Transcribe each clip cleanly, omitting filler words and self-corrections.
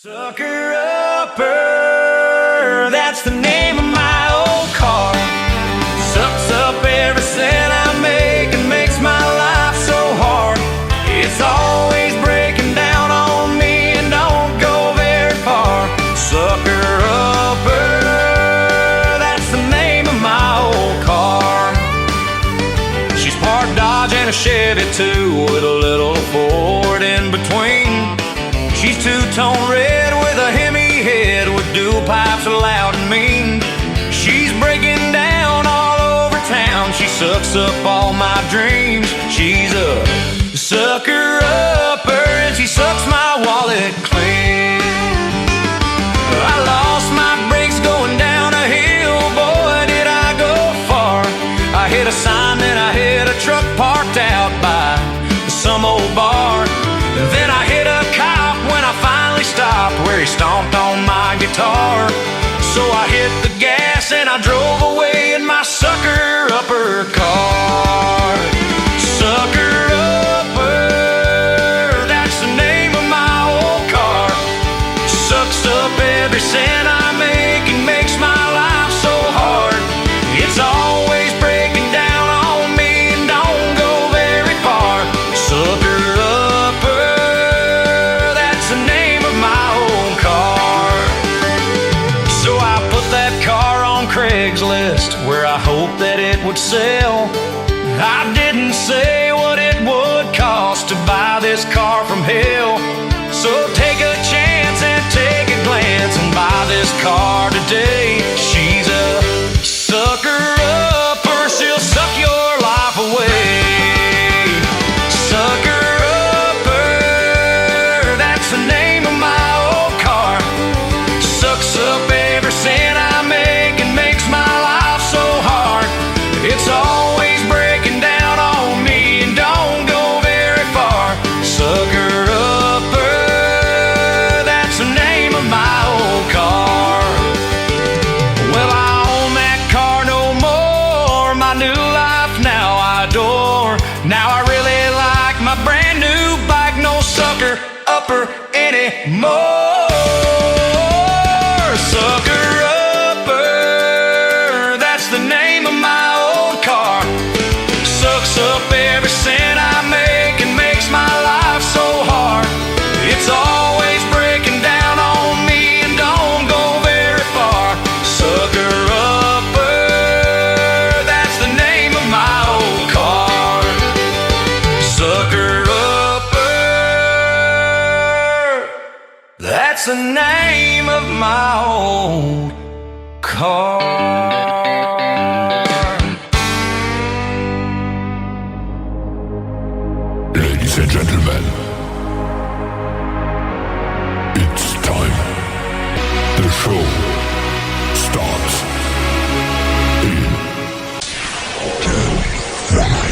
Sucker Upper, that's the name of my old car. Sucks up every cent I make and makes my life so hard. It's always breaking down on me and don't go very far. Sucker Upper, that's the name of my old car. She's part Dodge and a Chevy too, with a little Ford in between. She's two-tone red with a Hemi head, with dual pipes loud and mean. She's breaking down all over town. She sucks up all my dreams. She's a sucker upper and she sucks my wallet clean. I lost my brakes going down a hill, boy did I go far. I hit a sign, then I hit a truck parked out by some old bar. Then I hit a cop when I finally stopped, where he stomped on my guitar. So I hit the gas and I drove away in my sucker upper car. Sucker upper, that's the name of my old car. Sucks up every cent I make and makes my life so hard. It's always breaking down on me and don't go very far. Sucker Craigslist, where I hoped that it would sell. I didn't say what it would cost to buy this car from hell. So take a chance and take a glance and buy this car today. She's a sucker upper, she'll suck your life away. Sucker upper, that's the name of my old car. Sucks up every cent I make and makes my life so hard. It's always breaking down on me and don't go very far. Sucker upper, that's the name of my old car. Well, I own that car no more. My new life now I adore. Now I really like my brand new bike. No sucker upper anymore. Sucker upper, that's the name of my old car. Sucks up every cent I make and makes my life so hard. It's always breaking down on me and don't go very far. Sucker upper, that's the name of my old car. Sucker upper, that's the name of my old car. Ladies and gentlemen, it's time. The show starts in 10, 9,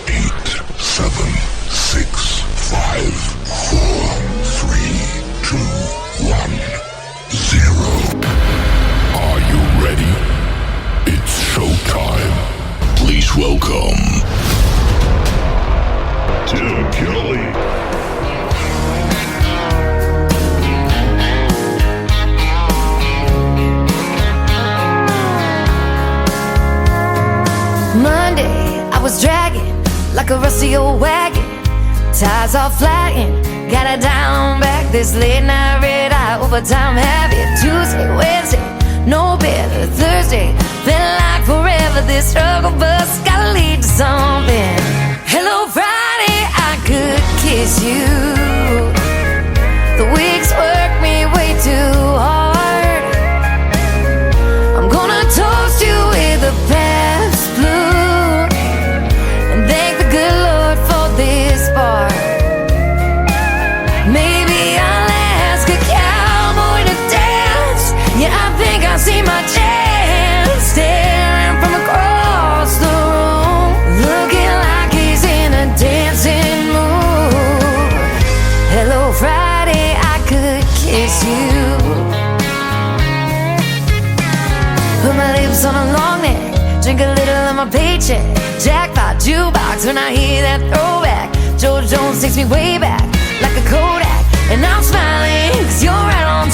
8, 7, 6, 5, 4, 3, 2, 1, 0. Are you ready? It's showtime. Please welcome Tim Kelly. Monday, I was dragging like a rusty old wagon. Tires all flagging, got it down back. This late night red eye overtime habit. Tuesday, Wednesday, no better. Thursday, felt like forever. This struggle bus gotta lead to something. Hello Friday, I could kiss you. The weeks work me way too hard. I'm gonna toast you with a past blue and thank the good Lord for this bar. Maybe I'll ask a cowboy to dance. Yeah, I think I see my chance, staring from across the room, looking like he's in a dancing mood. Hello Friday, I could kiss you. Put my lips on a long neck, drink a little of my paycheck. Jackpot jukebox when I hear that throwback. George Jones takes me way back like a Kodak, and I'm smiling 'cause you're right on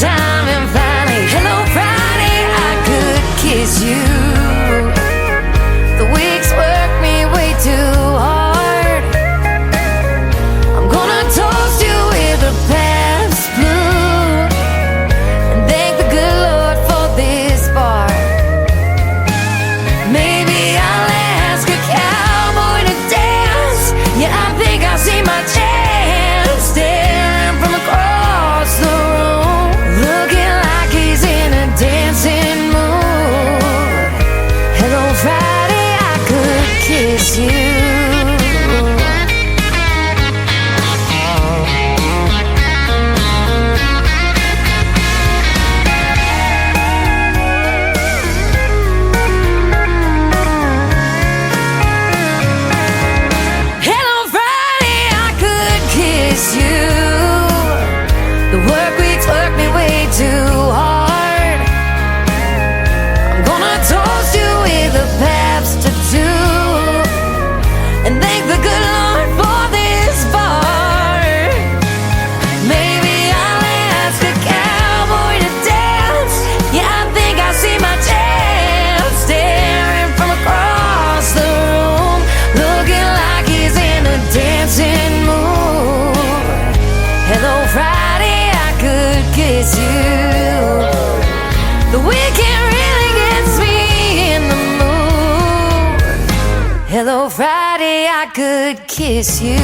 could kiss you.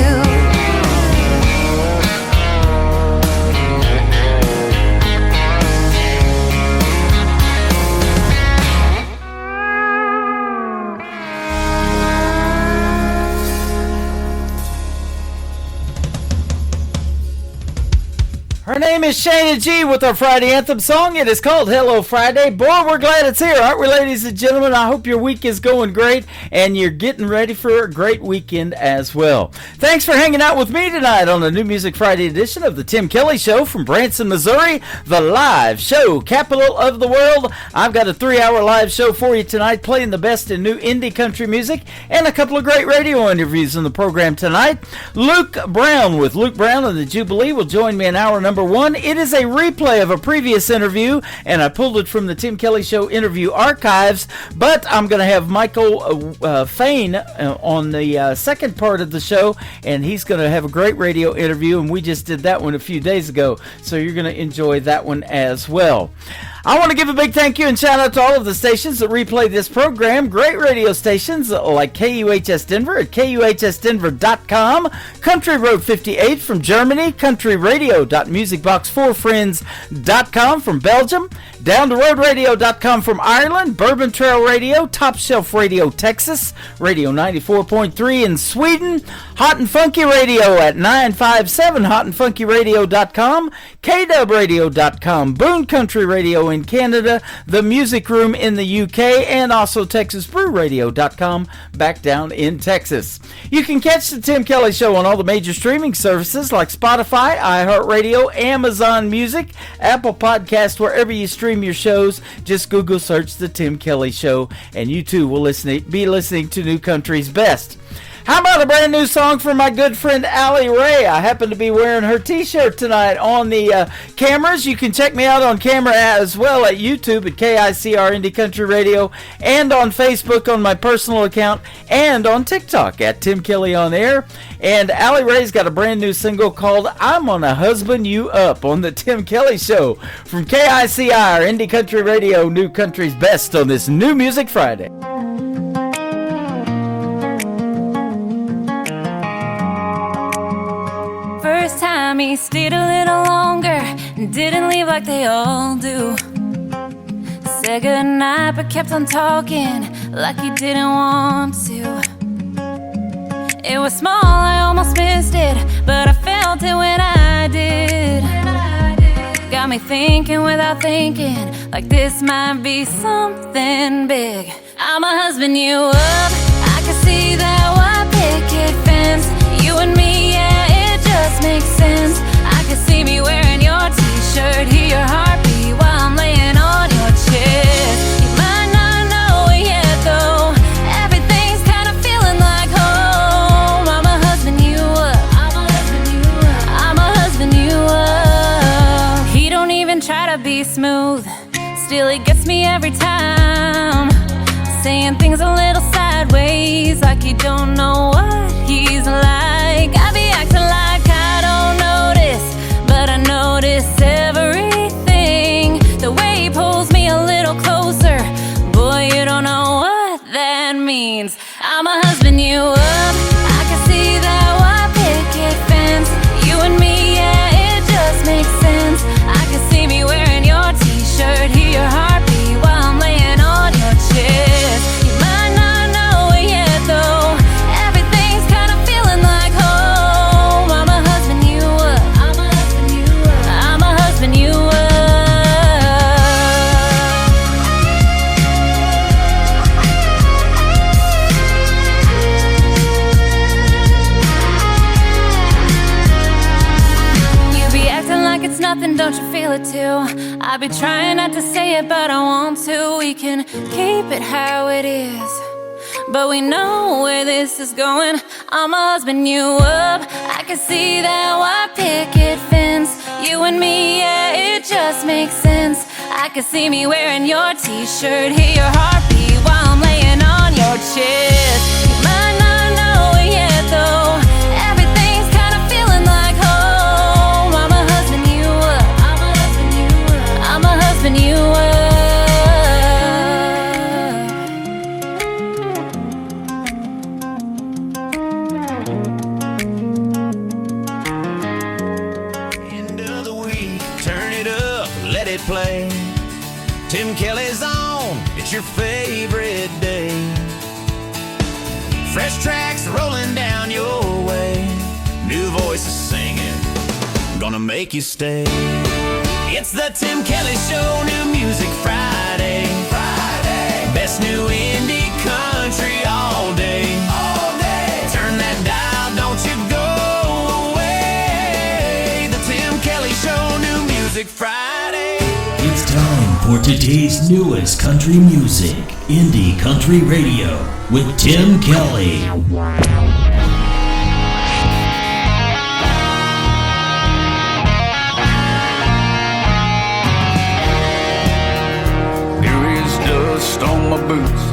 Her name is Shayna G with our Friday Anthem song. It is called Hello Friday. Boy, we're glad it's here, aren't we, ladies and gentlemen? I hope your week is going great and you're getting ready for a great weekend as well. Thanks for hanging out with me tonight on the New Music Friday edition of the Tim Kelly Show from Branson, Missouri, the live show capital of the world. I've got a 3-hour live show for you tonight, playing the best in new indie country music and a couple of great radio interviews in the program tonight. Luke Brown with Luke Brown and the Jubilee will join me in hour number 1. It is a replay of a previous interview, and I pulled it from the Tim Kelly Show interview archives, but I'm going to have Michael Fain on the second part of the show, and he's going to have a great radio interview, and we just did that one a few days ago, so you're going to enjoy that one as well. I want to give a big thank you and shout out to all of the stations that replay this program. Great radio stations like KUHS Denver at KUHSdenver.com, Country Road 58 from Germany, countryradio.musicbox4friends.com from Belgium, downtheroadradio.com from Ireland, Bourbon Trail Radio, Top Shelf Radio Texas, Radio 94.3 in Sweden, Hot and Funky Radio at 957hotandfunkyradio.com, KWradio.com, Boone Country Radio in Canada, The Music Room in the UK, and also TexasBrewRadio.com back down in Texas. You can catch the Tim Kelly Show on all the major streaming services like Spotify, iHeartRadio, Amazon Music, Apple Podcast, wherever you stream your shows. Just Google search the Tim Kelly Show, and you too will be listening to New Country's best. How about a brand new song from my good friend Allie Ray? I happen to be wearing her t-shirt tonight on the cameras. You can check me out on camera as well at YouTube at KICR Indie Country Radio, and on Facebook on my personal account, and on TikTok at Tim Kelly On Air. And Allie Ray's got a brand new single called I'm Gonna Husband You Up on the Tim Kelly Show from KICR Indie Country Radio, New Country's best on this New Music Friday. First time he stayed a little longer and didn't leave like they all do. Said goodnight but kept on talking like he didn't want to. It was small, I almost missed it, but I felt it when I did. Got me thinking without thinking, like this might be something big. I'ma husband you up, I can see that white picket fence. You and me, yeah, it just makes sense. I can see me wearing your t-shirt, hear your heartbeat while I'm laying on your chest. You might not know it yet though, everything's kinda feeling like home. I'ma husband you up, I'ma husband you up, I'ma husband you up. He don't even try to be smooth, still he gets me every time. Saying things a little sideways, like he don't know what he's like. I be acting like I don't notice, but I notice everything. The way he pulls me a little closer, boy, you don't know what that means. I'ma husband you up, I can see that white picket fence. You and me, yeah, it just makes sense. I can see me wearing your t-shirt, hear your heartbeat while I'm laying on your chest. You might not know it yet though, everything's kinda feeling like home. I'ma husband you up, I'ma husband you up, I'ma husband you up. You be acting like it's nothing, don't you feel it too? I be trying not to say it, but I want to. We can keep it how it is, but we know where this is going. I'ma husband you up, I can see that white picket fence. You and me, yeah, it just makes sense. I can see me wearing your t-shirt, hear your heartbeat while I'm laying on your chest. You might not know it yet though, everything's kinda feeling like home. I'ma husband you up, I'ma husband you up, I'ma husband you up. let it play. Tim Kelly's on, it's your favorite day. Fresh tracks rolling down your way. New voices singing, gonna make you stay. It's the Tim Kelly Show, New Music Friday. Best new indie country all day. Turn that dial, don't you go away. The Tim Kelly Show, New Music Friday. It's time for today's newest country music, Indie Country Radio, with Tim Kelly. There is dust on my boots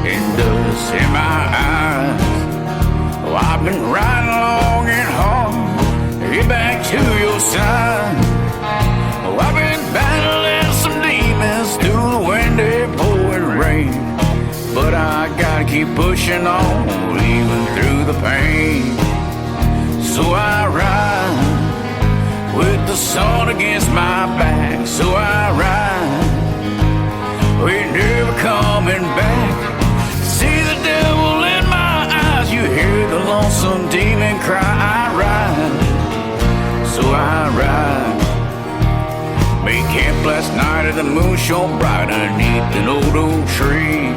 and dust in my eyes. Oh, I've been riding long and hard, get back to your side. Oh, I've been battling some demons through the windy pouring rain, but I gotta keep pushing on, even through the pain. So I ride with the sun against my back. So I ride, we're never coming back. See the devil in my eyes, you hear the lonesome demon cry. I ride, so I ride. Made camp last night and the moon shone bright underneath an old oak tree.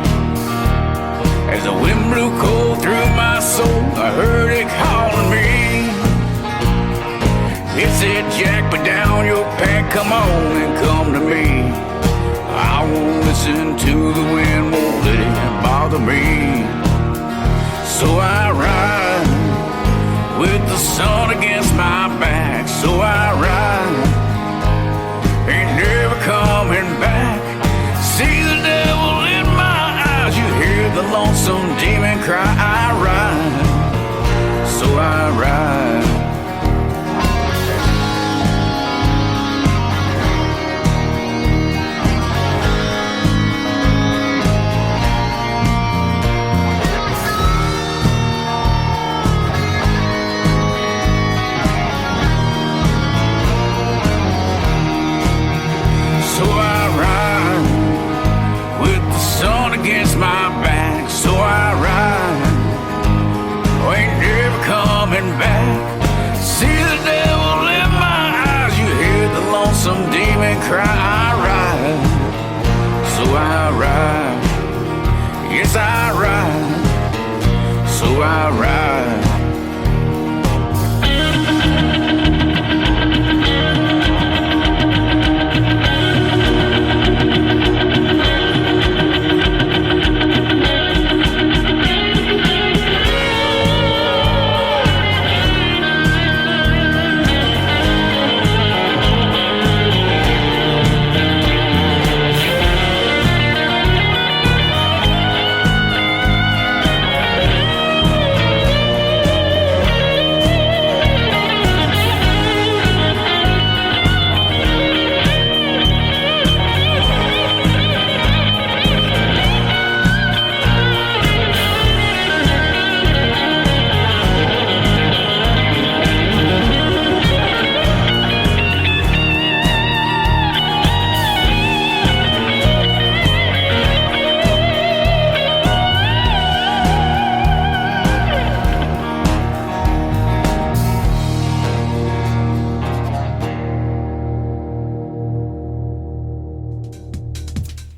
As the wind blew cold through my soul, I heard it calling me. It said, Jack, put down your pen, come on and come to me. I won't listen to the wind, won't let it bother me. So I ride with the sun against my back. So I ride, ain't never coming back. See the devil in my eyes, you hear the lonesome demon cry. I ride, so I ride. So I ride with the sun against my back. So I ride, oh, ain't never coming back. See the devil in my eyes, you hear the lonesome demon cry. I ride, so I ride. Yes, I ride, so I ride.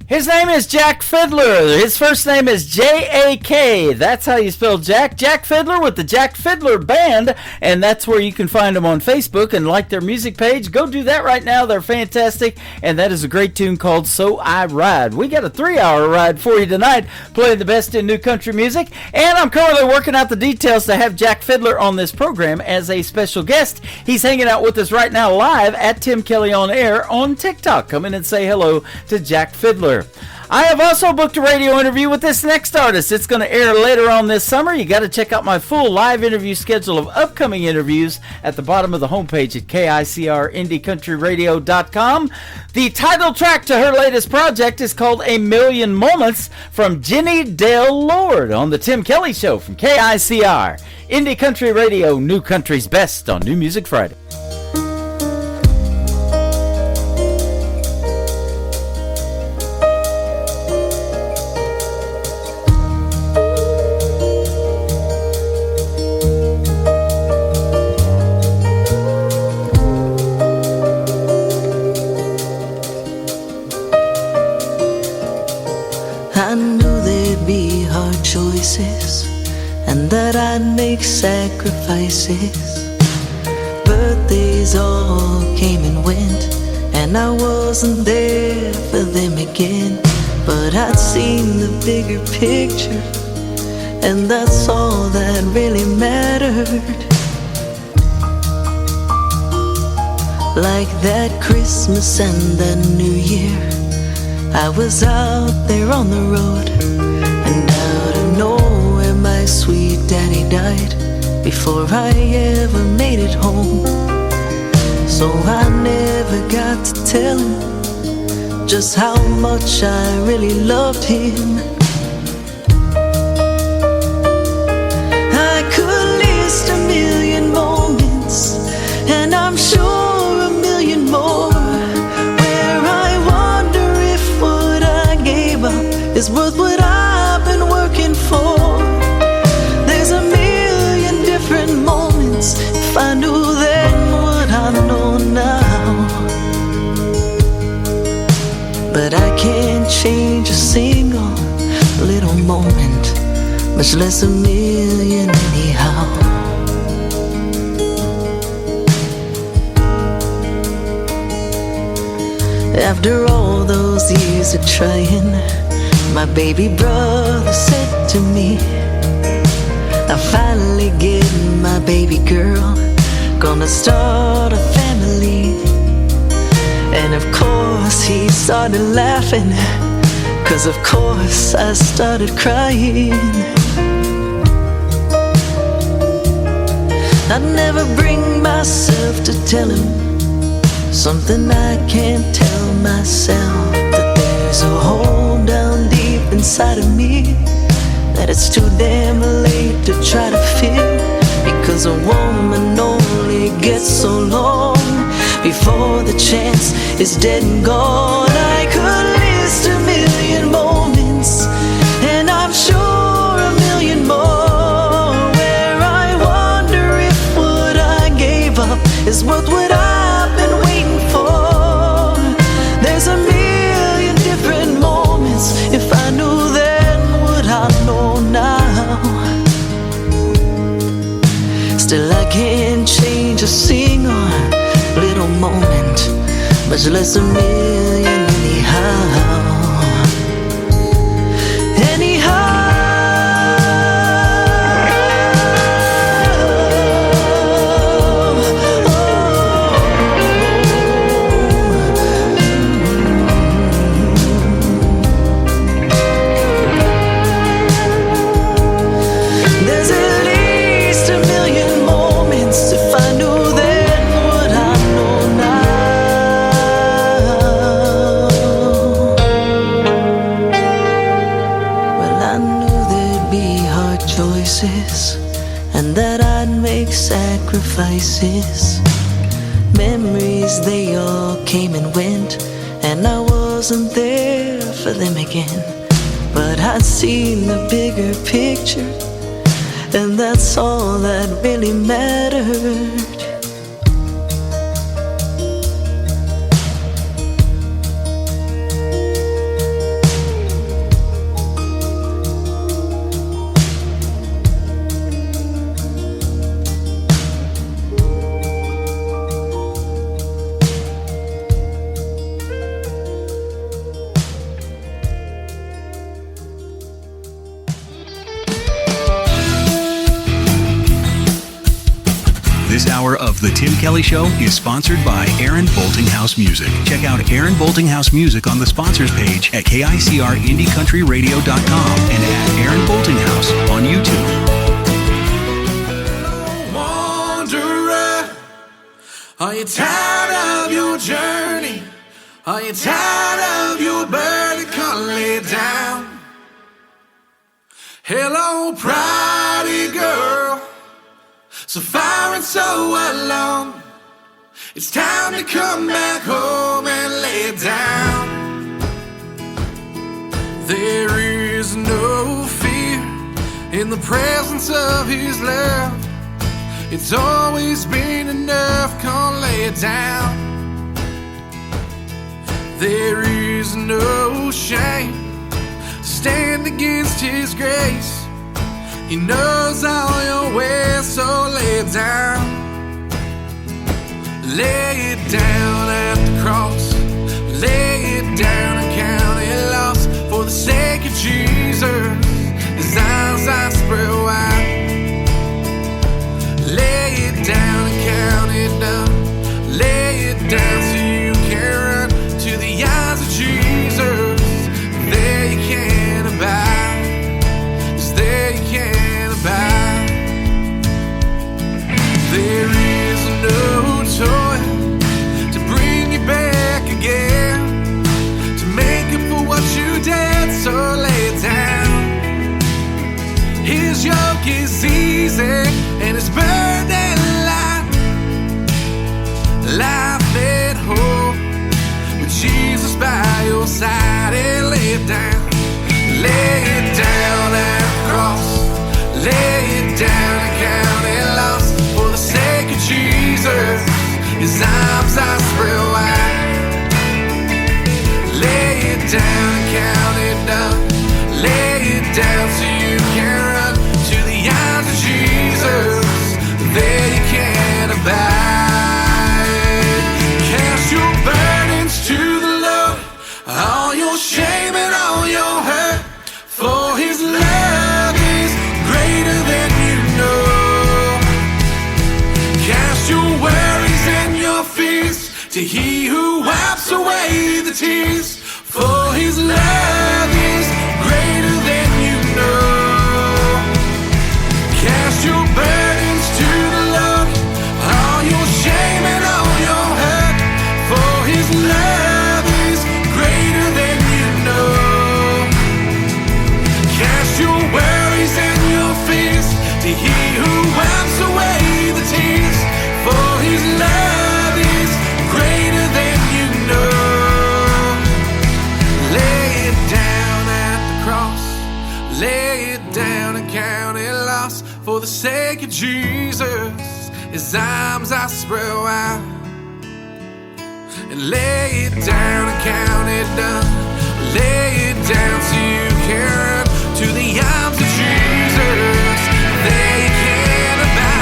His name is Jack Fiddler. His first name is J-A-K. That's how you spell Jack. Jack Fiddler with the Jack Fiddler Band. And that's where you can find them on Facebook and like their music page. Go do that right now. They're fantastic. And that is a great tune called So I Ride. We got a 3-hour ride for you tonight, playing the best in new country music. And I'm currently working out the details to have Jack Fiddler on this program as a special guest. He's hanging out with us right now live at Tim Kelly On Air on TikTok. Come in and say hello to Jack Fiddler. I have also booked a radio interview with this next artist. It's going to air later on this summer. You got to check out my full live interview schedule of upcoming interviews at the bottom of the homepage at KICRIndieCountryRadio.com. The title track to her latest project is called A Million Moments from Jenny Dale Lord on the Tim Kelly Show from KICR. Indie Country Radio, New Country's Best on New Music Friday. I knew there'd be hard choices and that I'd make sacrifices. Birthdays all came and went, and I wasn't there for them again. But I'd seen the bigger picture, and that's all that really mattered. Like that Christmas and that New Year, I was out there on the road, and out of nowhere my sweet daddy died before I ever made it home. So I never got to tell him just how much I really loved him. I could list a million moments, and I'm sure a million more, where I wonder if what I gave up is worth what I've been working for. There's a million different moments. If I knew then what I know now, but I can't change a single little moment, much less a million anyhow. After all those years of trying, my baby brother said to me, I finally get my baby girl, gonna start a family. And of course he started laughing, 'cause of course I started crying. I'd never bring myself to tell him something I can't tell myself, that there's a hole down deep inside of me that it's too damn late to try to fill, because a woman only gets so long before the chance is dead and gone. I could list a million moments, and I'm sure a million more, where I wonder if what I gave up is worth what I've been waiting for. There's a million different moments. If I knew then what I know now, still I can't change a single little moment, much less a million anyhow. And that I'd make sacrifices. Memories, they all came and went, and I wasn't there for them again. But I'd seen the bigger picture, and that's all that really mattered. This hour of The Tim Kelly Show is sponsored by Aaron Boltinghouse Music. Check out Aaron Boltinghouse Music on the sponsors page at KICRIndieCountryRadio.com and at Aaron Boltinghouse on YouTube. Wanderer, are you tired of your journey? Are you tired of your burden? Come lay down. Hello, pretty girl, so far and so alone. It's time to come back home and lay down. There is no fear in the presence of his love. It's always been enough, come lay it down. There is no shame stand against His grace. He knows all your ways, so lay it down. Lay it down at the cross. Lay it down and count it lost. For the sake of Jesus, His arms are spread wide. Lay it down and count it down. Lay it down so you can run to the eyes of Jesus. There you can't abide. 'Cause there you can't abide. There is no toil to bring you back again, to make up for what you did, so lay it down. His yoke is easy and His burden light. Life at home with Jesus by your side, and lay it down. Lay it down at the cross. Lay it down and count it lost. For the sake of Jesus, His arms are spread wide. Lay it down and count it down. Lay it down so you can run to the arms of Jesus. There you can abide. Cast your burdens to the Lord, all your shame and all your hurt. For His love is greater than you know. Cast your worries and your fears to He who wipes away the tears. For His love is greater than you know. Cast your burdens to the Lord, all your shame and all your hurt. For His love is greater than you know. Cast your worries and your fears to He who wipes away the tears. For His love is greater than you know. Lay it down at the cross. Lay it down and count it lost. For the sake of Jesus, His arms are spread wide. And lay it down and count it down. Lay it down so you can run to the arms of Jesus. There you can abide.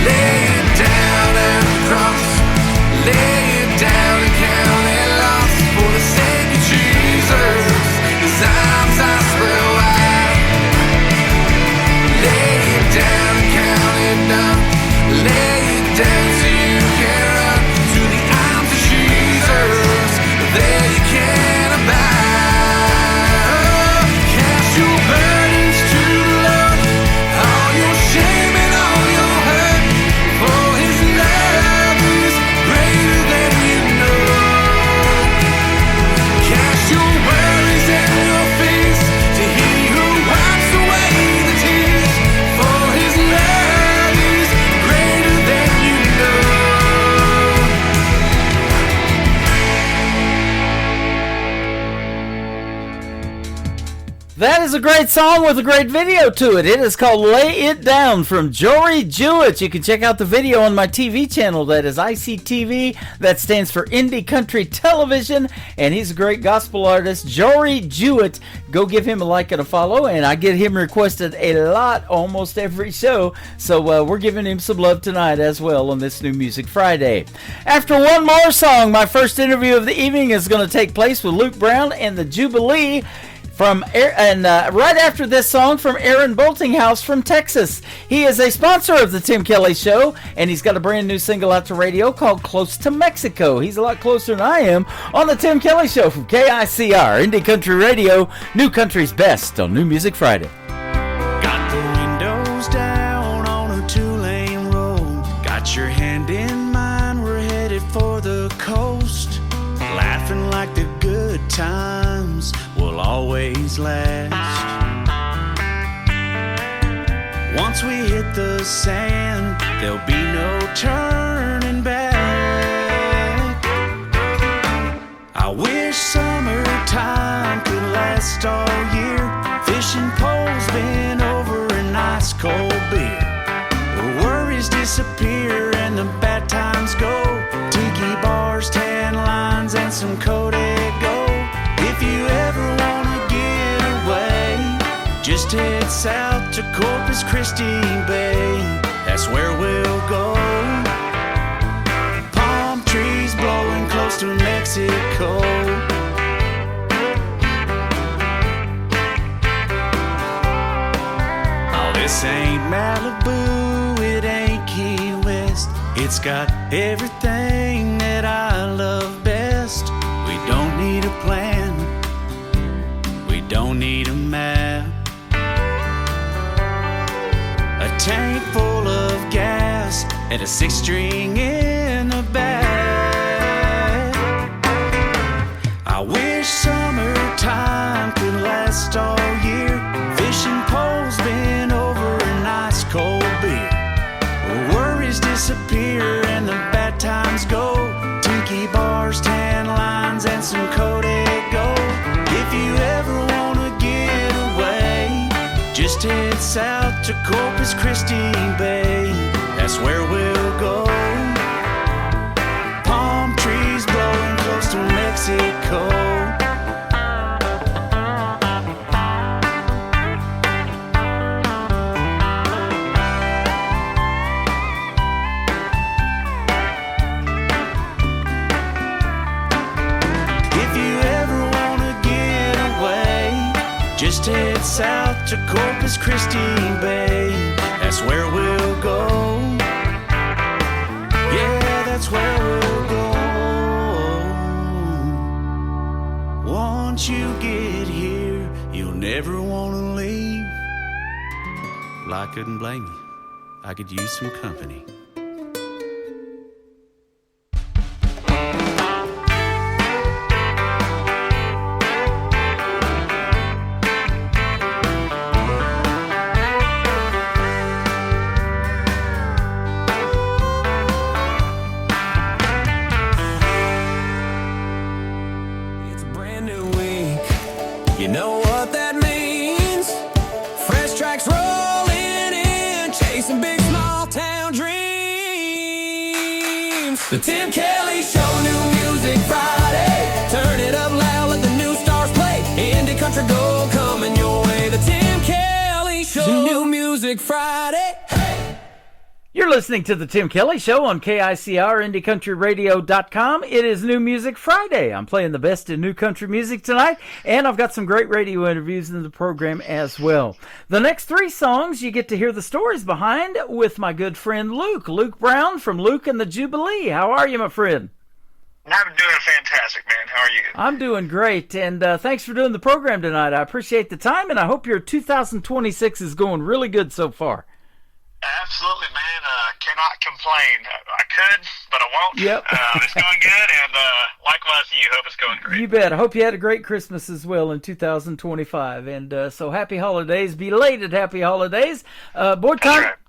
Lay it down at the cross. Lay it down and count it lost. For the sake of Jesus, His arms are spread wide. Lay it down and count it down. Lay it down so you can run to the arms of Jesus. There you can abide. Cast your burdens to the Lord, all your shame and all your hurt. For His love is greater than you know. Cast your worries and your fears to He who wipes away the tears. For His love is greater than you know. That is a great song with a great video to it. It is called Lay It Down from Jory Jewett. You can check out the video on my TV channel. That is ICTV. That stands for Indie Country Television. And he's a great gospel artist, Jory Jewett. Go give him a like and a follow. And I get him requested a lot almost every show. So we're giving him some love tonight as well on this New Music Friday. After one more song, my first interview of the evening is going to take place with Luke Brown and the Jubilee. Right after this song from Aaron Boltinghouse from Texas. He is a sponsor of the Tim Kelly Show, and he's got a brand new single out to radio called Close to Mexico. He's a lot closer than I am on the Tim Kelly Show from KICR, Indie Country Radio, New Country's Best on New Music Friday. Got the windows down on a two-lane road. Got your hand in mine, we're headed for the coast. Laughing like the good times will always last. Once we hit the sand, there'll be no turning back. I wish summertime could last all year. Fishing poles bent over an ice cold beer. The worries disappear and the bad times go. Tiki bars, tan lines, and some Kodak gold. If you ever Just head south to Corpus Christi Bay. That's where we'll go. Palm trees blowing close to Mexico. Oh, this ain't Malibu, it ain't Key West. It's got everything that I love best. We don't need a plan, we don't need a map. A tank full of gas and a 6-string in the back. I wish summertime could last all year. Fishing poles bent over a nice cold beer. Worries disappear and the bad times go. Tiki bars, tan lines, and some Kodak gold. If you ever wanna get away, just head south to Corpus Christi Bay. That's where we'll go. Palm trees blowing close to Mexico. Just head south to Corpus Christi Bay. That's where we'll go. Yeah, that's where we'll go. Once you get here, you'll never want to leave. Well, I couldn't blame you. I could use some company. The Tim Kelly Show, new music Friday. Turn it up loud, let the new stars play. Indie country gold coming your way. The Tim Kelly Show, new music Friday. You're listening to the Tim Kelly Show on KICR, IndieCountryRadio.com. It is New Music Friday. I'm playing the best in new country music tonight, and I've got some great radio interviews in the program as well. The next 3 songs you get to hear the stories behind with my good friend Luke Brown from Luke and the Jubilee. How are you, my friend? I'm doing fantastic, man. How are you? I'm doing great, and thanks for doing the program tonight. I appreciate the time, and I hope your 2026 is going really good so far. Absolutely, man. Cannot complain. I could, but I won't. Yep. It's going good, and likewise to you. Hope it's going great. You bet. I hope you had a great Christmas as well in 2025. And so happy holidays, belated happy holidays. Boy,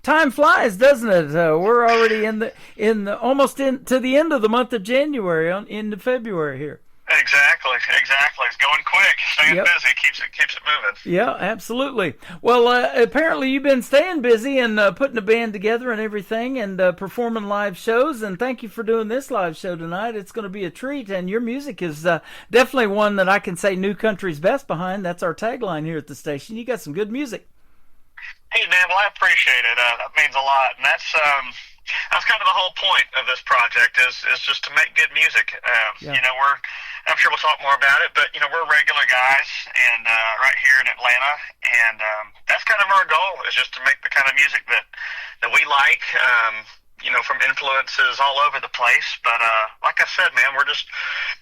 time flies, doesn't it? We're already almost to the end of the month of January, into February here. Exactly. It's going quick. Staying busy keeps it moving. Yeah, absolutely. Well, apparently you've been staying busy and putting a band together and everything, and performing live shows. And thank you for doing this live show tonight. It's going to be a treat, and your music is definitely one that I can say new country's best behind. That's our tagline here at the station. You got some good music. Hey, man. Well, I appreciate it. That means a lot, and that's kind of the whole point of this project is just to make good music. You know, I'm sure we'll talk more about it, but, you know, we're regular guys and right here in Atlanta, and that's kind of our goal, is just to make the kind of music that we like, you know, from influences all over the place. But like I said, man, we're just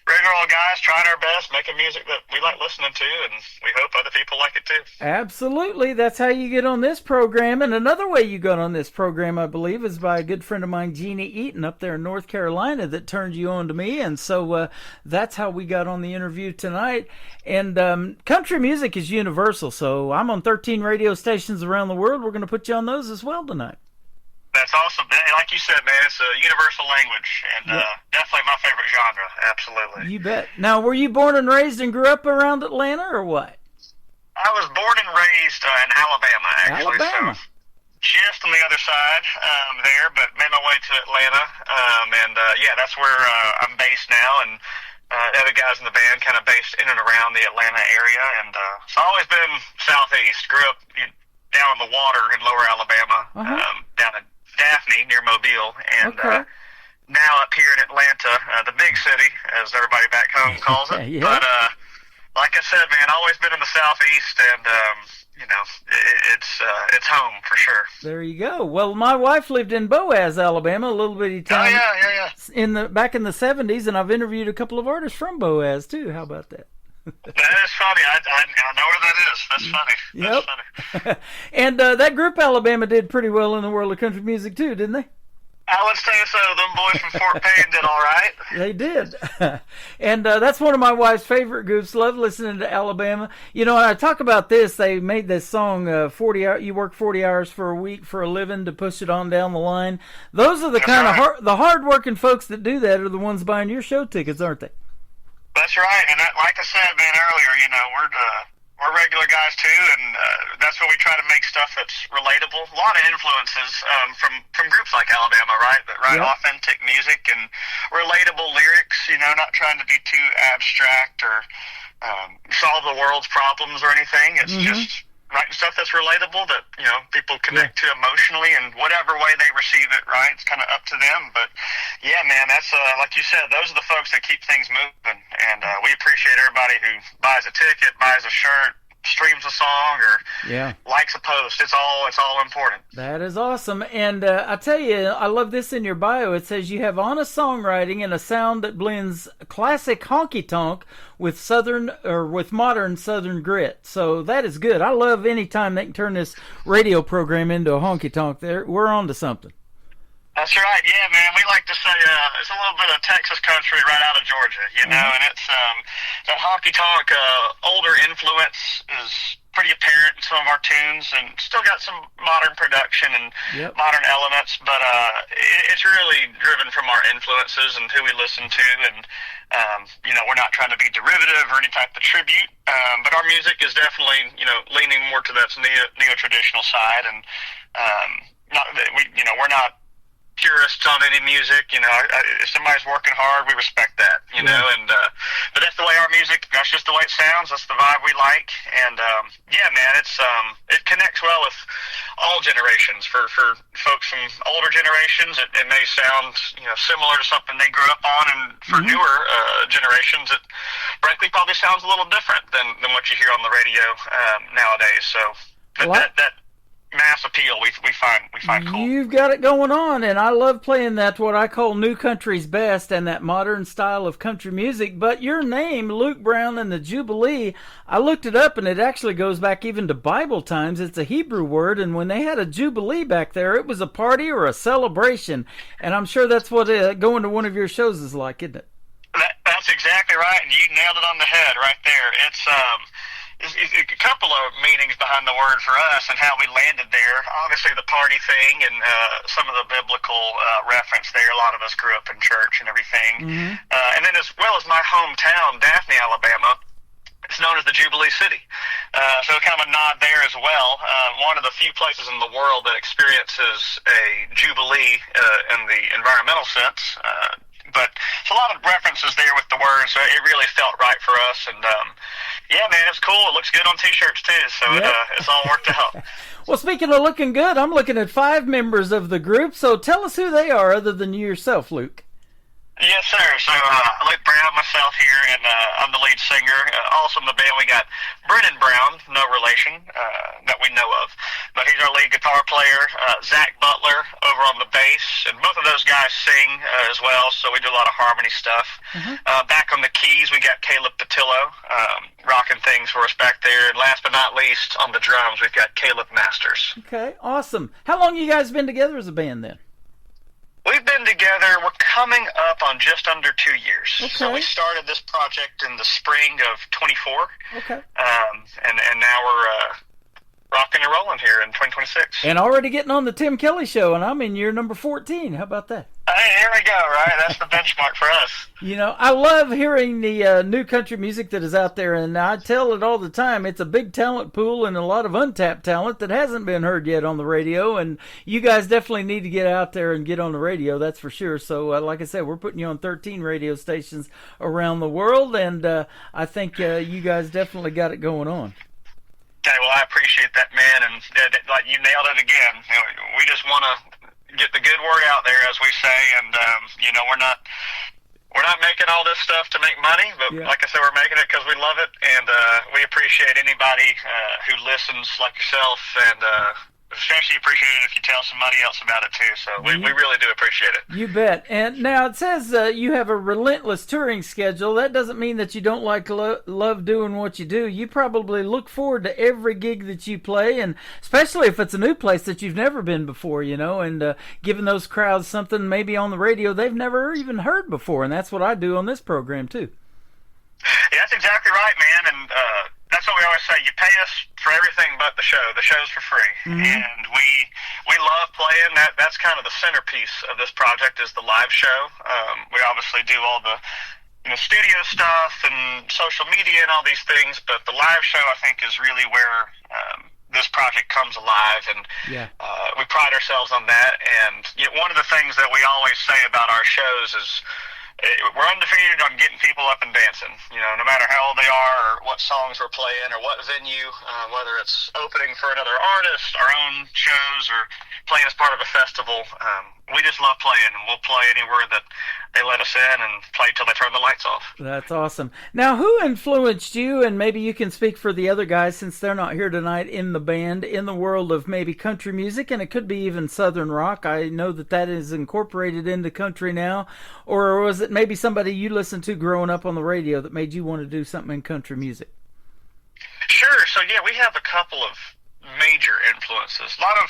regular old guys trying our best, making music that we like listening to, and we hope other people like it too. Absolutely. That's how you get on this program. And another way you got on this program, I believe, is by a good friend of mine, Jeannie Eaton, up there in North Carolina, that turned you on to me. And so that's how we got on the interview tonight. And country music is universal, so I'm on 13 radio stations around the world. We're going to put you on those as well tonight. That's awesome. Like you said, man, it's a universal language, and definitely my favorite genre. Absolutely. You bet. Now, were you born and raised and grew up around Atlanta, or what? I was born and raised in Alabama, actually. Alabama. So just on the other side there, but made my way to Atlanta, and yeah, that's where I'm based now, and other guys in the band kind of based in and around the Atlanta area. And so I've always been Southeast. Grew up down in the water in lower Alabama, down in Daphne near Mobile. And now up here in Atlanta, the big city, as everybody back home calls it. But like I said, man, always been in the Southeast, and you know, it's home for sure. There you go. Well, my wife lived in Boaz, Alabama, a little bitty town. Back in the 70s, and I've interviewed a couple of artists from Boaz too. How about that? That is funny. I know where that is. That's funny. That's funny. And that group Alabama did pretty well in the world of country music too, didn't they? I would say so. Them boys from Fort Payne did all right. They did. And that's one of my wife's favorite groups. Love listening to Alabama. You know, when I talk about this, they made this song, 40 hours, you work 40 hours for a week for a living to push it on down the line. Those are the kind of the hard-working folks that do that are the ones buying your show tickets, aren't they? That's right. And like I said, man, earlier, you know, we're regular guys too, and that's where we try to make stuff that's relatable. A lot of influences from groups like Alabama, right? That write authentic music and relatable lyrics. You know, not trying to be too abstract or solve the world's problems or anything. It's just writing stuff that's relatable that, you know, people connect to emotionally, and whatever way they receive it, right? It's kind of up to them. But yeah, man, that's like you said, those are the folks that keep things moving, and we appreciate everybody who buys a ticket, buys a shirt, streams a song, or likes a post. It's all important. That is awesome. And I tell you, I love this in your bio. It says you have honest songwriting and a sound that blends classic honky tonk with modern Southern grit. So that is good. I love any time they can turn this radio program into a honky tonk. We're on to something. That's right. Yeah, man. We like to say it's a little bit of Texas country right out of Georgia, you know, and it's that honky tonk older influence is pretty apparent in some of our tunes, and still got some modern production and modern elements, but it's really driven from our influences and who we listen to, and you know, we're not trying to be derivative or any type of tribute, but our music is definitely, you know, leaning more to that neo-traditional side, and we're not purists on any music. You know, if somebody's working hard, we respect that, you know, and but that's the way our music, that's just the way it sounds, that's the vibe we like, and yeah, man, it connects well with all generations. For folks from older generations, it may sound, you know, similar to something they grew up on, and for newer generations, it frankly probably sounds a little different than what you hear on the radio nowadays. So that mass appeal we find cool. You've got it going on, and I love playing that, what I call new country's best, and that modern style of country music. But your name, Luke Brown and the Jubilee, I looked it up, and it actually goes back even to Bible times. It's a Hebrew word, and when they had a Jubilee back there, it was a party or a celebration, and I'm sure that's what going to one of your shows is like, isn't it? That's exactly right, and you nailed it on the head right there. It's a couple of meanings behind the word for us and how we landed there. Obviously the party thing and some of the biblical reference there. A lot of us grew up in church and everything. And then as well as my hometown, Daphne, Alabama, it's known as the Jubilee City. So kind of a nod there as well. One of the few places in the world that experiences a Jubilee in the environmental sense. But it's a lot of references there with the word, so it really felt right for us. And yeah, man, it's cool. It looks good on T-shirts too, so it's all worked out. Well, speaking of looking good, I'm looking at 5 members of the group. So tell us who they are, other than you yourself, Luke. Yes, sir. So Luke Brown, myself here, and I'm the lead singer. Also in the band, we got Brennan Brown, no relation that we know of, but he's our lead guitar player. Zach Butler over on the bass, and both of those guys sing as well, so we do a lot of harmony stuff. Back on the keys, we got Caleb Patillo, rocking things for us back there. And last but not least, on the drums, we've got Caleb Masters. Okay, awesome. How long you guys been together as a band then? We've been together, we're coming up on just under 2 years. Okay. So we started this project in the spring of 24. Okay. And now we're rocking and rolling here in 2026. And already getting on the Tim Kelly Show, and I'm in year number 14. How about that? Hey, here we go, right? That's the benchmark for us. You know, I love hearing the new country music that is out there, and I tell it all the time. It's a big talent pool and a lot of untapped talent that hasn't been heard yet on the radio, and you guys definitely need to get out there and get on the radio, that's for sure. So, like I said, we're putting you on 13 radio stations around the world, and I think you guys definitely got it going on. Okay, well, I appreciate that, man, and like you nailed it again. You know, we just want to get the good word out there, as we say, and you know, we're not making all this stuff to make money, but like I said, we're making it because we love it, and we appreciate anybody who listens, like yourself, and especially appreciate it if you tell somebody else about it too. So we really do appreciate it. You bet. And now it says you have a relentless touring schedule. That doesn't mean that you don't love doing what you do. You probably look forward to every gig that you play, and especially if it's a new place that you've never been before, you know, and giving those crowds something maybe on the radio they've never even heard before. And that's what I do on this program too. Yeah, that's exactly right, man. And that's what we always say. You pay us for everything but the show. The show's for free. And we love playing. That's kind of the centerpiece of this project is the live show. We obviously do all the studio stuff and social media and all these things, but the live show, I think, is really where this project comes alive, and we pride ourselves on that. And one of the things that we always say about our shows is we're undefeated on getting people up and dancing, no matter how old they are or what songs we're playing or what venue, whether it's opening for another artist, our own shows, or playing as part of a festival. We just love playing, and we'll play anywhere that they let us in and play till they turn the lights off. That's awesome. Now, who influenced you, and maybe you can speak for the other guys since they're not here tonight in the band, in the world of maybe country music, and it could be even Southern rock. I know that is incorporated into country now. Or was it maybe somebody you listened to growing up on the radio that made you want to do something in country music? Sure. So, we have a couple of major influences, a lot of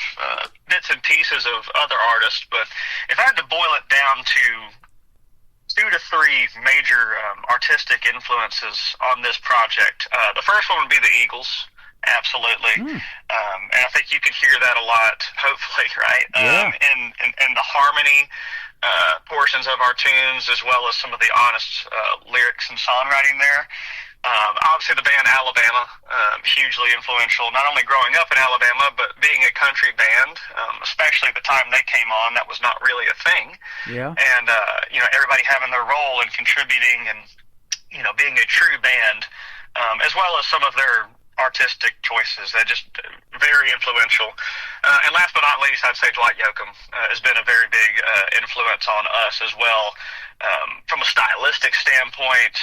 bits and pieces of other artists, but if I had to boil it down to 2 to 3 major artistic influences on this project, the first one would be the Eagles, absolutely. And I think you can hear that a lot, hopefully, right? And the harmony portions of our tunes, as well as some of the honest lyrics and songwriting there. Obviously the band Alabama, hugely influential, not only growing up in Alabama, but being a country band, especially the time they came on, that was not really a thing. And, everybody having their role and contributing and, being a true band, as well as some of their artistic choices. They're just very influential. And last but not least, I'd say Dwight Yoakam has been a very big influence on us as well, from a stylistic standpoint,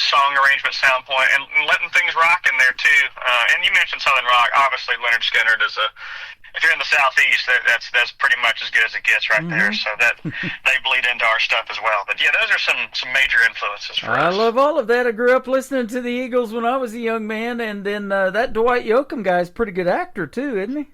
song arrangement standpoint, and letting things rock in there too. And you mentioned Southern rock. Obviously, Leonard Skinner is if you're in the Southeast, that's pretty much as good as it gets right there. So that they bleed into our stuff as well. But those are some major influences for us. I love all of that. I grew up listening to the Eagles when I was a young man, and then that Dwight Yoakam guy is a pretty good actor too, isn't he?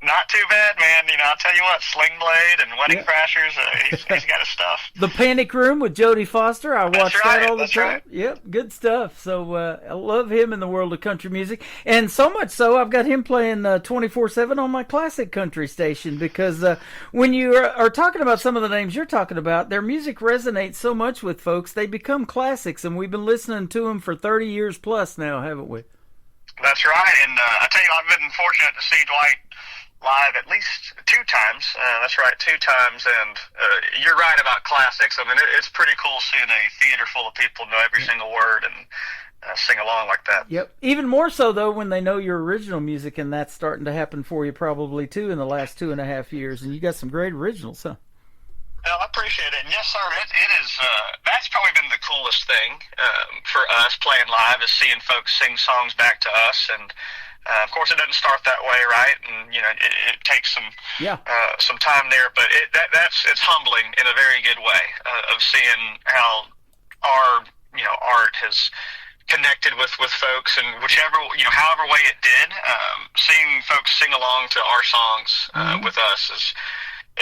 Not too bad, man. I'll tell you what, Sling Blade and Wedding Crashers, he's got his stuff. The Panic Room with Jodie Foster, I watch that all the time. Right. Yep, good stuff. So I love him in the world of country music. And so much so, I've got him playing 24/7 on my classic country station, because when you are talking about some of the names you're talking about, their music resonates so much with folks, they become classics, and we've been listening to them for 30 years plus now, haven't we? That's right, and I tell you, I've been fortunate to see Dwight live at least 2 times. That's right, 2 times. And you're right about classics. I mean, it's pretty cool seeing a theater full of people know every single word and sing along like that. Yep. Even more so, though, when they know your original music, and that's starting to happen for you probably, too, in the last 2.5 years. And you got some great originals, huh? Well, I appreciate it. And yes, sir, it is. That's probably been the coolest thing for us playing live, is seeing folks sing songs back to us. And of course, it doesn't start that way, right? And it takes some time there, but it's humbling in a very good way of seeing how our art has connected with folks, and however way it did. Seeing folks sing along to our songs with us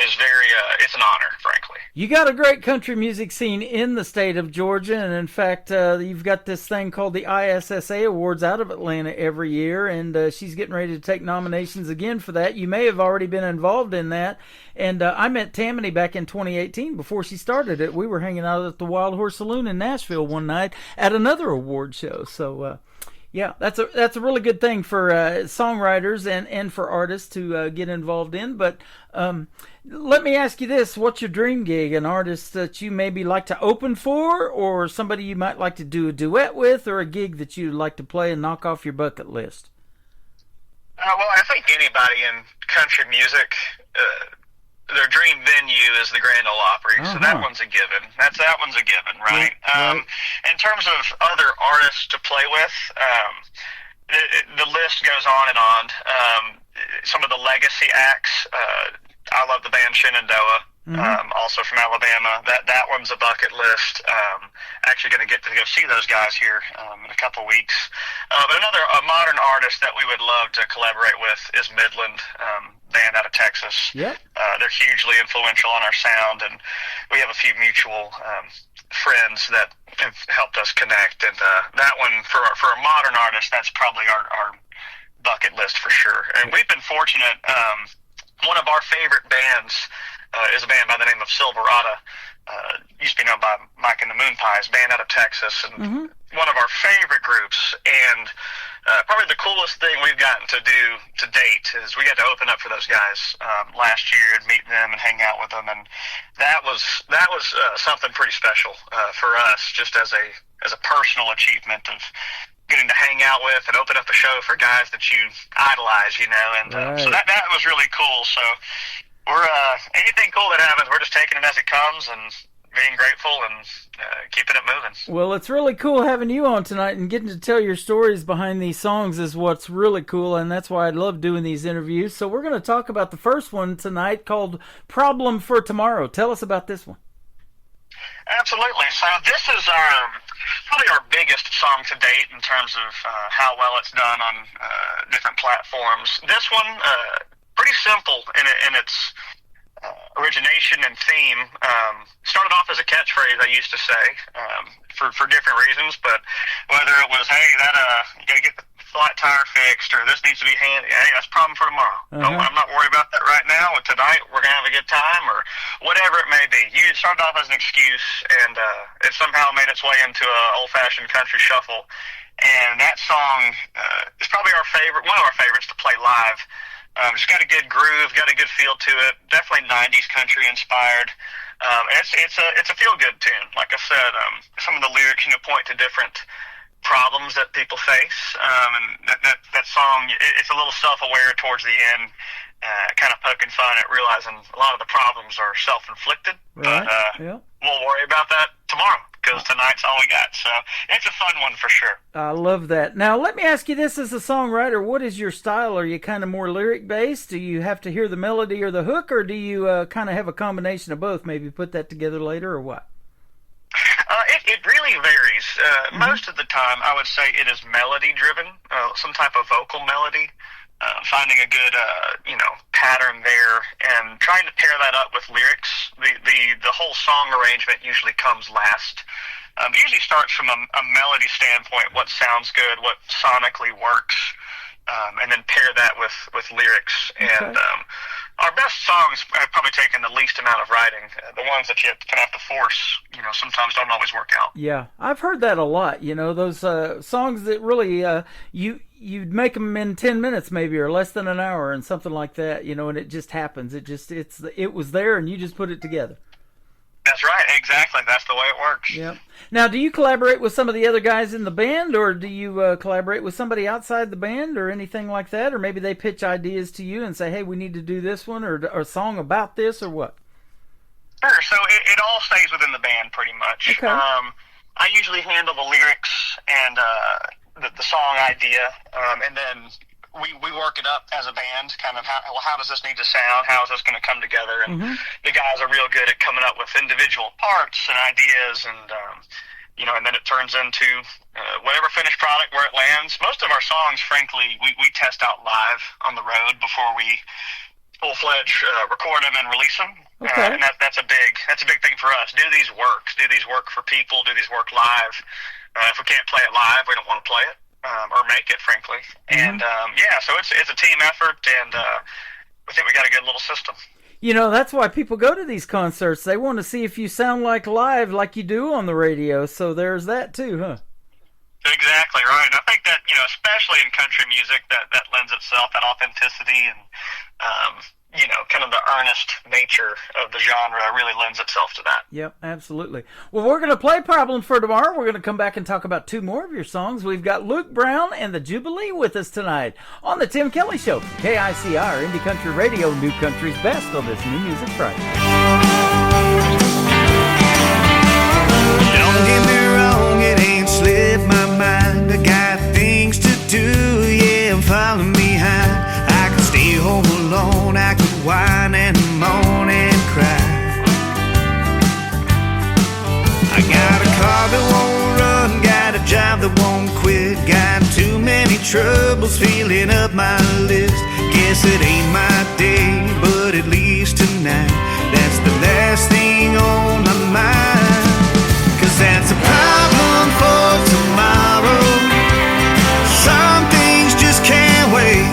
is very, it's an honor, frankly. You got a great country music scene in the state of Georgia, and in fact, you've got this thing called the ISSA Awards out of Atlanta every year, and she's getting ready to take nominations again for that. You may have already been involved in that, and I met Tammany back in 2018 before she started it. We were hanging out at the Wild Horse Saloon in Nashville one night at another award show, so... yeah, that's a really good thing for songwriters and for artists to get involved in. But let me ask you this. What's your dream gig? An artist that you maybe like to open for, or somebody you might like to do a duet with, or a gig that you'd like to play and knock off your bucket list? Well, I think anybody in country music, their dream venue is the Grand Ole Opry, so that one's a given. That one's a given, right? In terms of other artists to play with, the list goes on and on. Some of the legacy acts, I love the band Shenandoah, also from Alabama. That one's a bucket list. Actually going to get to go see those guys here in a couple weeks. But a modern artist that we would love to collaborate with is Midland, band out of Texas. They're hugely influential on our sound, and we have a few mutual friends that have helped us connect. And that one, for a modern artist, that's probably our bucket list for sure. And we've been fortunate. One of our favorite bands is a band by the name of Silverado. Used to be known by Mike and the Moon Pies, band out of Texas, and one of our favorite groups. And probably the coolest thing we've gotten to do to date is we got to open up for those guys last year and meet them and hang out with them, and that was something pretty special for us, just as a personal achievement of getting to hang out with and open up a show for guys that you idolize, and so that was really cool. So we're anything cool that happens, we're just taking it as it comes and being grateful and keeping it moving. Well, it's really cool having you on tonight, and getting to tell your stories behind these songs is what's really cool, and that's why I love doing these interviews. So we're going to talk about the first one tonight, called Problem for Tomorrow. Tell us about this one. Absolutely. So this is probably our biggest song to date in terms of how well it's done on different platforms. This one, pretty simple in its origination and theme. Started off as a catchphrase, I used to say, for different reasons, but whether it was, hey, you gotta get the flat tire fixed, or this needs to be handy, hey, that's a problem for tomorrow. I'm not worried about that right now, tonight we're gonna have a good time, or whatever it may be. It started off as an excuse, and it somehow made its way into an old-fashioned country shuffle, and that song is probably one of our favorites to play live. It's got a good groove, got a good feel to it. Definitely 90s country inspired. It's a feel good tune. Like I said, some of the lyrics point to different problems that people face, and that song, it's a little self-aware towards the end, kind of poking fun at realizing a lot of the problems are self-inflicted. Right. But we'll worry about that tomorrow, because tonight's all we got. So it's a fun one for sure. I love that. Now, let me ask you this as a songwriter. What is your style? Are you kind of more lyric-based? Do you have to hear the melody or the hook, or do you kind of have a combination of both? Maybe put that together later, or what? It really varies. Most of the time, I would say it is melody-driven, some type of vocal melody. Finding a good, pattern there, and trying to pair that up with lyrics. The whole song arrangement usually comes last. It usually starts from a melody standpoint, what sounds good, what sonically works, and then pair that with lyrics. Okay. And our best songs have probably taken the least amount of writing. The ones that you kind of have to force, sometimes don't always work out. Yeah, I've heard that a lot. Those songs that really you'd make them in 10 minutes maybe, or less than an hour, and something like that. And it just happens. It was there, and you just put it together. That's right, exactly. That's the way it works. Yeah. Now, do you collaborate with some of the other guys in the band, or do you collaborate with somebody outside the band, or anything like that? Or maybe they pitch ideas to you and say, hey, we need to do this one, or a song about this, or what? Sure. So it all stays within the band pretty much. Okay. I usually handle the lyrics and the song idea, and then we work it up as a band, kind of how does this need to sound, how is this going to come together, and the guys are real good at coming up with individual parts and ideas, and and then it turns into whatever finished product where it lands. Most of our songs, frankly, we test out live on the road before we full-fledged record them and release them. Okay. And that's a big thing for us. Do these work for people, do these work live. If we can't play it live, we don't want to play it or make it, frankly. And so it's a team effort, and I think we got a good little system. You know, that's why people go to these concerts. They want to see if you sound like live, like you do on the radio. So there's that too, huh? Exactly right. I think that, especially in country music, that lends itself, that authenticity and kind of the earnest nature of the genre really lends itself to that. Yep, absolutely. Well, we're going to play Problem for Tomorrow. We're going to come back and talk about 2 more of your songs. We've got Luke Brown and the Jubilee with us tonight on the Tim Kelly Show. KICR, Indie Country Radio, New Country's Best on this New Music Friday. Don't get me wrong, it ain't slipped my mind. I got things to do, yeah, I'm falling behind. I could stay home alone, I could whine and moan and cry. I got a car that won't run, got a job that won't quit, got too many troubles filling up my list. Guess it ain't my day, but at least tonight, that's the last thing on my mind. 'Cause that's a problem for tomorrow. Some things just can't wait.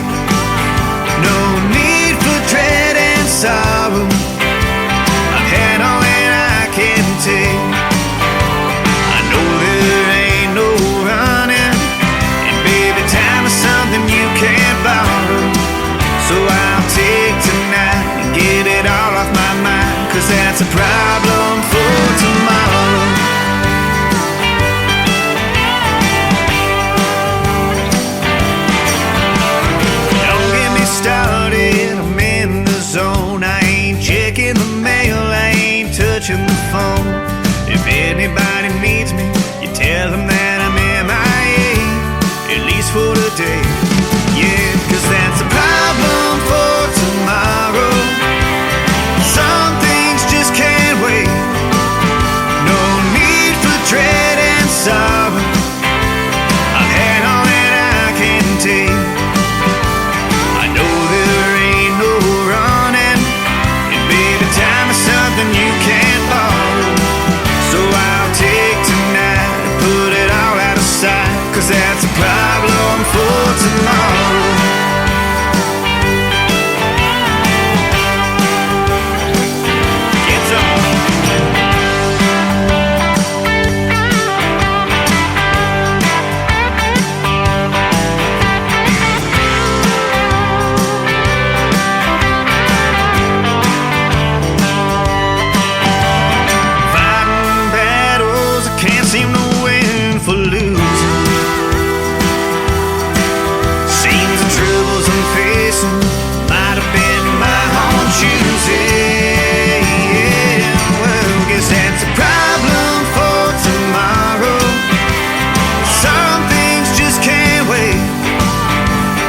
No need for dread and sorrow. I've had all that I can take. I know there ain't no running, and baby, time is something you can't borrow. So I'll take tonight and get it all off my mind. 'Cause that's a problem for tomorrow. Started, I'm in the zone. I ain't checking the mail, I ain't touching the phone. If anybody needs me, you tell them that I'm MIA, at least for today. Yeah, 'cause that's a problem for tomorrow. Some things just can't wait. No need for dread and sorrow. I've had all that I can take. You can't borrow. So I'll take tonight and put it all out of sight. 'Cause that's a problem for tomorrow. Might have been my own choosing. Yeah, well, guess that's a problem for tomorrow. Some things just can't wait.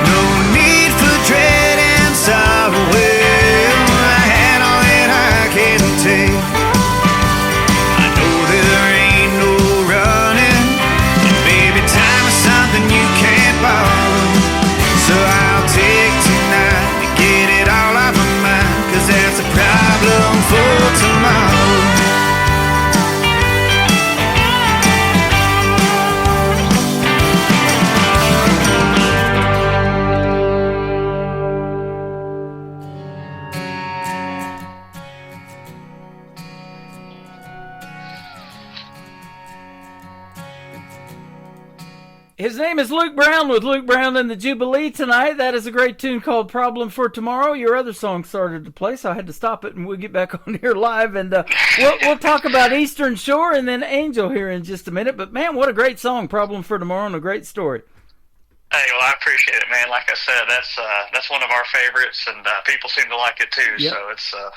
No need for dread and sorrow. Well, I had all that I can take. I know there ain't no running, and baby, time is something you can't borrow. So I'll take tonight to get it all off my mind. 'Cause that's a problem for tomorrow. His name is Luke Brown with Luke Brown and the Jubilee tonight. That is a great tune called Problem for Tomorrow. Your other song started to play, so I had to stop it, and we'll get back on here live. And we'll talk about Eastern Shore and then Angel here in just a minute. But, man, what a great song, Problem for Tomorrow, and a great story. Hey, well, I appreciate it, man. Like I said, that's one of our favorites, and people seem to like it, too. Yep. So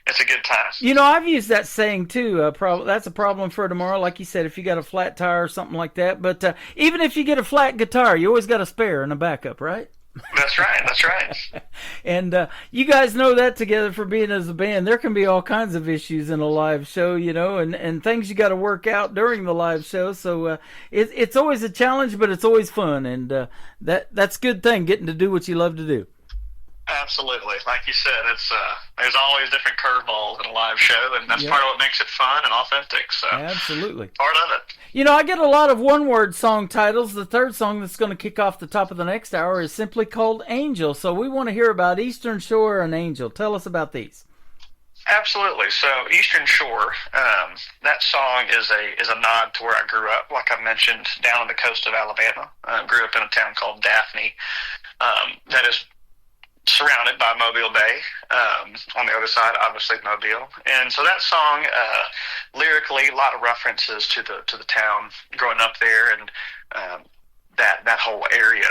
it's a good time. You know, I've used that saying, too. That's a problem for tomorrow. Like you said, if you got a flat tire or something like that. But even if you get a flat guitar, you always got a spare and a backup, right? That's right. That's right. And you guys know that together for being as a band. There can be all kinds of issues in a live show, you know, and things you got to work out during the live show. So it's always a challenge, but it's always fun. And that's a good thing, getting to do what you love to do. Absolutely. Like you said, it's there's always different curveballs in a live show, and that's part of what makes it fun and authentic. So absolutely. Part of it. You know, I get a lot of one-word song titles. The third song that's going to kick off the top of the next hour is simply called Angel. So we want to hear about Eastern Shore and Angel. Tell us about these. Absolutely. So Eastern Shore, that song is a nod to where I grew up. Like I mentioned, down on the coast of Alabama. I grew up in a town called Daphne. That is surrounded by Mobile Bay. On the other side, obviously Mobile. And so that song, lyrically, a lot of references to the town growing up there, and that whole area.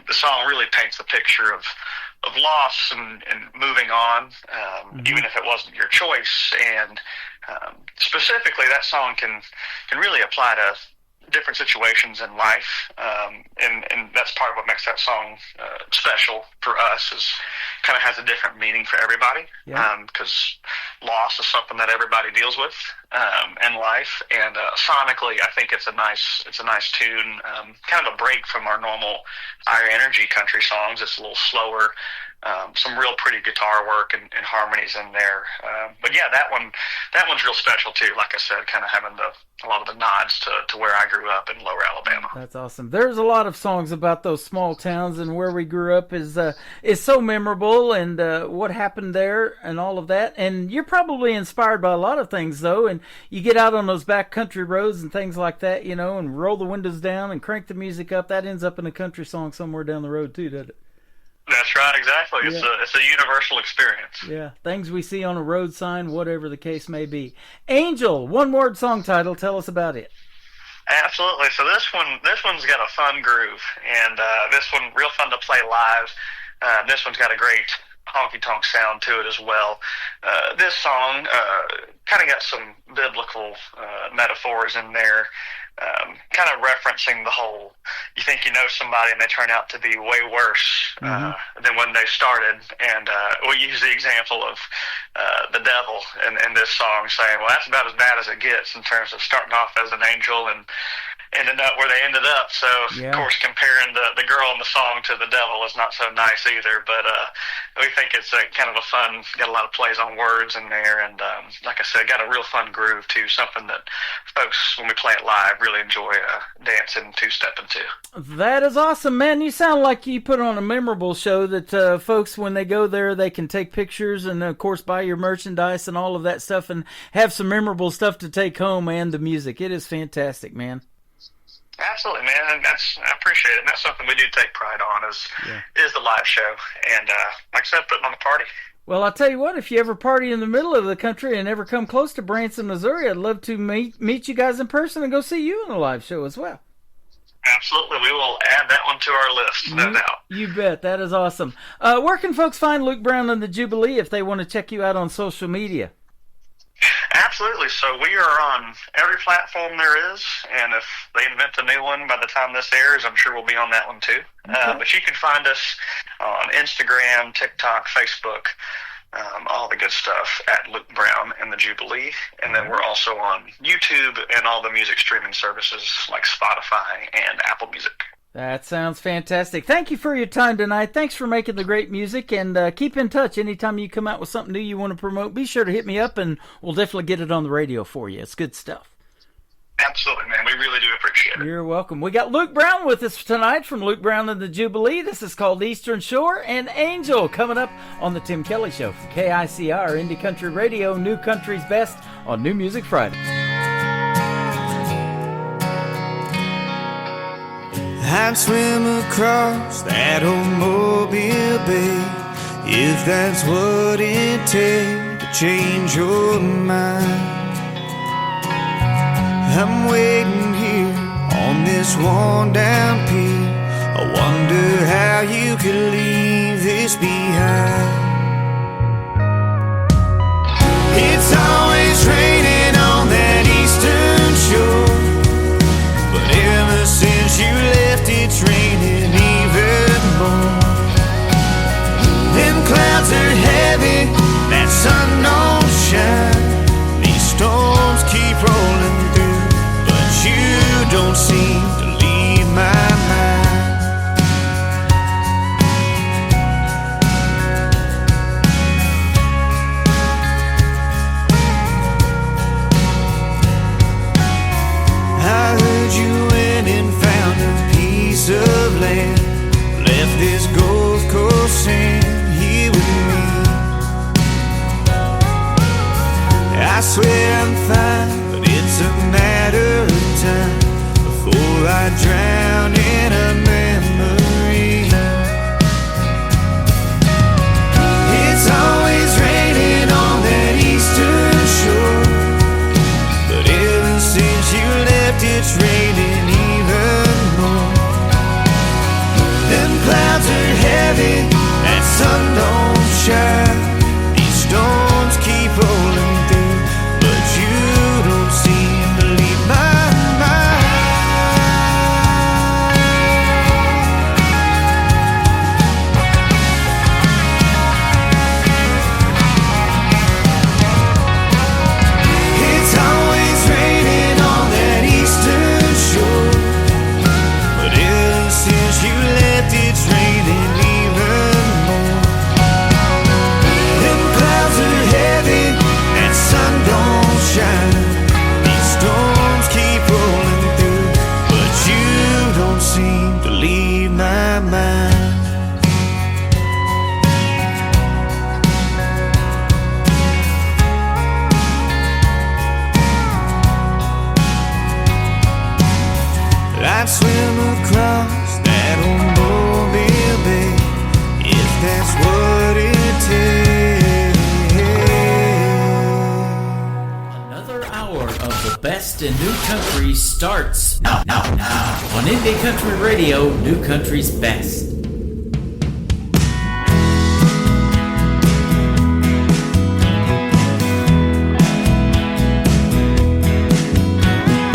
The song really paints the picture of loss and moving on, even if it wasn't your choice. And specifically, that song can really apply to different situations in life, and that's part of what makes that song special for us, is kind of has a different meaning for everybody, because loss is something that everybody deals with in life, and sonically I think it's a nice tune, kind of a break from our normal higher energy country songs. It's a little slower, some real pretty guitar work and harmonies in there, but yeah, that one's real special too. Like I said, kind of having a lot of the nods to where I grew up in Lower Alabama. That's awesome. There's a lot of songs about those small towns, and where we grew up is so memorable, and what happened there and all of that. And you're probably inspired by a lot of things though, and you get out on those back country roads and things like that, you know, and roll the windows down and crank the music up. That ends up in a country song somewhere down the road too, doesn't it? That's right, exactly. It's a universal experience. Yeah, things we see on a road sign, whatever the case may be. Angel, one-word song title. Tell us about it. Absolutely. So this one's got a fun groove, and this one real fun to play live. This one's got a great honky-tonk sound to it as well. This song kind of got some biblical metaphors in there, kind of referencing the whole, you think you know somebody and they turn out to be way worse than when they started. And we use the example of the devil in this song, saying, well, that's about as bad as it gets in terms of starting off as an angel and ended up where they ended up. So, of course, comparing the girl in the song to the devil is not so nice either. But we think it's kind of a fun, got a lot of plays on words in there. And like I said, got a real fun groove, too. Something that folks, when we play it live, really enjoy dancing, two-stepping to. That is awesome, man. You sound like you put on a memorable show that folks, when they go there, they can take pictures and, of course, buy your merchandise and all of that stuff and have some memorable stuff to take home, and the music. It is fantastic, man. Absolutely, man, and I appreciate it. And that's something we do take pride on is the live show, and like I said, putting on the party. Well, I'll tell you what, if you ever party in the middle of the country and ever come close to Branson, Missouri, I'd love to meet you guys in person and go see you in a live show as well. Absolutely, we will add that one to our list, no doubt. You bet, that is awesome. Where can folks find Luke Brown and the Jubilee if they want to check you out on social media? Absolutely. So we are on every platform there is, and if they invent a new one by the time this airs, I'm sure we'll be on that one too. Okay. But you can find us on Instagram, TikTok, Facebook, all the good stuff at Luke Brown and the Jubilee. And then we're also on YouTube and all the music streaming services like Spotify and Apple Music. That sounds fantastic. Thank you for your time tonight. Thanks for making the great music, and keep in touch. Anytime you come out with something new you want to promote, be sure to hit me up, and we'll definitely get it on the radio for you. It's good stuff. Absolutely, man. We really do appreciate it. You're welcome. We got Luke Brown with us tonight from Luke Brown and the Jubilee. This is called Eastern Shore, and Angel coming up on the Tim Kelly Show from KICR, Indie Country Radio, New Country's Best on New Music Friday. I'd swim across that old Mobile Bay if that's what it takes to change your mind. I'm waiting here on this worn down pier. I wonder how you could leave this behind. It's always raining on that eastern shore, but ever since you left, it's raining even more. Them clouds are heavy, that sun don't shine. These storms keep rolling through, but you don't seem to leave my mind. this Gulf Coast sand here with me. I swear I'm fine, but it's a matter of time before I drown in a memory. It's always raining on that eastern shore, but ever since you left it's raining even more. Them clouds are heavy, that sun don't shine. These storms keep rolling through, but you don't seem to leave my mind. It's always raining on that eastern shore, but ever since you left it's raining even more. Them clouds are heavy, that sun don't shine. These storms keep rolling through, but you don't seem to leave my mind. I'd swim across that old Mobile Bay if that's what it takes. Another hour of the best in new country starts now on Indie Country Radio, New Country's Best.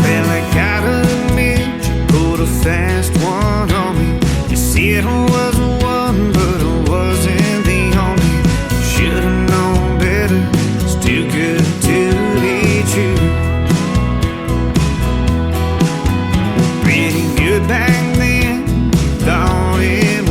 Well, I gotta admit, you pulled a fast one on me. You said I was the one, but I wasn't the only. Should've known better, still good to be true. Pretty good back then, thought it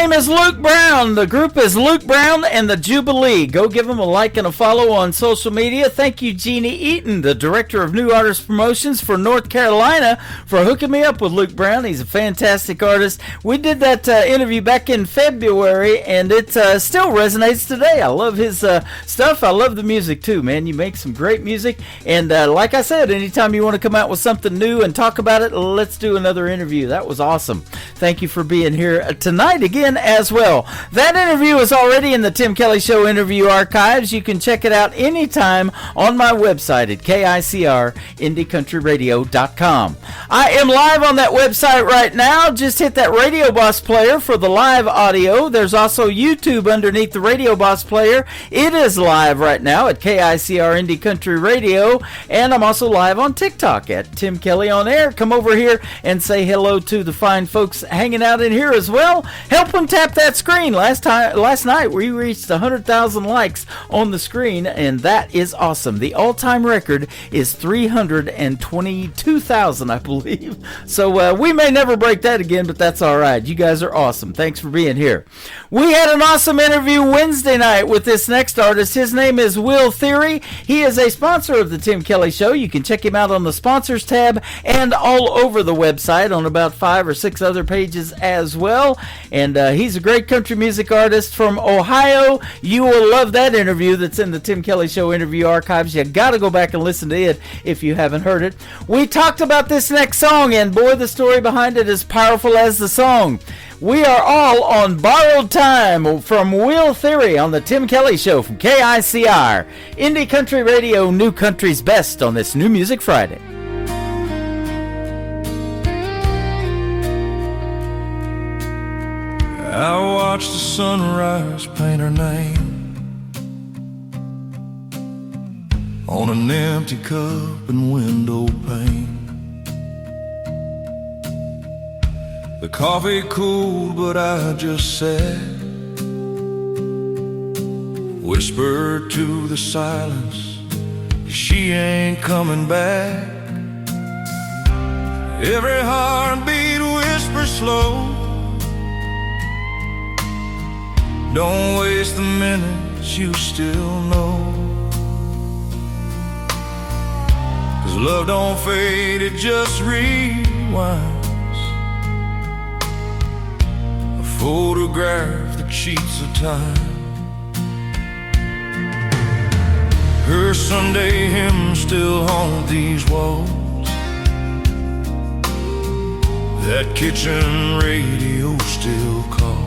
name is Luke Brown. The group is Luke Brown and the Jubilee. Go give them a like and a follow on social media. Thank you, Jeannie Eaton, the Director of New Artist Promotions for North Carolina, for hooking me up with Luke Brown. He's a fantastic artist. We did that interview back in February, and it still resonates today. I love his stuff. I love the music, too, man. You make some great music. And like I said, anytime you want to come out with something new and talk about it, let's do another interview. That was awesome. Thank you for being here tonight again as well. That interview is already in the Tim Kelly Show interview archives. You can check it out anytime on my website at KICRIndieCountryRadio.com. I am live on that website right now. Just hit that Radio Boss player for the live audio. There's also YouTube underneath the Radio Boss player. It is live right now at KICR Indie Country Radio, and I'm also live on TikTok at Tim Kelly On Air. Come over here and say hello to the fine folks hanging out in here as well. Help them tap that screen. Last night we reached 100,000 likes on the screen, and that is awesome. The all-time record is 322,000, I believe. So we may never break that again, but that's all right. You guys are awesome. Thanks for being here. We had an awesome interview Wednesday night with this next artist. His name is Will Theory. He is a sponsor of the Tim Kelly Show. You can check him out on the sponsors tab and all over the website on about 5 or 6 other pages as well. And he's a great country music artist from Ohio. You will love that interview that's in the Tim Kelly Show interview archives. You got to go back and listen to it if you haven't heard it. We talked about this next song, and boy, the story behind it is powerful as the song. We are all on Borrowed Time from Will Theory on the Tim Kelly Show from KICR. Indie Country Radio, New Country's Best on this New Music Friday. I watched the sunrise paint her name on an empty cup and window pane. The coffee cooled, but I just sat, whispered to the silence, she ain't coming back. Every heartbeat whispers slow, don't waste the minutes you still know. 'Cause love don't fade, it just rewinds. A photograph that cheats the time. Her Sunday hymns still haunt these walls. That kitchen radio still calls.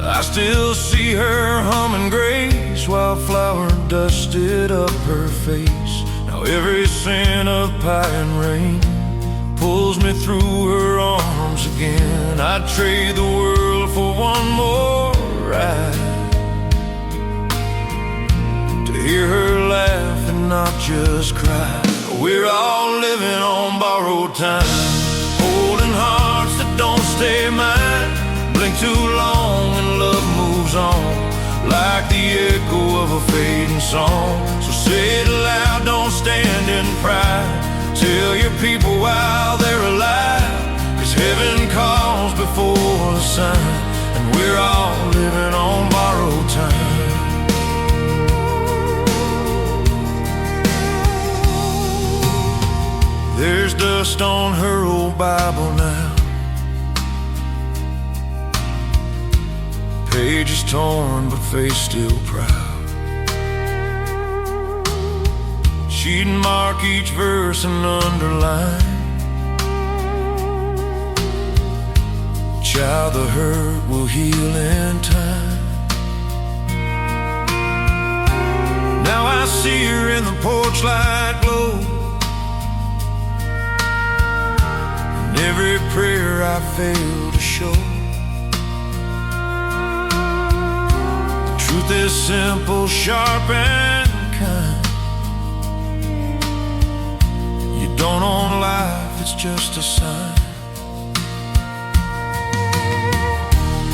I still see her humming grace while flour dusted up her face. Now every scent of pie and rain pulls me through her arms again. I'd trade the world for one more ride, to hear her laugh and not just cry. We're all living on borrowed time, holding hearts that don't stay mine. Blink too long and love moves on, like the echo of a fading song. So say it loud, don't stand in pride. Tell your people while they're alive, 'cause heaven calls before the sun, and we're all living on borrowed time. There's dust on her old Bible now, pages torn but face still proud. She'd mark each verse and underline, child, the hurt will heal in time. Now I see her in the porch light glow, and every prayer I fail to show. Truth is simple, sharp and kind. You don't own life, it's just a sign.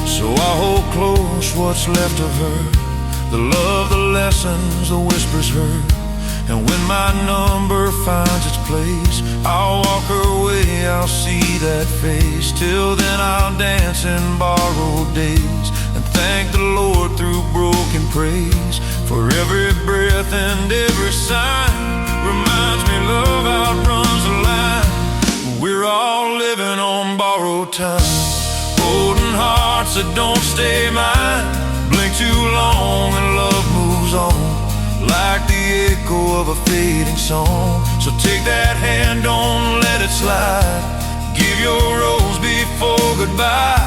So I hold close what's left of her, the love, the lessons, the whispers heard. And when my number finds its place, I'll walk her way, I'll see that face. Till then I'll dance in borrowed days and thank the Lord through broken praise. For every breath and every sign reminds me love outruns the line. We're all living on borrowed time, holding hearts that don't stay mine. Blink too long and love moves on, like the echo of a fading song. So take that hand, don't let it slide. Give your rose before goodbye,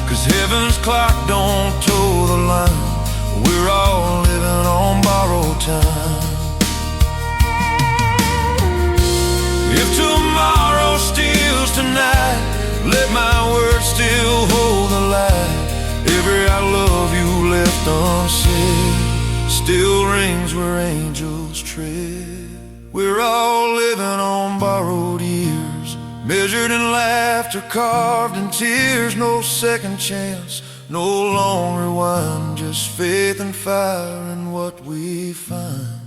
'cause heaven's clock don't toe the line. We're all living on borrowed time. If tomorrow steals tonight, let my words still hold the light. Every I love you left unsaid still rings where angels tread. We're all living on borrowed years, measured in laughter, carved in tears. No second chance, no long rewind, just faith and fire in what we find.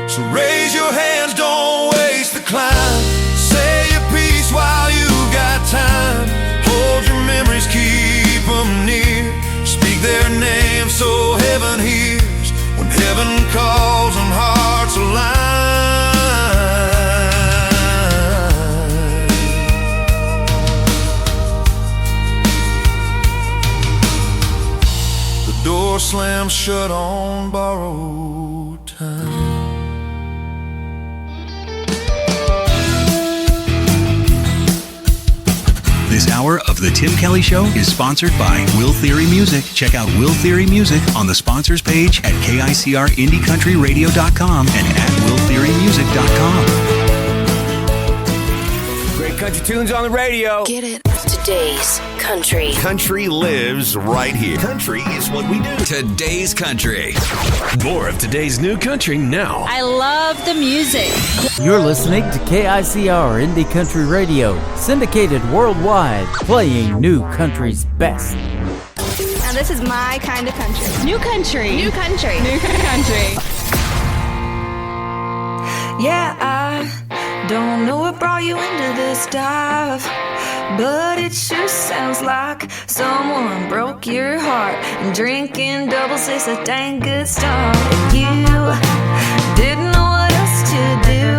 So raise your hands, don't waste the climb. Say your piece while you got time. Hold your memories, keep them near. Speak their name so heaven hears. When heaven calls and hearts align. The door slams shut on borrowed time. This hour of The Tim Kelly Show is sponsored by Will Theory Music. Check out Will Theory Music on the sponsors page at KICRIndieCountryRadio.com and at WillTheoryMusic.com. Great country tunes on the radio. Get it? Today's country. Country lives right here. Country is what we do. Today's country. More of today's new country now. I love the music. You're listening to KICR Indie Country Radio, syndicated worldwide, playing new country's best. Now this is my kind of country. New country. New country. New country. Yeah, I don't know what brought you into this dive, but it sure sounds like someone broke your heart. And drinking doubles is a dang good start. You didn't know what else to do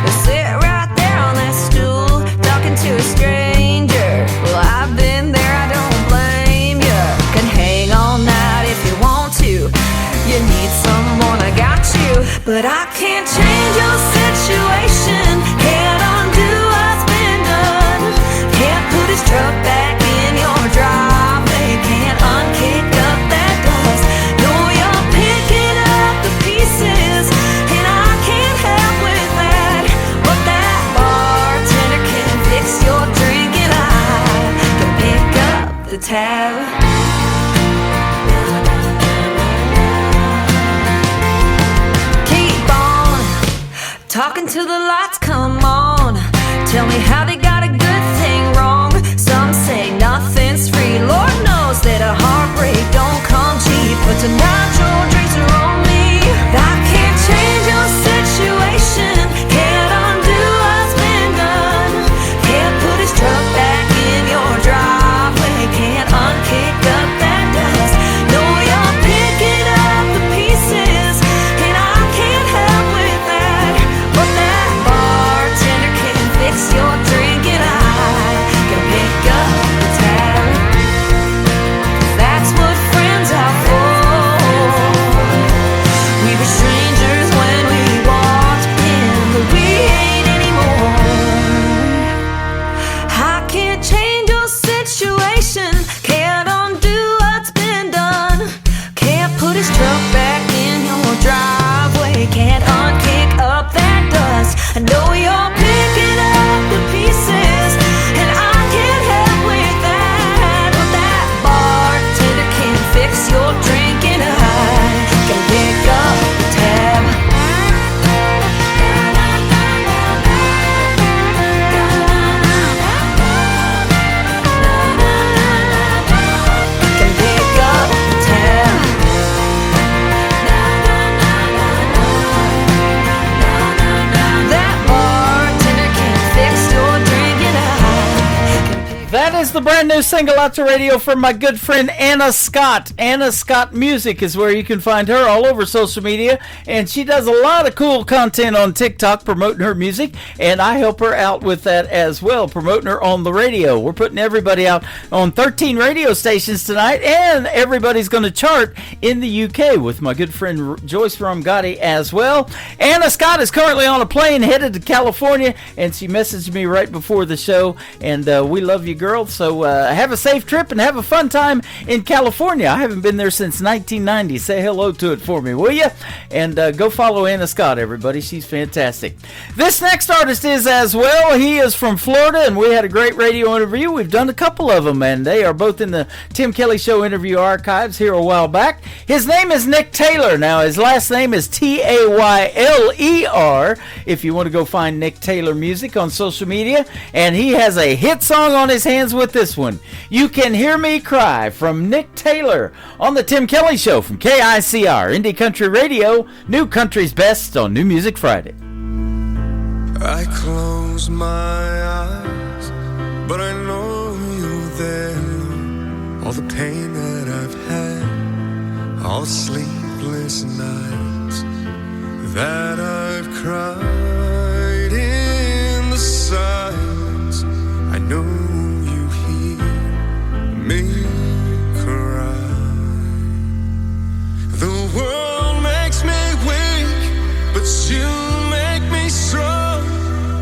but sit right there on that stool talking to a stranger. Well, I've been there, I don't blame you. Can hang all night if you want to. You need someone, I got you. But I can't change your situation, can't undo what's been done. Can't put his truck back in your driveway, can't unkick up that dust. No, you're picking up the pieces, and I can't help with that. But that bartender can fix your drink, and I can pick up the tab. Talking to the lights, come on. Tell me how they got a good thing wrong. Some say nothing's free. Lord knows that a heartbreak don't come cheap. But tonight your drinks are on me. I can't change your situation, can't undo what's been done. Can't put his truck back in your driveway, can't unkick up that dust. No, you're picking up the pieces, and I can't help with that. But that bartender can fix your drink, and I can pick up the tab. That's what friends are for. is the brand new single out to radio from my good friend Anna Scott. Anna Scott Music is where you can find her all over social media, and she does a lot of cool content on TikTok promoting her music, and I help her out with that as well, promoting her on the radio. We're putting everybody out on 13 radio stations tonight, and everybody's going to chart in the UK with my good friend Joyce Ramgati as well. Anna Scott is currently on a plane headed to California, and she messaged me right before the show, and we love you, girl. So have a safe trip and have a fun time in California. I haven't been there since 1990. Say hello to it for me, will you? And go follow Anna Scott, everybody. She's fantastic. This next artist is as well. He is from Florida, and we had a great radio interview. We've done a couple of them, and they are both in the Tim Kelly Show interview archives here a while back. His name is Nick Taylor. Now, his last name is Tayler. If you want to go find Nick Taylor music on social media, and he has a hit song on his hands with this one. You Can Hear Me Cry from Nick Taylor on the Tim Kelly Show from KICR, Indie Country Radio, New Country's Best on New Music Friday. I close my eyes, but I know you're there. All the pain that I've had, all the sleepless nights that I've cried in the silence, I know you hear me cry. The world makes me weak, but you make me strong.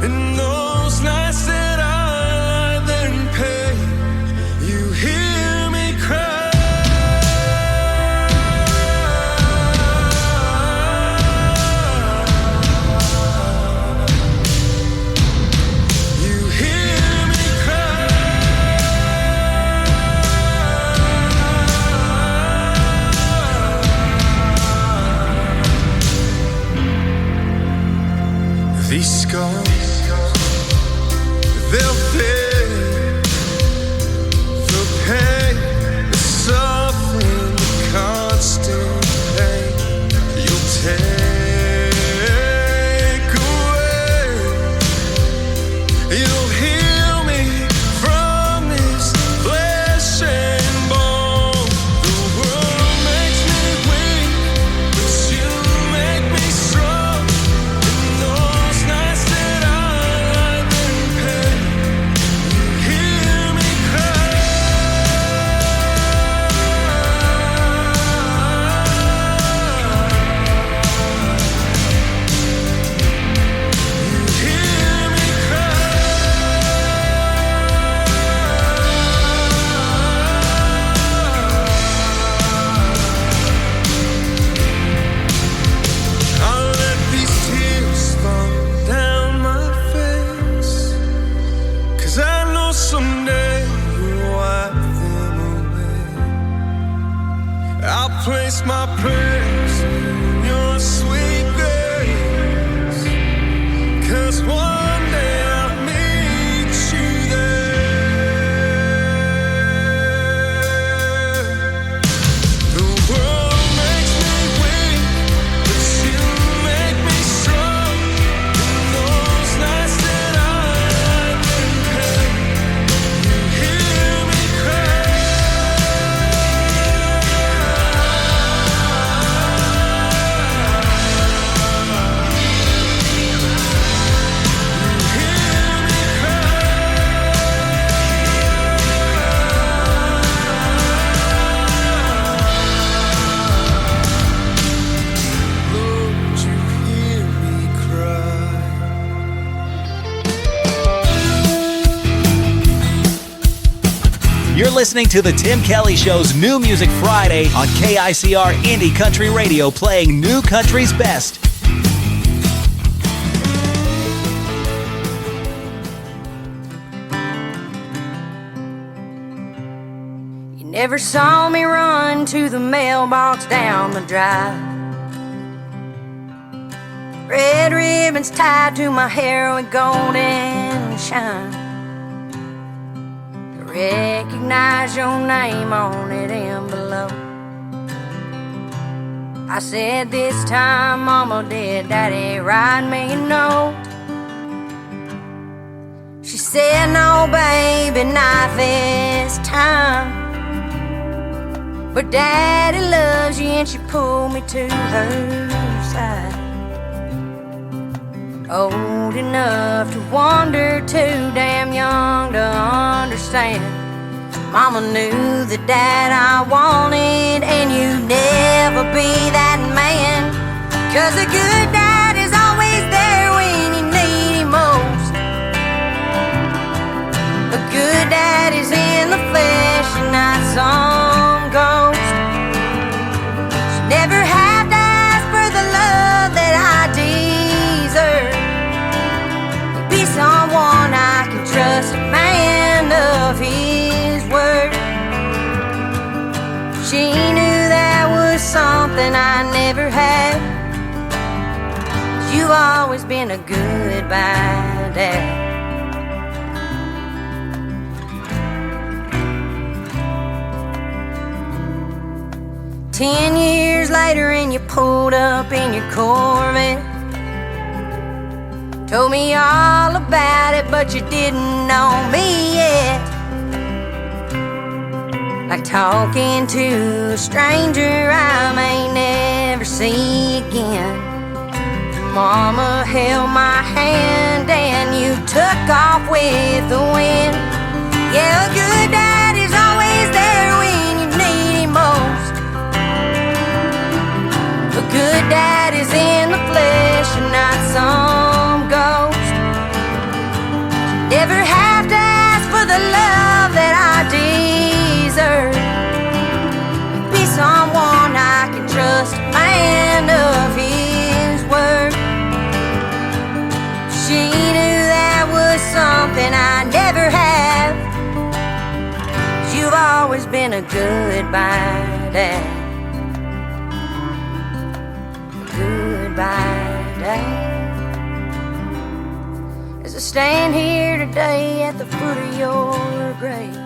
In those nights that I lie there in pain, you hear me cry. These scars, they'll fade. The pain, the suffering, the constant pain you'll take away. You'll heal me from this flesh and bone. The world makes me weak, but you make me strong. Someday you'll wipe them away. I'll place my prayers in your sweet grace, 'cause one day I'll meet you there. The world makes me weak, but you make me strong. In those nights that I lie in pain, You're listening to the Tim Kelly Show's New Music Friday on KICR Indie Country Radio, playing New Country's best. You never saw me run to the mailbox down the drive. Red ribbons tied to my hair with golden shine. Recognize your name on that envelope. I said this time, Mama, did Daddy write me a note? She said, no, baby, not this time. But Daddy loves you, and she pulled me to her side. Old enough to wonder, too damn young to understand. Mama knew the dad I wanted, and you'd never be that man. 'Cause a good dad is always there when you need him most. A good dad is in the flesh and not some ghost. She never had to ask for the love that I deserve. He'd be someone I can trust, a man of his word. She knew that was something I never had. You've always been a goodbye dad. Ten years later and you pulled up in your Corvette. Told me all about it, but you didn't know me yet. Like talking to a stranger I may never see again. Mama held my hand and you took off with the wind. Yeah, a good dad is always there when you need him most. A good dad is in the flesh and not some ghost. Never have to ask for the love that I deserve. Be someone I can trust, a man of his word. She knew that was something I never have. You've always been a goodbye dad. Goodbye dad. As I stand here today at the foot of your grave,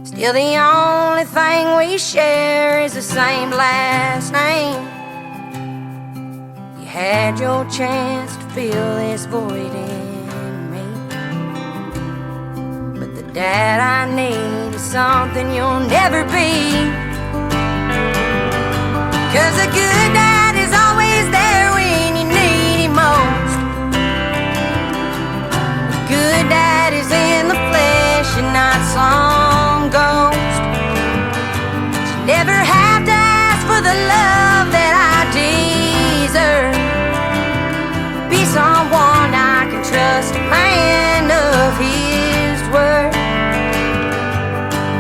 still the only thing we share is the same last name. You had your chance to fill this void in me, but the dad I need is something you'll never be. 'Cause a good dad is always there when you need him most. A good dad is in the flesh and not some ghost. You never have to ask for the love that I deserve. Be someone I can trust, a man of his word.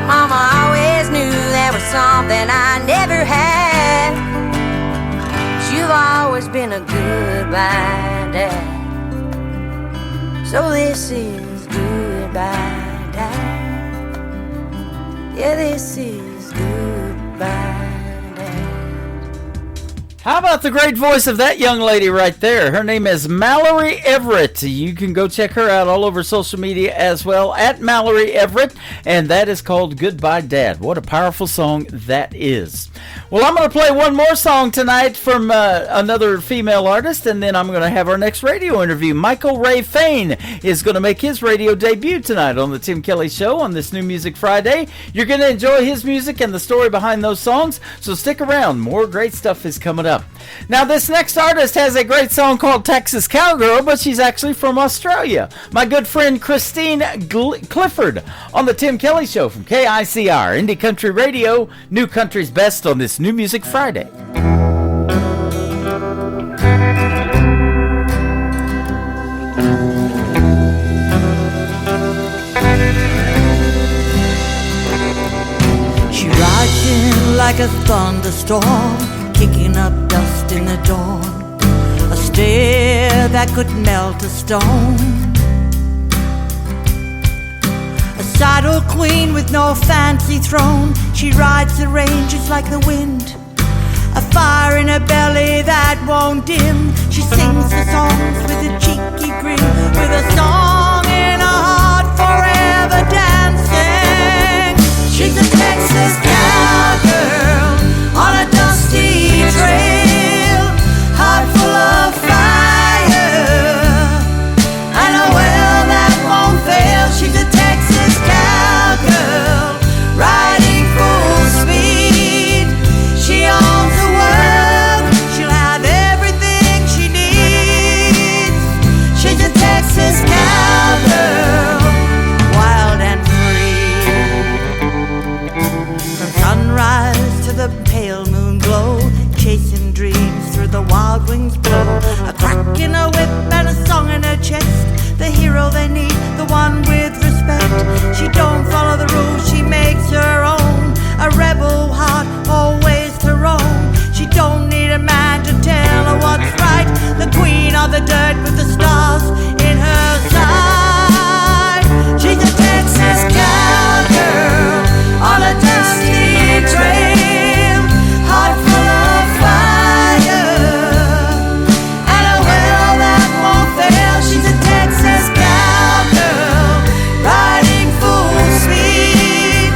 Mama always knew there was something I never had. You've always been a goodbye dad. So this is goodbye dad. Yeah, this is goodbye. How about the great voice of that young lady right there? Her name is Mallory Everett. You can go check her out all over social media as well, at Mallory Everett, and that is called Goodbye Dad. What a powerful song that is. Well, I'm going to play one more song tonight from another female artist, and then I'm going to have our next radio interview. Michael Ray Fain is going to make his radio debut tonight on the Tim Kelly Show on this New Music Friday. You're going to enjoy his music and the story behind those songs, so stick around. More great stuff is coming up. Now, this next artist has a great song called Texas Cowgirl, but she's actually from Australia. My good friend Christine Clifford on the Tim Kelly Show from KICR, Indie Country Radio, New Country's Best on this New Music Friday. She rides in like a thunderstorm, kicking up dust in the dawn, a stare that could melt a stone, a saddle queen with no fancy throne. She rides the ranges like the wind, a fire in her belly that won't dim. She sings the songs with a cheeky grin, with a song in her heart forever dancing. She's a Texas cowgirl on a dusty trail, heart full of fire, and a well that to the pale moon glow, chasing dreams through the wild winds blow. A crack in her whip and a song in her chest, the hero they need, the one with respect. She don't follow the rules, she makes her own, a rebel heart always to roam. She don't need a man to tell her what's right, the queen of the dirt with the stars in her side. She's a Texas cowgirl on a dusty trail, heart full of fire and a will that won't fail. She's a Texas cowgirl riding full speed.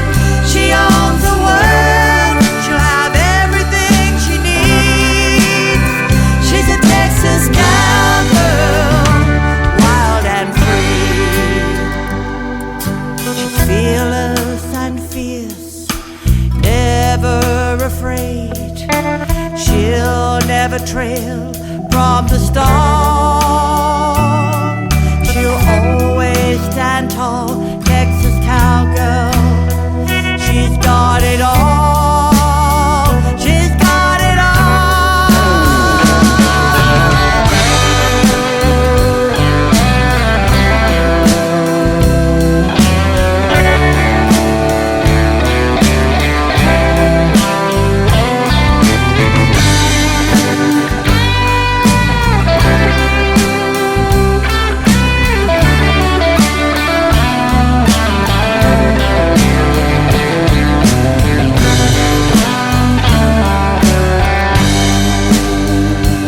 She owns the world, she'll have everything she needs. She's a Texas cowgirl, wild and free. She's fearless and fierce, never afraid. She'll never trail from the storm. She'll always stand tall, Texas cowgirl. She's got it all. She's got it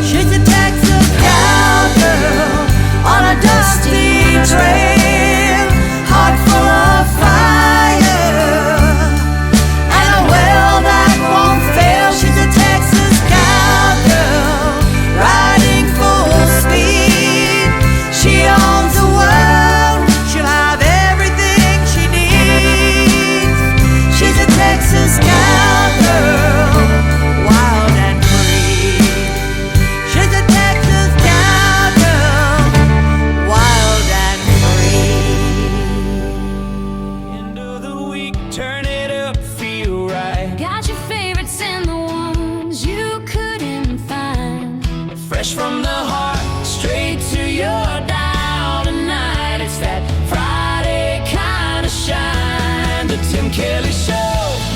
She's a Texas cowgirl on a dusty trail, heart full of fire and a will that won't fail. She's a Texas cowgirl riding full speed. She owns the world, she'll have everything she needs. She's a Texas cowgirl, wild and free. She's a Texas cowgirl, wild and free. End of the week, turn it up, feel right. Got your favorites and the ones you couldn't find. Fresh from the heart, straight to your dial tonight. It's that Friday kind of shine. The Tim Kelly Show,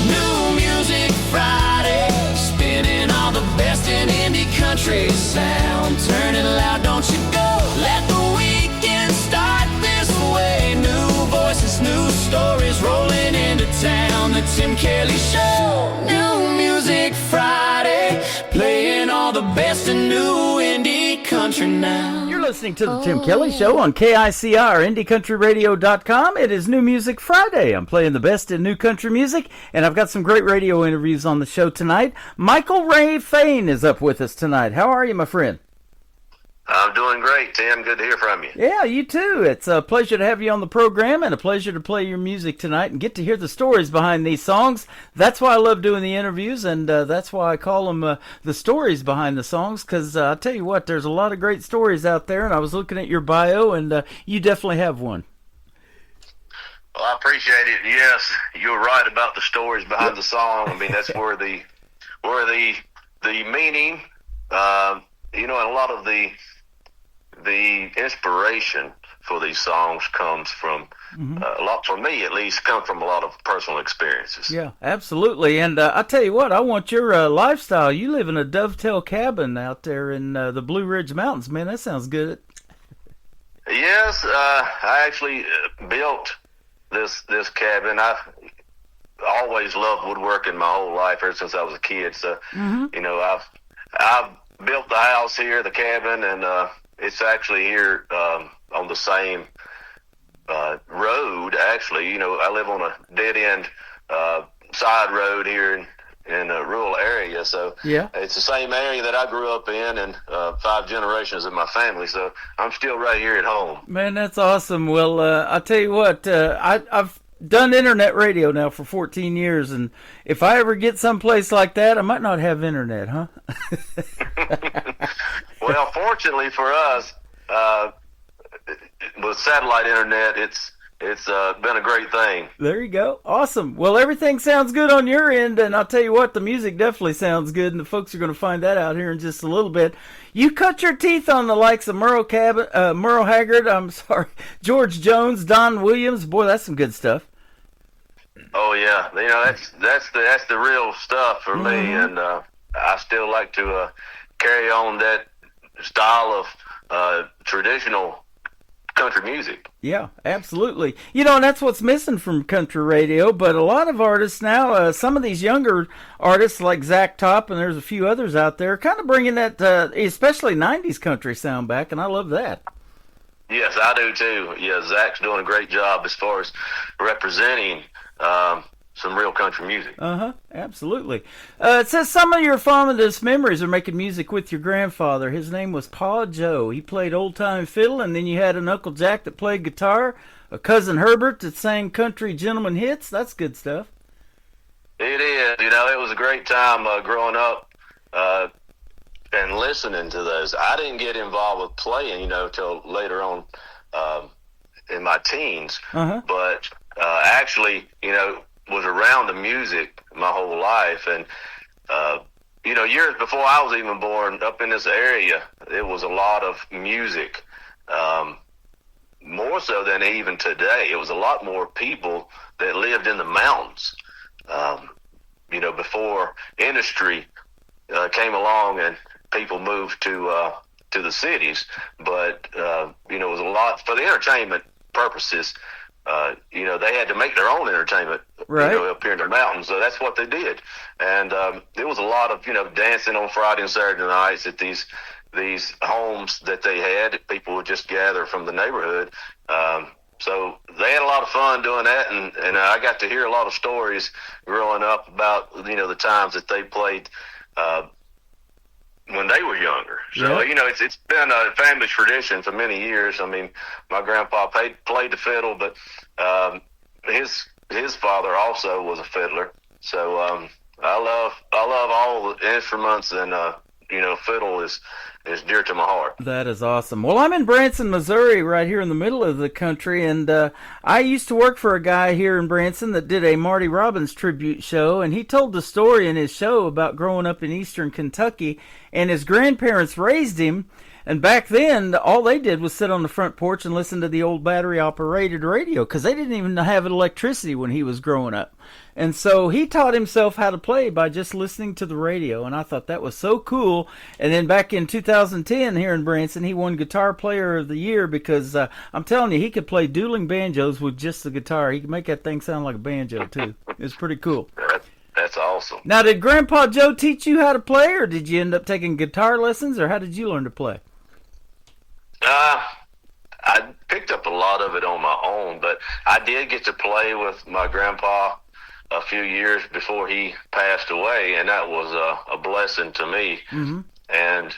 New Music Friday. Spinning all the best in indie country sound. Turn it loud, don't you go. Let the weekend start this way. New voices, new stories rolling into town. The Tim Kelly Show, New Music Friday. Playing all the best in new indie country now. You're listening to the Tim Kelly Show on KICR, IndieCountryRadio.com. It is New Music Friday. I'm playing the best in new country music, and I've got some great radio interviews on the show tonight. Michael Ray Fain is up with us tonight. How are you, my friend? I'm doing great, Tim. Good to hear from you. Yeah, you too. It's a pleasure to have you on the program and a pleasure to play your music tonight and get to hear the stories behind these songs. That's why I love doing the interviews, and that's why I call them the stories behind the songs, because I'll tell you what, there's a lot of great stories out there, and I was looking at your bio, and you definitely have one. Well, I appreciate it. Yes, you're right about the stories behind the song. I mean, that's where the meaning, and a lot of the inspiration for these songs comes from a lot, for me at least, come from a lot of personal experiences. Yeah, absolutely. And I tell you what, I want your lifestyle. You live in a dovetail cabin out there in the Blue Ridge Mountains, man. That sounds good. Yes, I actually built this cabin. I've always loved woodworking my whole life, ever since I was a kid. So, I've built the house here, the cabin, and it's actually here on the same road. Actually, I live on a dead end side road here in a rural area, so it's the same area that I grew up in, and 5 generations of my family. So I'm still right here at home. Man, that's awesome. Well, I'll tell you what, I've done internet radio now for 14 years, and if I ever get someplace like that, I might not have internet, huh? Well, fortunately for us, with satellite internet, it's been a great thing. There you go. Awesome. Well, everything sounds good on your end, and I'll tell you what, the music definitely sounds good, and the folks are going to find that out here in just a little bit. You cut your teeth on the likes of Merle Haggard, George Jones, Don Williams. Boy, that's some good stuff. Oh yeah, that's the real stuff for me, and I still like to carry on that style of traditional country music. Yeah, absolutely. And that's what's missing from country radio, but a lot of artists now, some of these younger artists like Zach Top, and there's a few others out there, kind of bringing that, especially 90s country sound back, and I love that. Yes, I do too. Yeah, Zach's doing a great job as far as representing some real country music. Absolutely. It says some of your fondest memories are making music with your grandfather. His name was Pa Joe. He played old-time fiddle, and then you had an Uncle Jack that played guitar, a cousin Herbert that sang country gentleman hits. That's good stuff. It is. It was a great time growing up and listening to those. I didn't get involved with playing, till later on in my teens. But actually, was around the music my whole life. And, years before I was even born, up in this area, it was a lot of music, more so than even today. It was a lot more people that lived in the mountains, before industry came along and people moved to the cities. But, it was a lot for the entertainment purposes. They had to make their own entertainment, right, up here in the mountains. So that's what they did. And there was a lot of, dancing on Friday and Saturday nights at these homes that they had. People would just gather from the neighborhood. So they had a lot of fun doing that. And I got to hear a lot of stories growing up about, the times that they played when they were younger. So, it's been a family tradition for many years. I mean, my grandpa played the fiddle, but his father also was a fiddler. So I love all the instruments, and fiddle is dear to my heart. That is awesome. Well, I'm in Branson, Missouri, right here in the middle of the country, and I used to work for a guy here in Branson that did a Marty Robbins tribute show, and he told the story in his show about growing up in eastern Kentucky, and his grandparents raised him, and back then, all they did was sit on the front porch and listen to the old battery-operated radio, because they didn't even have electricity when he was growing up. And so he taught himself how to play by just listening to the radio, and I thought that was so cool. And then back in 2010 here in Branson, he won Guitar Player of the Year because I'm telling you, he could play dueling banjos with just the guitar. He could make that thing sound like a banjo, too. It's pretty cool. That's awesome. Now, did Grandpa Joe teach you how to play, or did you end up taking guitar lessons, or how did you learn to play? I picked up a lot of it on my own, but I did get to play with my grandpa a few years before he passed away, and that was a blessing to me. And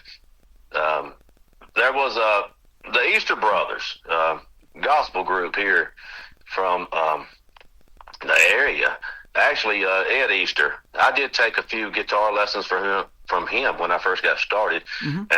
there was the Easter Brothers gospel group here from the area. Actually, Ed Easter. I did take a few guitar lessons from him when I first got started, and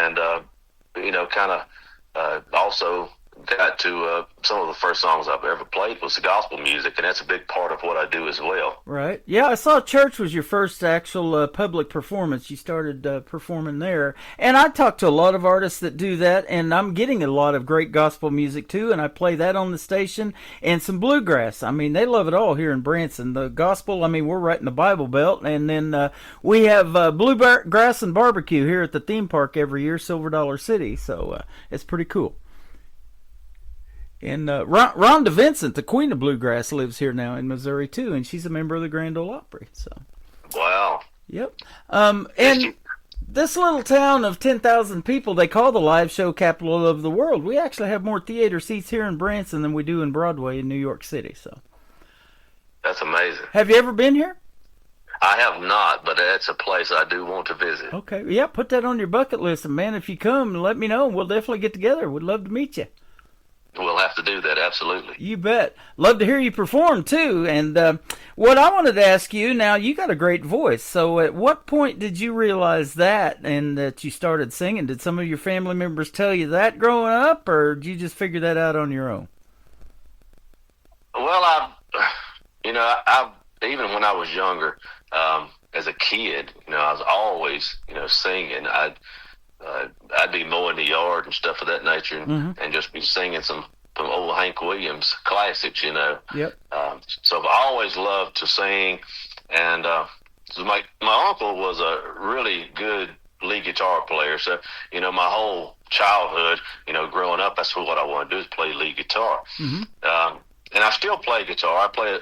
kind of also got to some of the first songs I've ever played was the gospel music, and that's a big part of what I do as well. Right. Yeah, I saw church was your first actual public performance. You started performing there. And I talked to a lot of artists that do that, and I'm getting a lot of great gospel music too, and I play that on the station, and some bluegrass. I mean, they love it all here in Branson. The gospel, I mean, we're right in the Bible Belt, and then we have bluegrass and barbecue here at the theme park every year, Silver Dollar City, so it's pretty cool. And Rhonda Vincent, the queen of bluegrass, lives here now in Missouri too, and she's a member of the Grand Ole Opry. So, wow. Yep. And this little town of 10,000 people, they call the live show capital of the world. We actually have more theater seats here in Branson than we do in Broadway in New York City. So, that's amazing. Have you ever been here? I have not, but that's a place I do want to visit. Okay. Yeah, put that on your bucket list, and man, if you come, let me know. We'll definitely get together. We'd love to meet you. We'll have to do that, absolutely. You bet. Love to hear you perform, too. And what I wanted to ask you, now, you got a great voice. So at what point did you realize that and that you started singing? Did some of your family members tell you that growing up, or did you just figure that out on your own? Well, I even when I was younger, as a kid, I was always, singing. I'd be mowing the yard and stuff of that nature, and just be singing some old Hank Williams classics, Yep. So I've always loved to sing, and so my uncle was a really good lead guitar player. So my whole childhood, growing up, that's what I wanted to do, is play lead guitar. And I still play guitar. I play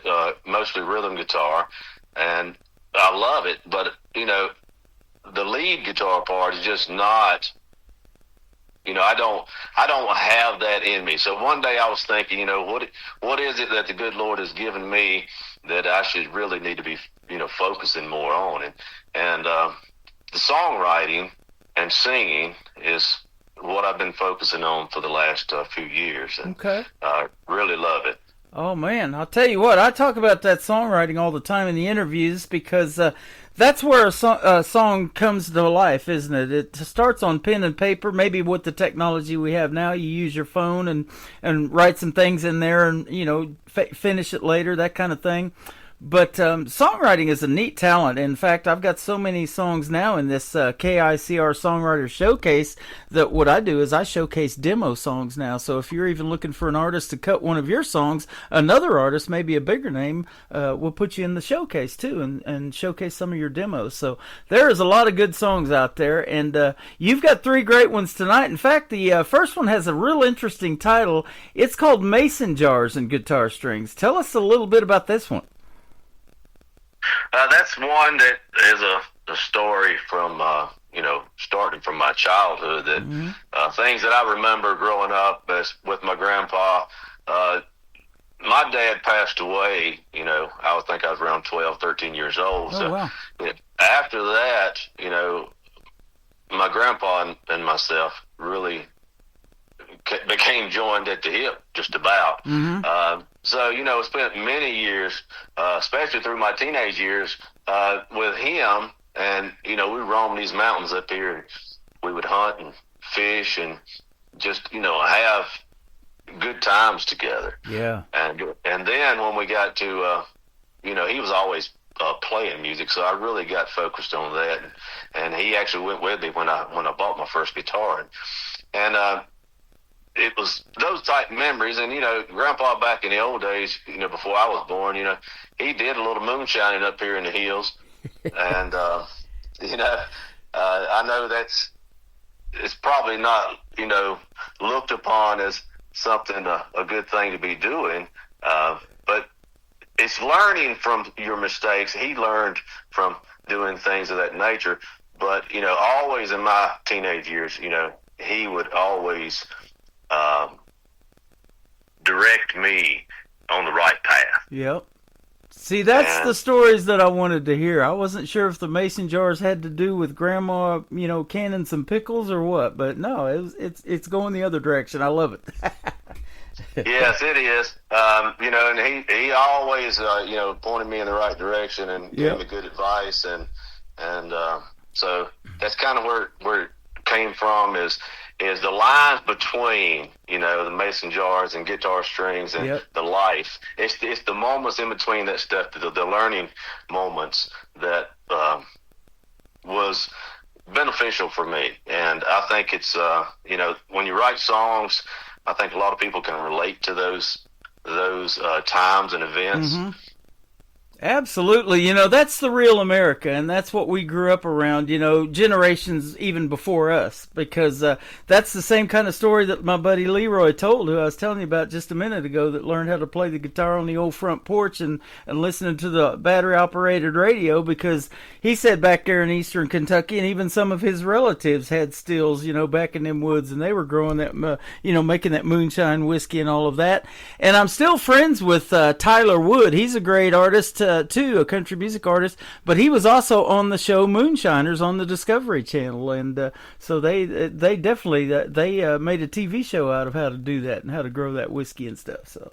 mostly rhythm guitar, and I love it. But the lead guitar part is just not. I don't have that in me. So one day I was thinking, what is it that the good Lord has given me that I should really need to be, focusing more on? And the songwriting and singing is what I've been focusing on for the last few years. And, okay. Really love it. Oh, man, I'll tell you what, I talk about that songwriting all the time in the interviews because that's where a song comes to life, isn't it? It starts on pen and paper. Maybe with the technology we have now, you use your phone and write some things in there and, finish it later, that kind of thing. But songwriting is a neat talent. In fact, I've got so many songs now in this KICR Songwriter Showcase that what I do is I showcase demo songs now. So if you're even looking for an artist to cut one of your songs, another artist, maybe a bigger name, will put you in the showcase too and showcase some of your demos. So there is a lot of good songs out there, and you've got 3 great ones tonight. In fact, the first one has a real interesting title. It's called Mason Jars and Guitar Strings. Tell us a little bit about this one. That's one that is a story from, starting from my childhood. That things that I remember growing up with my grandpa. My dad passed away, I would think I was around 12, 13 years old. Oh, wow. After that, my grandpa and myself really became joined at the hip, just about. So, spent many years, especially through my teenage years, with him. And, we roamed these mountains up here. We would hunt and fish and just, have good times together. Yeah. And then when we got to, he was always playing music, so I really got focused on that. And he actually went with me when I bought my first guitar. And it was those type memories. And, Grandpa back in the old days, before I was born, he did a little moonshining up here in the hills. And, I know it's probably not, looked upon as something, a good thing to be doing. But it's learning from your mistakes. He learned from doing things of that nature. But, always in my teenage years, he would always direct me on the right path. Yep. See, that's the stories that I wanted to hear. I wasn't sure if the mason jars had to do with Grandma, canning some pickles or what, but no, it's going the other direction. I love it. Yes, it is. And he always, pointed me in the right direction and gave me good advice, and so that's kind of where it came from is the lines between, the mason jars and guitar strings and the life. It's the moments in between that stuff, the learning moments that was beneficial for me. And I think it's, when you write songs, I think a lot of people can relate to those times and events. Absolutely. That's the real America, and that's what we grew up around, generations even before us, because that's the same kind of story that my buddy Leroy told, who I was telling you about just a minute ago, that learned how to play the guitar on the old front porch and listening to the battery-operated radio, because he said back there in eastern Kentucky, and even some of his relatives had stills, back in them woods, and they were growing that, making that moonshine whiskey and all of that. And I'm still friends with Tyler Wood. He's a great artist, too, a country music artist, but he was also on the show Moonshiners on the Discovery Channel, and so they definitely made a TV show out of how to do that and how to grow that whiskey and stuff. So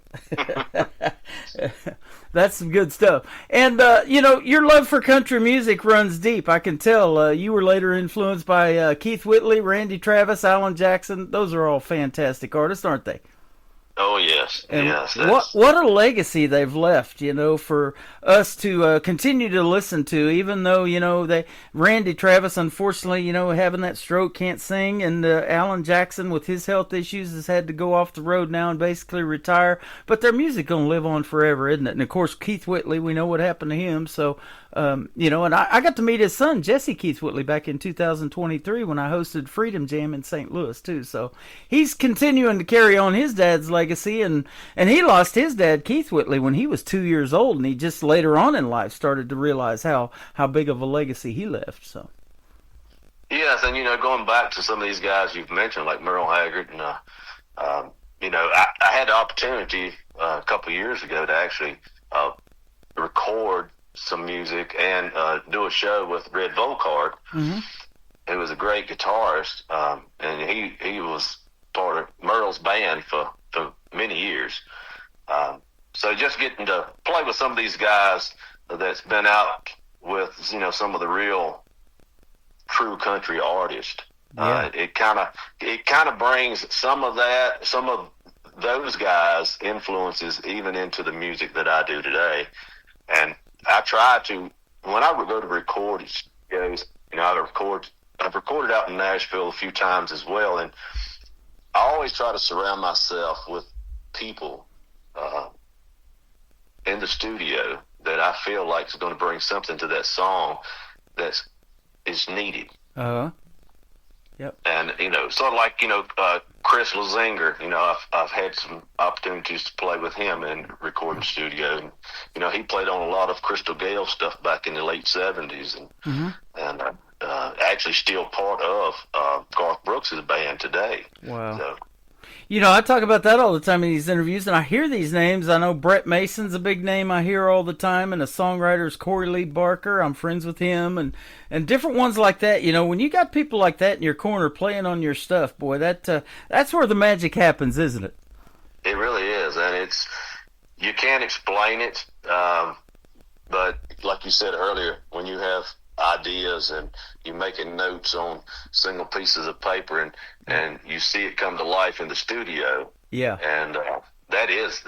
that's some good stuff. And your love for country music runs deep. I can tell. You were later influenced by Keith Whitley, Randy Travis, Alan Jackson. Those are all fantastic artists, aren't they? Oh yes, And yes. what a legacy they've left, for us to continue to listen to. Even though Randy Travis, unfortunately, having that stroke, can't sing, and Alan Jackson with his health issues has had to go off the road now and basically retire. But their music gonna live on forever, isn't it? And of course, Keith Whitley, we know what happened to him. So, and I got to meet his son, Jesse Keith Whitley, back in 2023 when I hosted Freedom Jam in St. Louis too. So he's continuing to carry on his dad's legacy, and he lost his dad, Keith Whitley, when he was 2 years old, and he just later on in life started to realize how big of a legacy he left. So yes, and going back to some of these guys you've mentioned, like Merle Haggard, and I had the opportunity a couple years ago to actually record some music and do a show with Red Volkart, who was a great guitarist, and he was part of Merle's band for many years. So just getting to play with some of these guys that's been out with some of the real true country artists, it kind of brings some of those guys' influences even into the music that I do today. And I try to, when I go to record shows, I've recorded out in Nashville a few times as well, and I always try to surround myself with people in the studio that I feel like is going to bring something to that song that is needed. Yep. And sort of like Chris Lazinger. I've had some opportunities to play with him in recording studio, and he played on a lot of Crystal Gale stuff back in the late '70s, and actually still part of Garth Brooks' band today. Wow. So, I talk about that all the time in these interviews, and I hear these names. I know Brett Mason's a big name I hear all the time, and a songwriter is Corey Lee Barker. I'm friends with him, and different ones like that. When you got people like that in your corner playing on your stuff, boy, that's where the magic happens, isn't it? It really is, and you can't explain it, but like you said earlier, when you have ideas and you making notes on single pieces of paper and you see it come to life in the studio. Yeah. And that is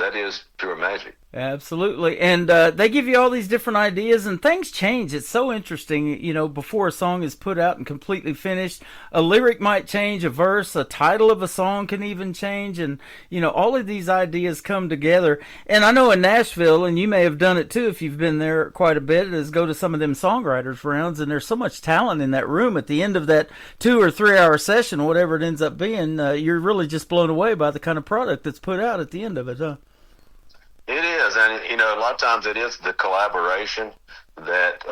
pure magic. Absolutely. And they give you all these different ideas, and things change. It's so interesting, before a song is put out and completely finished, a lyric might change, a verse, a title of a song can even change, and, all of these ideas come together. And I know in Nashville, and you may have done it too if you've been there quite a bit, is go to some of them songwriters rounds, and there's so much talent in that room. At the end of that 2 or 3 hour session, whatever it ends up being, you're really just blown away by the kind of product that's put out at the end of it, huh? It is, and a lot of times it is the collaboration that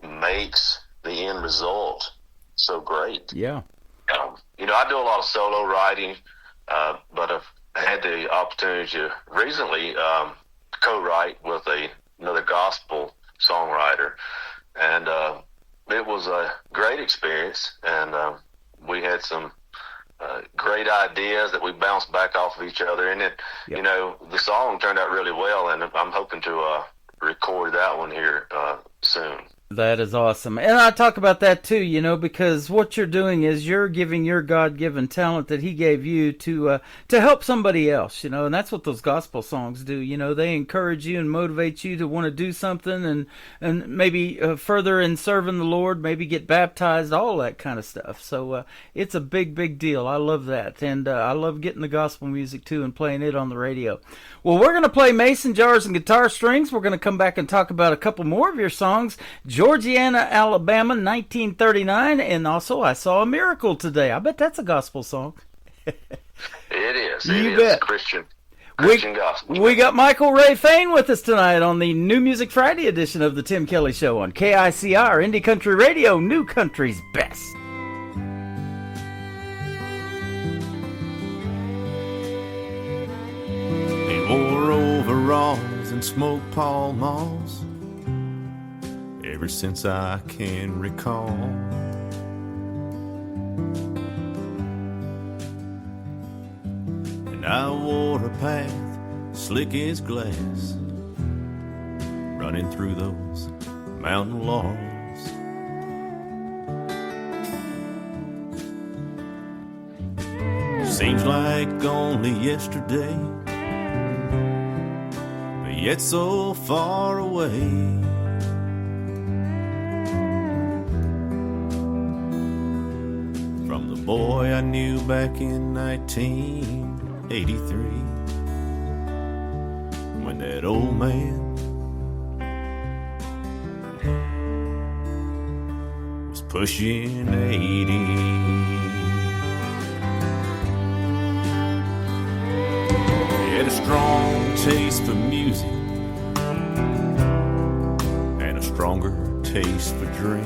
makes the end result so great. Yeah. I do a lot of solo writing, but I've had the opportunity to recently co-write with another gospel songwriter, and it was a great experience, and we had some great ideas that we bounced back off of each other, and it, the song turned out really well, and I'm hoping to record that one here soon. That is awesome. And I talk about that too, because what you're doing is you're giving your God-given talent that he gave you to help somebody else, and that's what those gospel songs do. They encourage you and motivate you to want to do something and maybe further in serving the Lord, maybe get baptized, all that kind of stuff. So it's a big, big deal. I love that. And I love getting the gospel music too and playing it on the radio. Well, we're going to play Mason Jars and Guitar Strings. We're going to come back and talk about a couple more of your songs. Georgiana, Alabama, 1939, and also I Saw a Miracle Today. I bet that's a gospel song. It is. You bet. Christian gospel. We got Michael Ray Fain with us tonight on the New Music Friday edition of the Tim Kelly Show on KICR, Indie Country Radio, New Country's best. They wore overalls and smoked Pall Malls ever since I can recall. And I wore a path slick as glass, running through those mountain laurels. Seems like only yesterday, but yet so far away. From the boy I knew back in 1983, when that old man was pushing 80. A strong taste for music and a stronger taste for drink.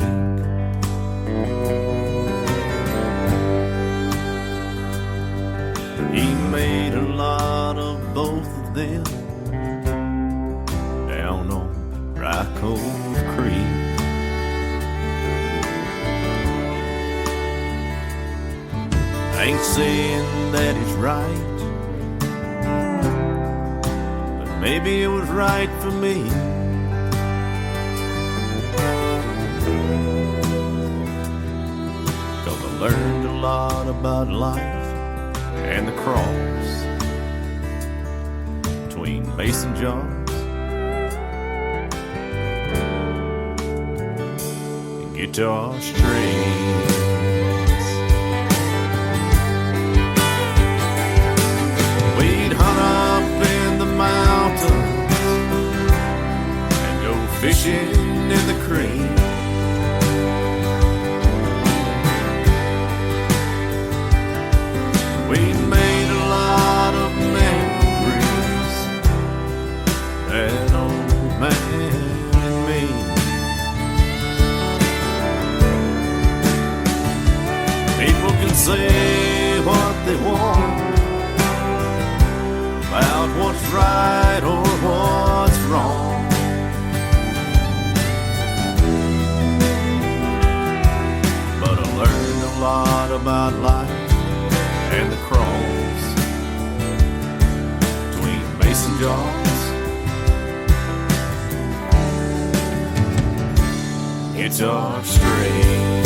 He made a lot of both of them down on Dry Cove Creek. I ain't saying that he's right, maybe it was right for me. Cause I learned a lot about life and the cross between mason jars and guitar strings. We'd hunt up in the mountains and go fishing in the creek. We made a lot of memories, that old man and me. People can say what they want about what's right or what's wrong, but I learned a lot about life and the cross between mason jars, guitar strings.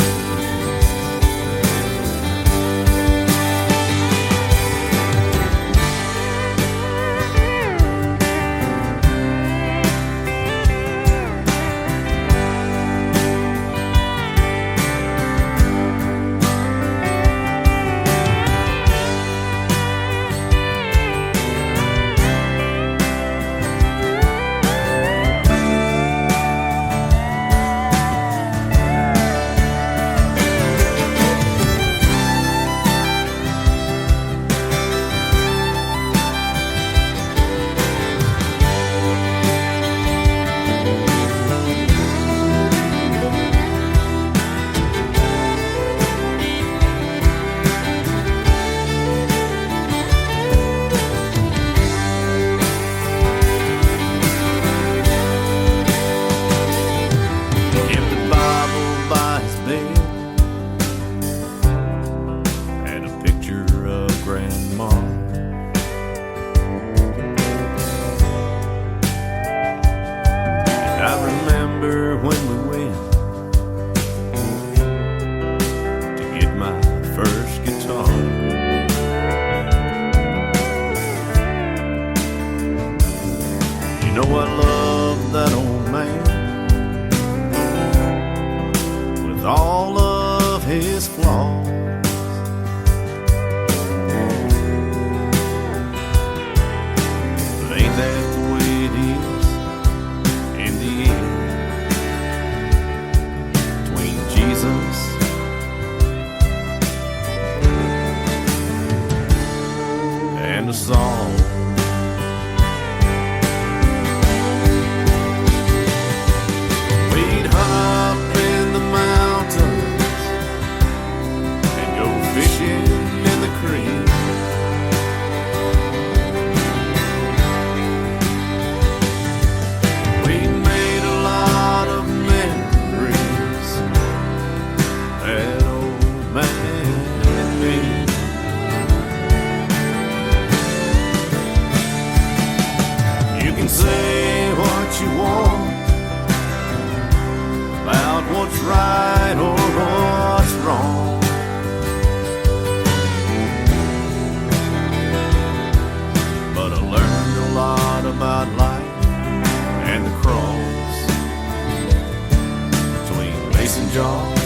calls.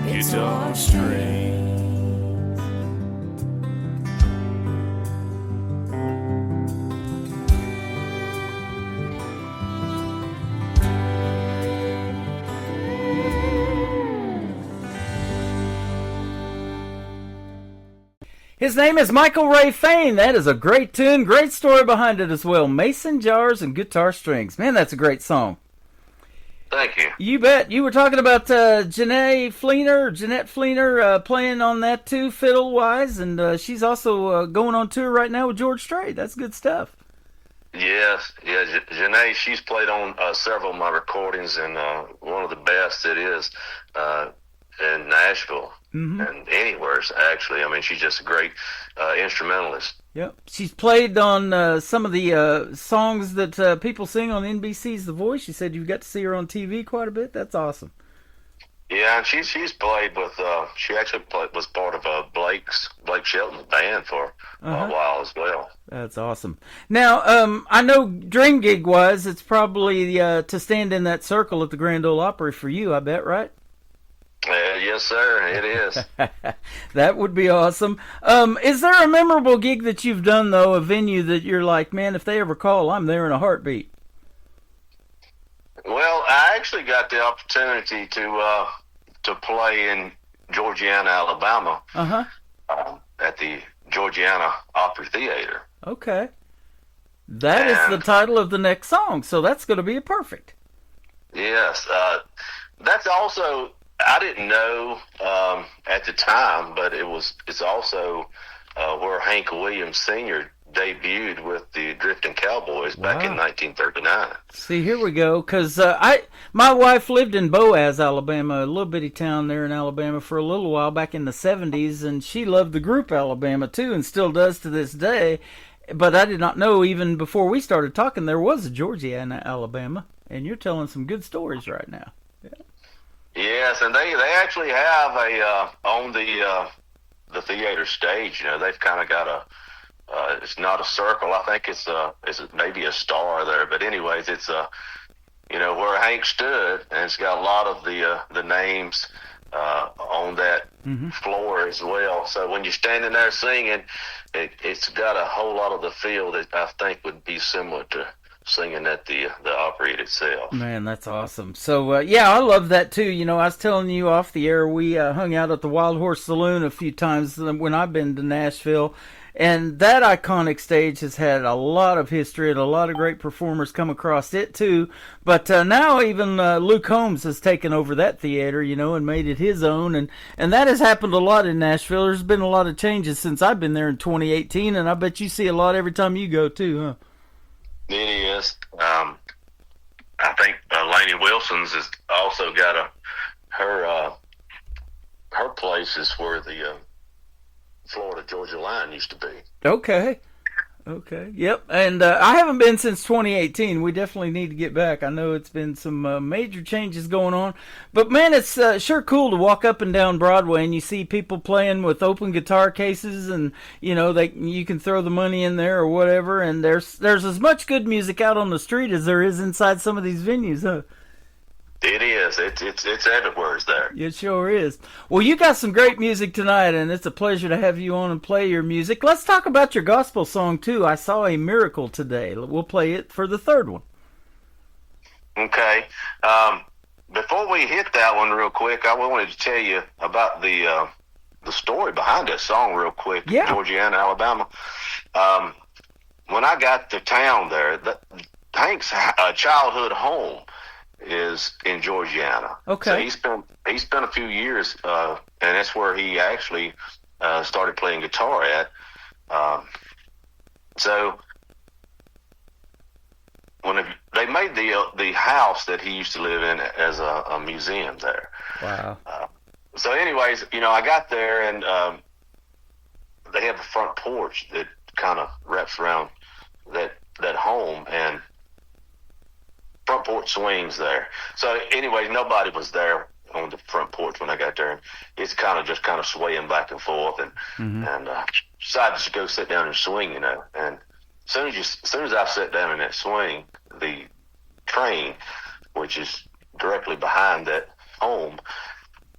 Guitar strings. His name is Michael Ray Fain. That is a great tune, great story behind it as well. Mason Jars and Guitar Strings. Man, that's a great song. Thank you. You bet. You were talking about Jeanette Fleener, playing on that too, fiddle-wise, and she's also going on tour right now with George Strait. That's good stuff. Yes, yeah, Janae, she's played on several of my recordings, and one of the best it is in Nashville. Mm-hmm. And anywhere, actually. I mean, she's just a great instrumentalist. Yep. She's played on some of the songs that people sing on NBC's The Voice. She said you've got to see her on TV quite a bit. That's awesome. Yeah, and she's played with, she actually was part of Blake Shelton's band for a while as well. That's awesome. Now, I know dream gig-wise, it's probably to stand in that circle at the Grand Ole Opry for you, I bet, right? Yes, sir, it is. That would be awesome. Is there a memorable gig that you've done, though, a venue that you're like, man, if they ever call, I'm there in a heartbeat? Well, I actually got the opportunity to play in Georgiana, Alabama, at the Georgiana Opry Theater. Okay. That is the title of the next song, so that's going to be perfect. Yes. That's also... I didn't know at the time, but it's also where Hank Williams Sr. debuted with the Drifting Cowboys back in 1939. See, here we go, because my wife lived in Boaz, Alabama, a little bitty town there in Alabama for a little while back in the 70s, and she loved the group Alabama, too, and still does to this day. But I did not know, even before we started talking, there was a Georgiana, Alabama, and you're telling some good stories right now. Yes, and they actually have on the theater stage. You know, they've kind of got it's not a circle. I think it's maybe a star there. But anyways, it's where Hank stood, and it's got a lot of the names on that floor as well. So when you're standing there singing, it's got a whole lot of the feel that I think would be similar to singing at the Opry itself. Man, that's awesome. So, I love that too. You know, I was telling you off the air, we hung out at the Wild Horse Saloon a few times when I've been to Nashville, and that iconic stage has had a lot of history and a lot of great performers come across it too. But now even Luke Combs has taken over that theater, you know, and made it his own, and that has happened a lot in Nashville. There's been a lot of changes since I've been there in 2018, and I bet you see a lot every time you go too, huh? It is. I think Lainey Wilson's has also got her place is where the Florida Georgia line used to be. Okay. Yep. And I haven't been since 2018. We definitely need to get back. I know it's been some major changes going on, but man, it's sure cool to walk up and down Broadway and you see people playing with open guitar cases, and you know you can throw the money in there or whatever. And there's as much good music out on the street as there is inside some of these venues, huh? It is. It's everywhere. It's there. It sure is. Well, you got some great music tonight, and it's a pleasure to have you on and play your music. Let's talk about your gospel song, too. I Saw a Miracle Today. We'll play it for the third one. Okay. Before we hit that one real quick, I wanted to tell you about the story behind that song real quick. Yeah. Georgiana, Alabama. When I got to town there, Hank's childhood home is in Georgiana. Okay. So he spent a few years, and that's where he actually started playing guitar at. So when they made the house that he used to live in as a museum there. Wow. So anyways, you know, I got there, and they have a front porch that kind of wraps around that home, and front porch swings there. So anyways, nobody was there on the front porch when I got there. It's kind of swaying back and forth, and decided to go sit down and swing, you know. And as soon as I sat down in that swing, the train, which is directly behind that home,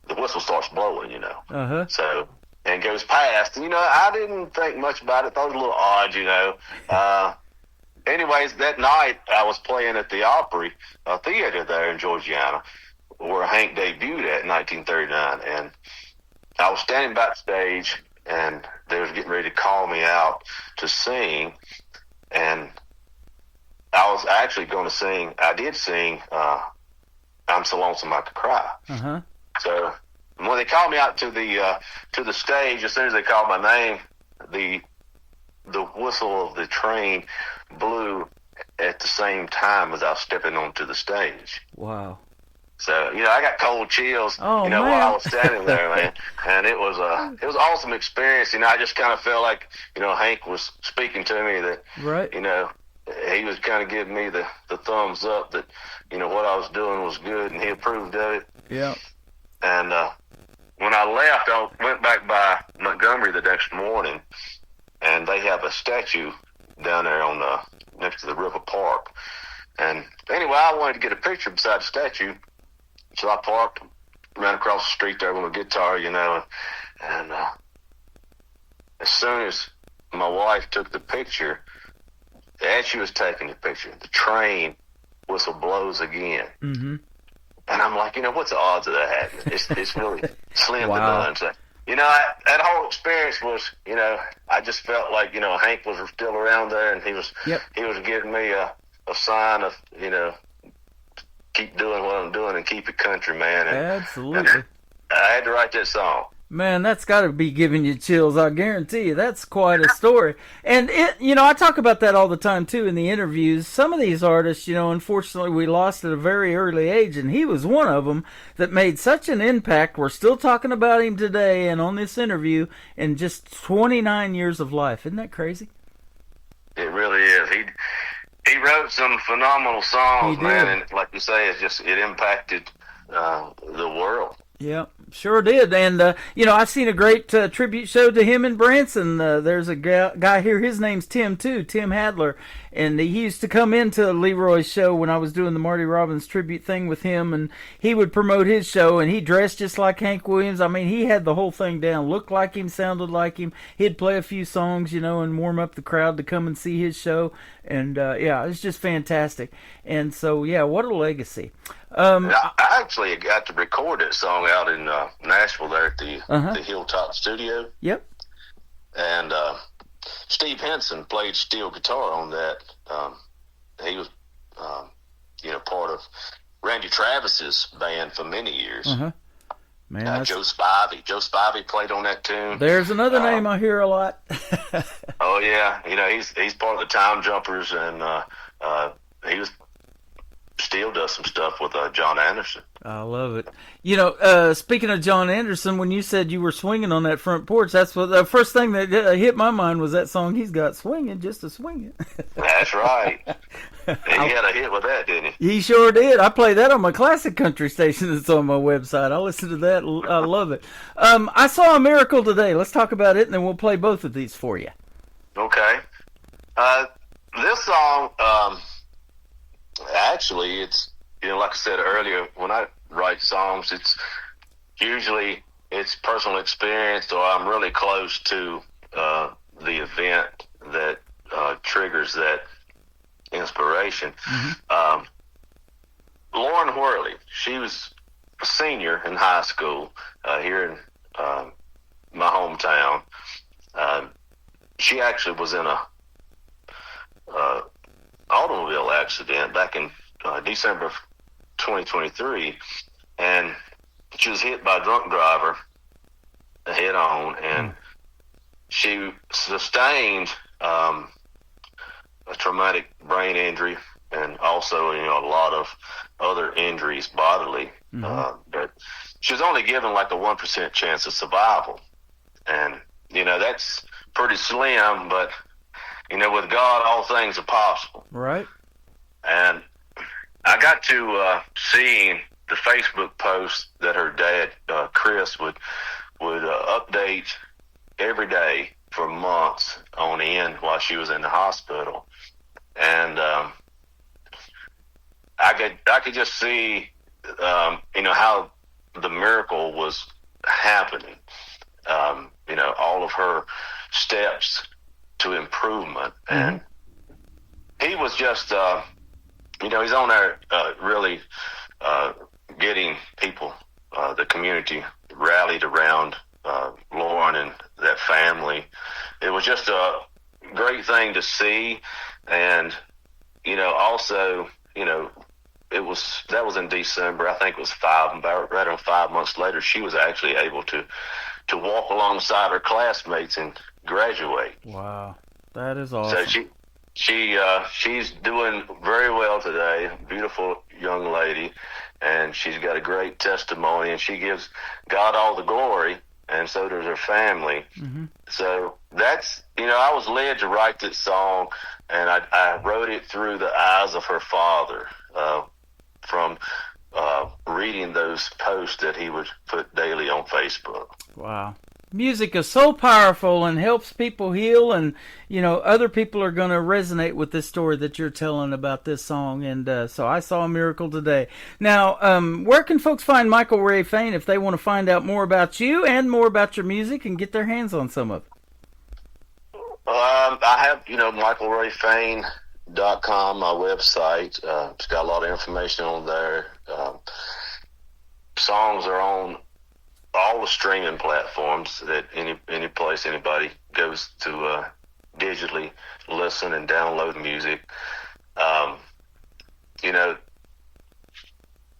the whistle starts blowing, you know. Uh-huh. So, and goes past. And, you know, I didn't think much about it. Thought it was a little odd, you know. Anyways, that night I was playing at the Opry Theater there in Georgiana, where Hank debuted at in 1939. And I was standing backstage, and they was getting ready to call me out to sing. And I was actually going to sing. I did sing "I'm So Lonesome I Could Cry." Uh-huh. So when they called me out to the stage, as soon as they called my name, the whistle of the train blew at the same time as I was stepping onto the stage. Wow. So, you know, I got cold chills, Oh, you know, man. while I was standing there, man. And it was an awesome experience. You know, I just kind of felt like, you know, Hank was speaking to me that, Right. you know, he was kind of giving me the thumbs up that, you know, what I was doing was good, and he approved of it. Yeah. And when I left, I went back by Montgomery the next morning, and they have a statue down there on next to the River Park. And anyway, I wanted to get a picture beside the statue, so I parked, ran across the street there with my guitar, you know, and as soon as my wife took the picture, as she was taking the picture, the train whistle blows again. Mm-hmm. And I'm like, you know, what's the odds of that happening? It's really slim Wow. to none. So, you know, that whole experience was, you know, I just felt like, you know, Hank was still around there, and he was giving me a sign of, you know, keep doing what I'm doing and keep it country, man. And, Absolutely. and I had to write that song. Man, that's got to be giving you chills. I guarantee you, that's quite a story. And it, you know, I talk about that all the time too in the interviews. Some of these artists, you know, unfortunately, we lost at a very early age, and he was one of them that made such an impact. We're still talking about him today, and on this interview, in just 29 years of life. Isn't that crazy? It really is. He wrote some phenomenal songs, He man, did. and like you say, it impacted the world. Yeah, sure did. And, you know, I've seen a great tribute show to him in Branson. There's a guy here, his name's Tim, too, Tim Hadler. And he used to come into Leroy's show when I was doing the Marty Robbins tribute thing with him. And he would promote his show, and he dressed just like Hank Williams. I mean, he had the whole thing down. Looked like him, sounded like him. He'd play a few songs, you know, and warm up the crowd to come and see his show. And, yeah, it's just fantastic. And so, yeah, what a legacy. I actually got to record that song out in Nashville there at the Hilltop Studio. Yep. And Steve Henson played steel guitar on that. He was, you know, part of Randy Travis's band for many years. Uh-huh. Man, Joe Spivey. Joe Spivey played on that tune. There's another name I hear a lot. Oh yeah, you know, he's part of the Time Jumpers, and he was still does some stuff with John Anderson. I love it. You know, speaking of John Anderson, when you said you were swinging on that front porch, that's what the first thing that hit my mind was that song he's got, Swinging Just to Swing It. That's right. He had a hit with that, didn't he? He sure did. I play that on my classic country station that's on my website. I listen to that. I love it. I saw a miracle today. Let's talk about it, and then we'll play both of these for you. Okay. This song, actually, it's, you know, like I said earlier, when I write songs, it's usually it's personal experience, or I'm really close to the event that triggers that inspiration. Mm-hmm. Lauren Whirley, she was a senior in high school here in my hometown. She actually was in a automobile accident back in December of 2023, and she was hit by a drunk driver head on, and she sustained a traumatic brain injury, and also, you know, a lot of other injuries bodily. But she was only given like a 1% chance of survival, and you know, that's pretty slim, but you know, with God, all things are possible. Right. And I got to see the Facebook post that her dad, Chris, would update every day for months on end while she was in the hospital. And I could just see, how the miracle was happening. All of her steps to improvement, and he was just, he's on there really getting people, the community rallied around Lauren and that family. It was just a great thing to see, and also, that was in December. I think it was right on 5 months later, she was actually able to walk alongside her classmates and graduate. Wow, that is awesome. So she's doing very well today. Beautiful young lady, and she's got a great testimony, and she gives God all the glory, and so does her family. Mm-hmm. So that's, I was led to write this song, and I wrote it through the eyes of her father, from reading those posts that he would put daily on Facebook. Wow. Music is so powerful and helps people heal, and other people are going to resonate with this story that you're telling about this song, and so I saw a miracle today. Now, where can folks find Michael Ray Fain if they want to find out more about you and more about your music and get their hands on some of it? I have, MichaelRayFain.com, my website. It's got a lot of information on there. Songs are on all the streaming platforms that any place anybody goes to digitally listen and download music.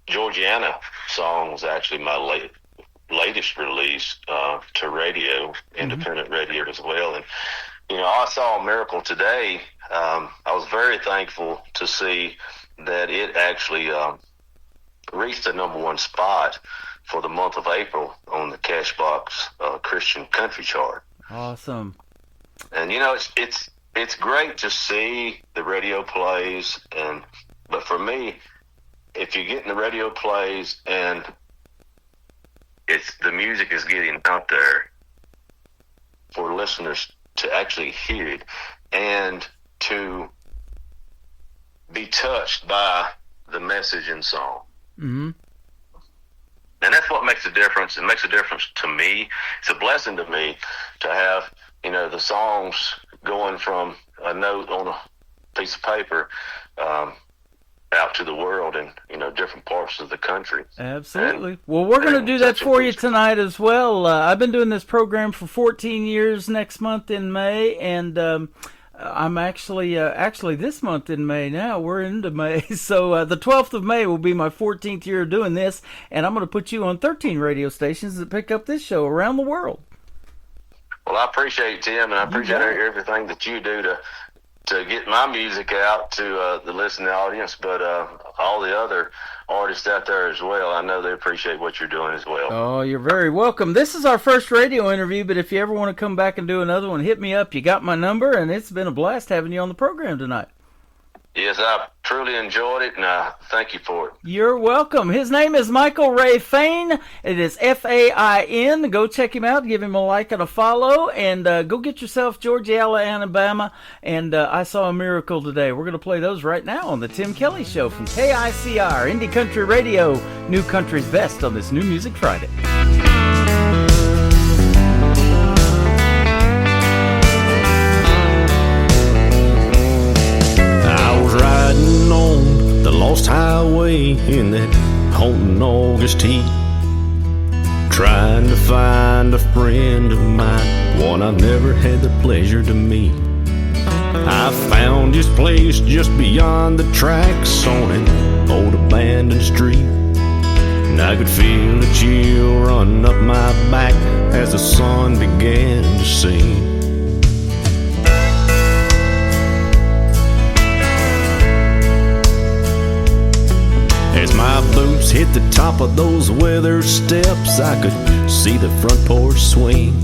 Georgiana song was actually my latest release to radio, independent radio as well. And I saw a miracle today. I was very thankful to see that it actually reached the #1 spot for the month of April on the Cashbox Christian Country Chart. Awesome. And it's great to see the radio plays, but for me, if you're getting the radio plays and the music is getting out there for listeners to actually hear it and to be touched by the message and song. Mm-hmm. And that's what makes a difference. It makes a difference to me. It's a blessing to me to have, the songs going from a note on a piece of paper out to the world in, different parts of the country. Absolutely. Well, we're going to do that for you tonight as well. I've been doing this program for 14 years next month in May, and I'm actually this month in May now. We're into May. So the 12th of May will be my 14th year of doing this, and I'm going to put you on 13 radio stations that pick up this show around the world. Well, I appreciate it, Tim, and I appreciate everything that you do to get my music out to the listening audience, but all the other artists out there as well. I know they appreciate what you're doing as well. Oh, you're very welcome. This is our first radio interview, but if you ever want to come back and do another one, hit me up. You got my number, and it's been a blast having you on the program tonight. Yes, I truly enjoyed it, and I thank you for it. You're welcome. His name is Michael Ray Fain. It is Fain. Go check him out. Give him a like and a follow. And go get yourself Georgia, Alabama. And I Saw a Miracle today. We're going to play those right now on the Tim Kelly Show from KICR, Indie Country Radio. New country's best on this New Music Friday. Riding on the lost highway in that haunting August heat, trying to find a friend of mine, one I never had the pleasure to meet. I found his place just beyond the tracks on an old abandoned street, and I could feel a chill run up my back as the sun began to sing. As my boots hit the top of those weathered steps, I could see the front porch swing,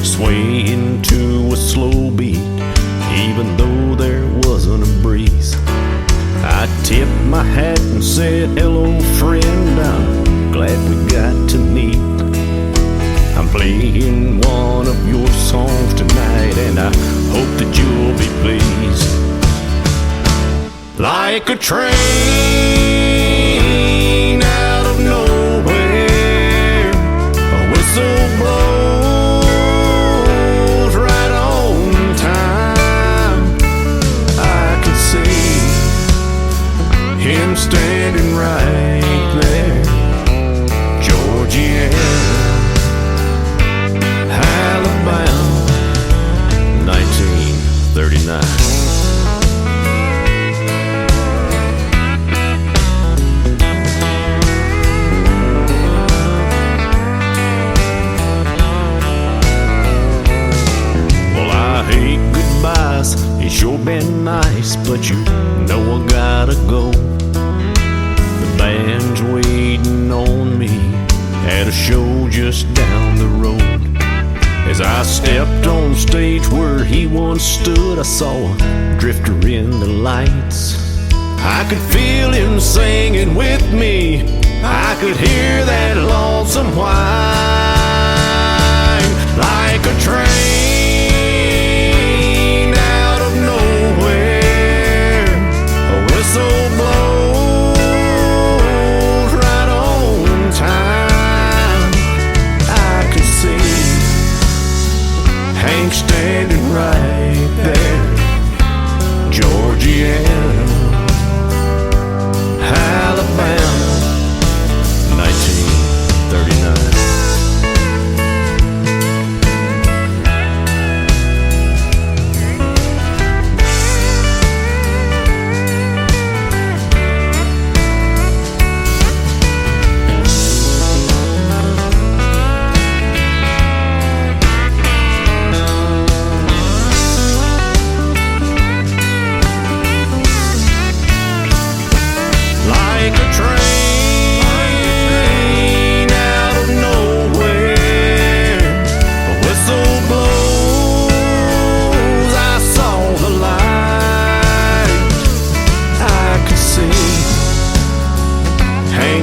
swaying to a slow beat, even though there wasn't a breeze. I tipped my hat and said, "Hello, friend, I'm glad we got to meet. I'm playing one of your songs tonight, and I hope that you'll be pleased." like a train out of nowhere. A whistle blows right on time. I could see him standing right there. Georgiana, Alabama, 1939. It's sure been nice, but you know I gotta go. The band's waiting on me at a show just down the road. As I stepped on stage where he once stood, I saw a drifter in the lights. I could feel him singing with me. I could hear that lonesome whine like a train whistle blows right on time. I could see Hank standing right there. Georgiana, Alabama, 1939.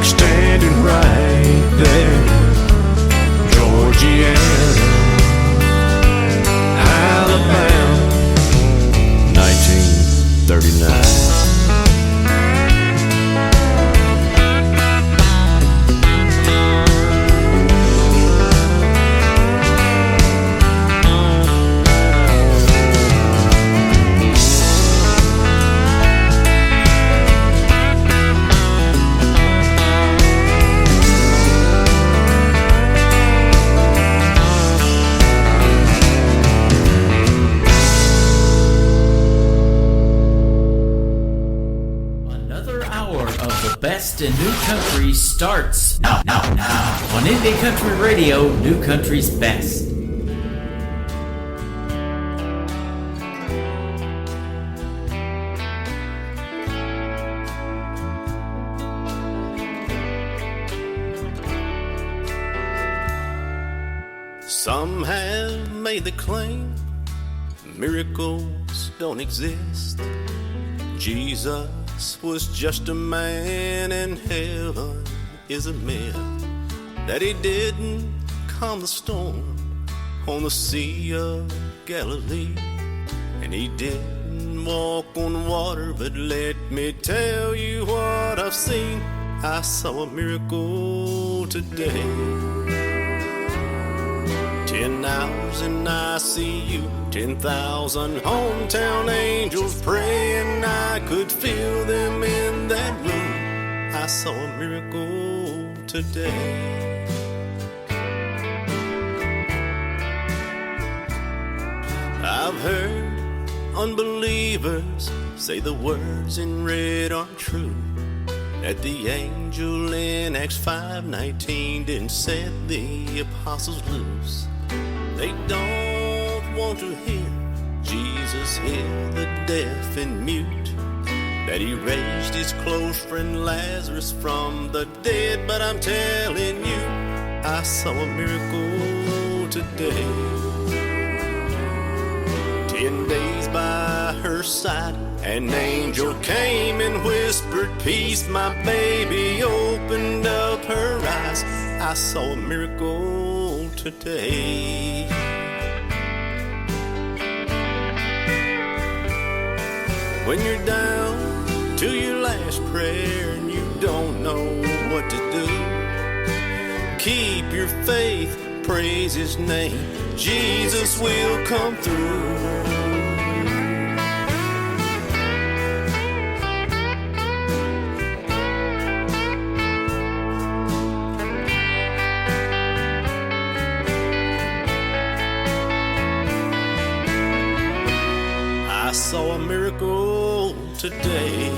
Standing right there, Georgiana, Alabama, 1939. Best in New Country starts now on Indie Country Radio, New Country's Best. Some have made the claim miracles don't exist. Jesus was just a man and heaven is a myth. That he didn't calm the storm on the Sea of Galilee, and he didn't walk on water, but let me tell you what I've seen. I saw a miracle today. 10 hours in ICU, 10,000 hometown angels praying. I could feel them in that room. I saw a miracle today. I've heard unbelievers say the words in red aren't true, that the angel in Acts 5:19 didn't set the apostles loose. They don't want to hear Jesus heal the deaf and mute, that he raised his close friend Lazarus from the dead. But I'm telling you, I saw a miracle today. 10 days by her side, an angel came and whispered peace. My baby opened up her eyes. I saw a miracle today. When you're down to your last prayer and you don't know what to do. Keep your faith, praise his name, Jesus will come through. I saw a miracle today.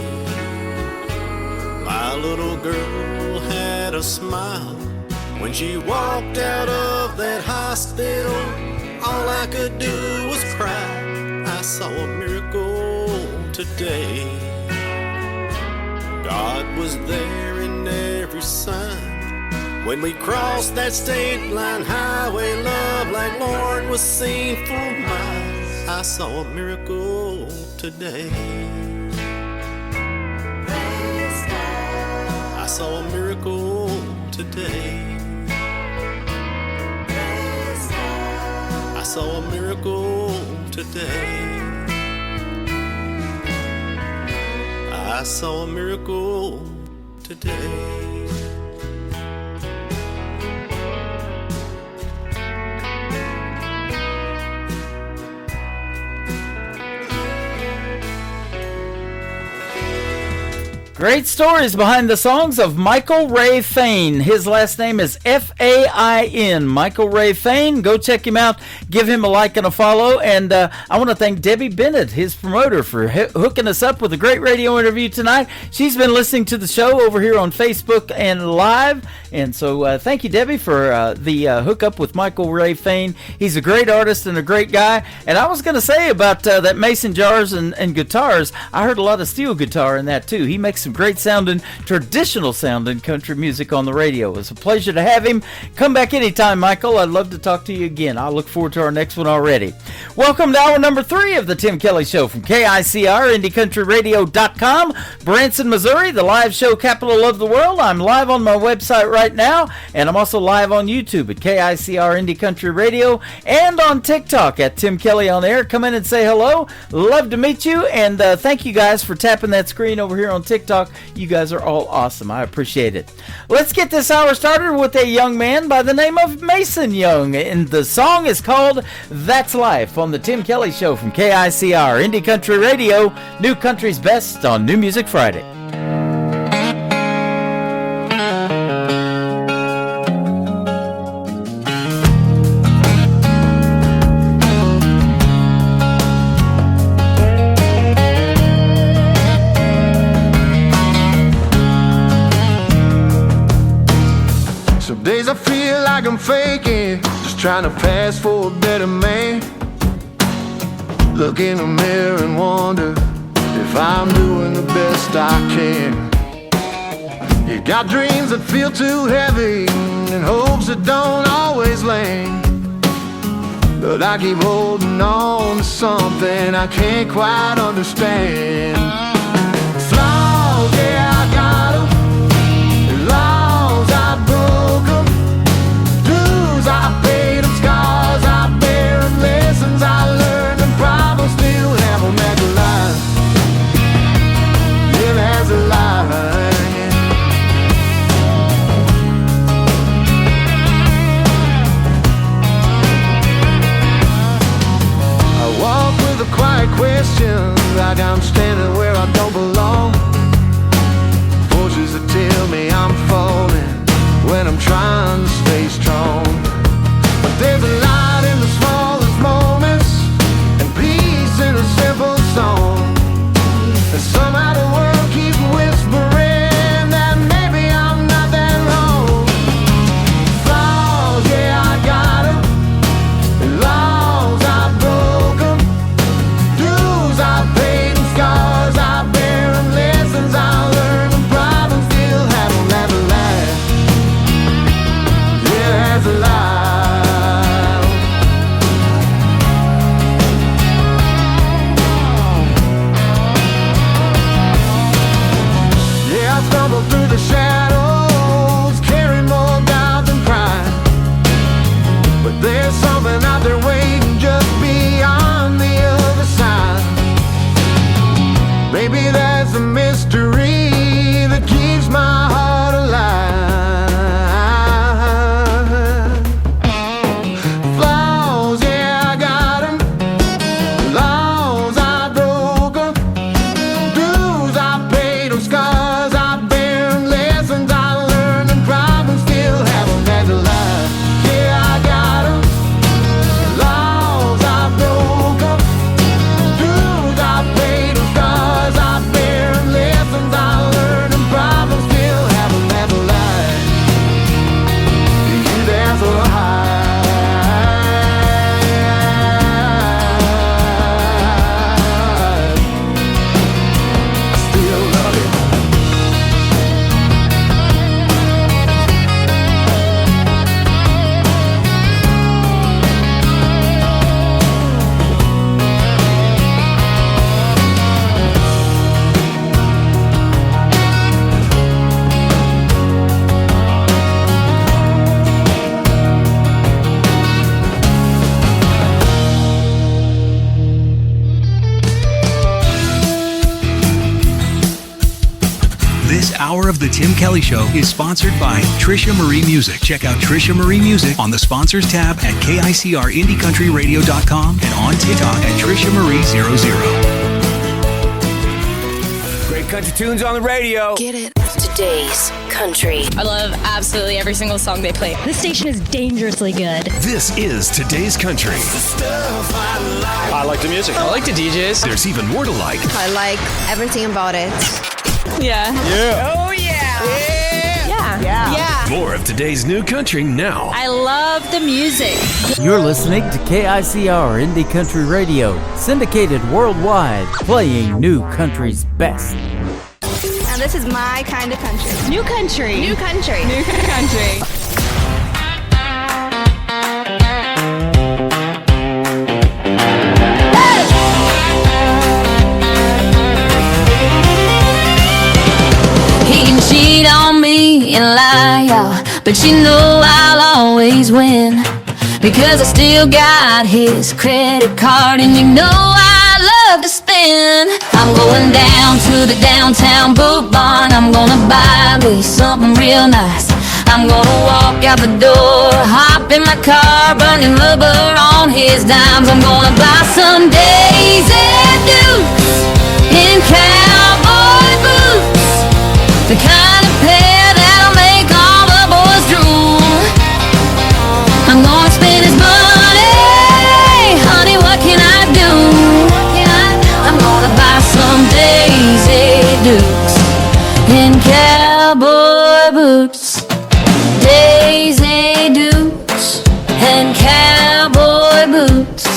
My little girl had a smile when she walked out of that hospital. All I could do was cry. I saw a miracle today. God was there in every sign. When we crossed that state line highway, love like Lord was seen for miles. I saw a miracle today. I saw a miracle today. I saw a miracle today. I saw a miracle today. Great stories behind the songs of Michael Ray Fain. His last name is F-A-I-N. Michael Ray Fain. Go check him out. Give him a like and a follow. And I want to thank Debbie Bennett, his promoter, for hooking us up with a great radio interview tonight. She's been listening to the show over here on Facebook and live. And so thank you, Debbie, for the hookup with Michael Ray Fain. He's a great artist and a great guy. And I was going to say about that mason jars and guitars, I heard a lot of steel guitar in that too. He makes some great sounding, traditional sounding country music on the radio. It was a pleasure to have him. Come back anytime, Michael. I'd love to talk to you again. I look forward to our next one already. Welcome to hour number 3 of the Tim Kelly Show from KICR, IndieCountryRadio.com, Branson, Missouri, the live show capital of the world. I'm live on my website right now, and I'm also live on YouTube at KICR Indie Country Radio and on TikTok at Tim Kelly on Air. Come in and say hello. Love to meet you, and thank you guys for tapping that screen over here on TikTok. You guys are all awesome. I appreciate it. Let's get this hour started with a young man by the name of Mason Young, and the song is called That's Life on the Tim Kelly Show from KICR Indie Country Radio, New Country's Best on New Music Friday. Days I feel like I'm faking, just trying to pass for a better man. Look in the mirror and wonder if I'm doing the best I can. You got dreams that feel too heavy and hopes that don't always land, but I keep holding on to something I can't quite understand. Flaws, yeah, I got 'em. Laws, I broke 'em. Dues, I paid 'em. Scars, I bear 'em. Lessons I learned, and problems still have 'em. That's a life. Yeah, that's a life. I walk with a quiet question, like I'm standing where I don't belong. Forces that tell me I'm falling when I'm trying to stay strong. But there's a light in the smallest moments and peace in a simple song. And somehow the world keeps whispering that maybe I'm not that wrong. Flaws, yeah, I got 'em. Laws, I broke 'em. Dues, I paid 'em. Scars, I bear 'em. Lessons I learned, and problems still have 'em. That's a life. Yeah, that's a life. Yeah, I stumble through the shadows, carry more doubt than pride. But there's something out there waiting just beyond the other side. Maybe there's a mystery This hour of The Tim Kelly Show is sponsored by Trisha Marie Music. Check out Trisha Marie Music on the Sponsors tab at KICRIndieCountryRadio.com and on TikTok at Trisha Marie 00. Great country tunes on the radio. Get it. Today's country. I love absolutely every single song they play. This station is dangerously good. This is Today's Country. I like the music. I like the DJs. There's even more to like. I like everything about it. Yeah. Yeah. Oh, yeah. Yeah. More of today's new country now. I love the music. You're listening to KICR Indie Country Radio, syndicated worldwide, playing new country's best. Now this is my kind of country. New country. New country. New country. He can cheat on me and lie, y'all, but you know I'll always win, because I still got his credit card, and you know I love to spend. I'm going down to the downtown boot barn. I'm gonna buy me something real nice. I'm gonna walk out the door, hop in my car, burning rubber on his dimes. I'm gonna buy some Daisy Dukes in cowboy boots, the kind of pair that'll make all the boys drool. I'm gonna spend his money, honey, what can I do? I'm gonna buy some Daisy Dukes in cowboy boots. Daisy Dukes and cowboy boots.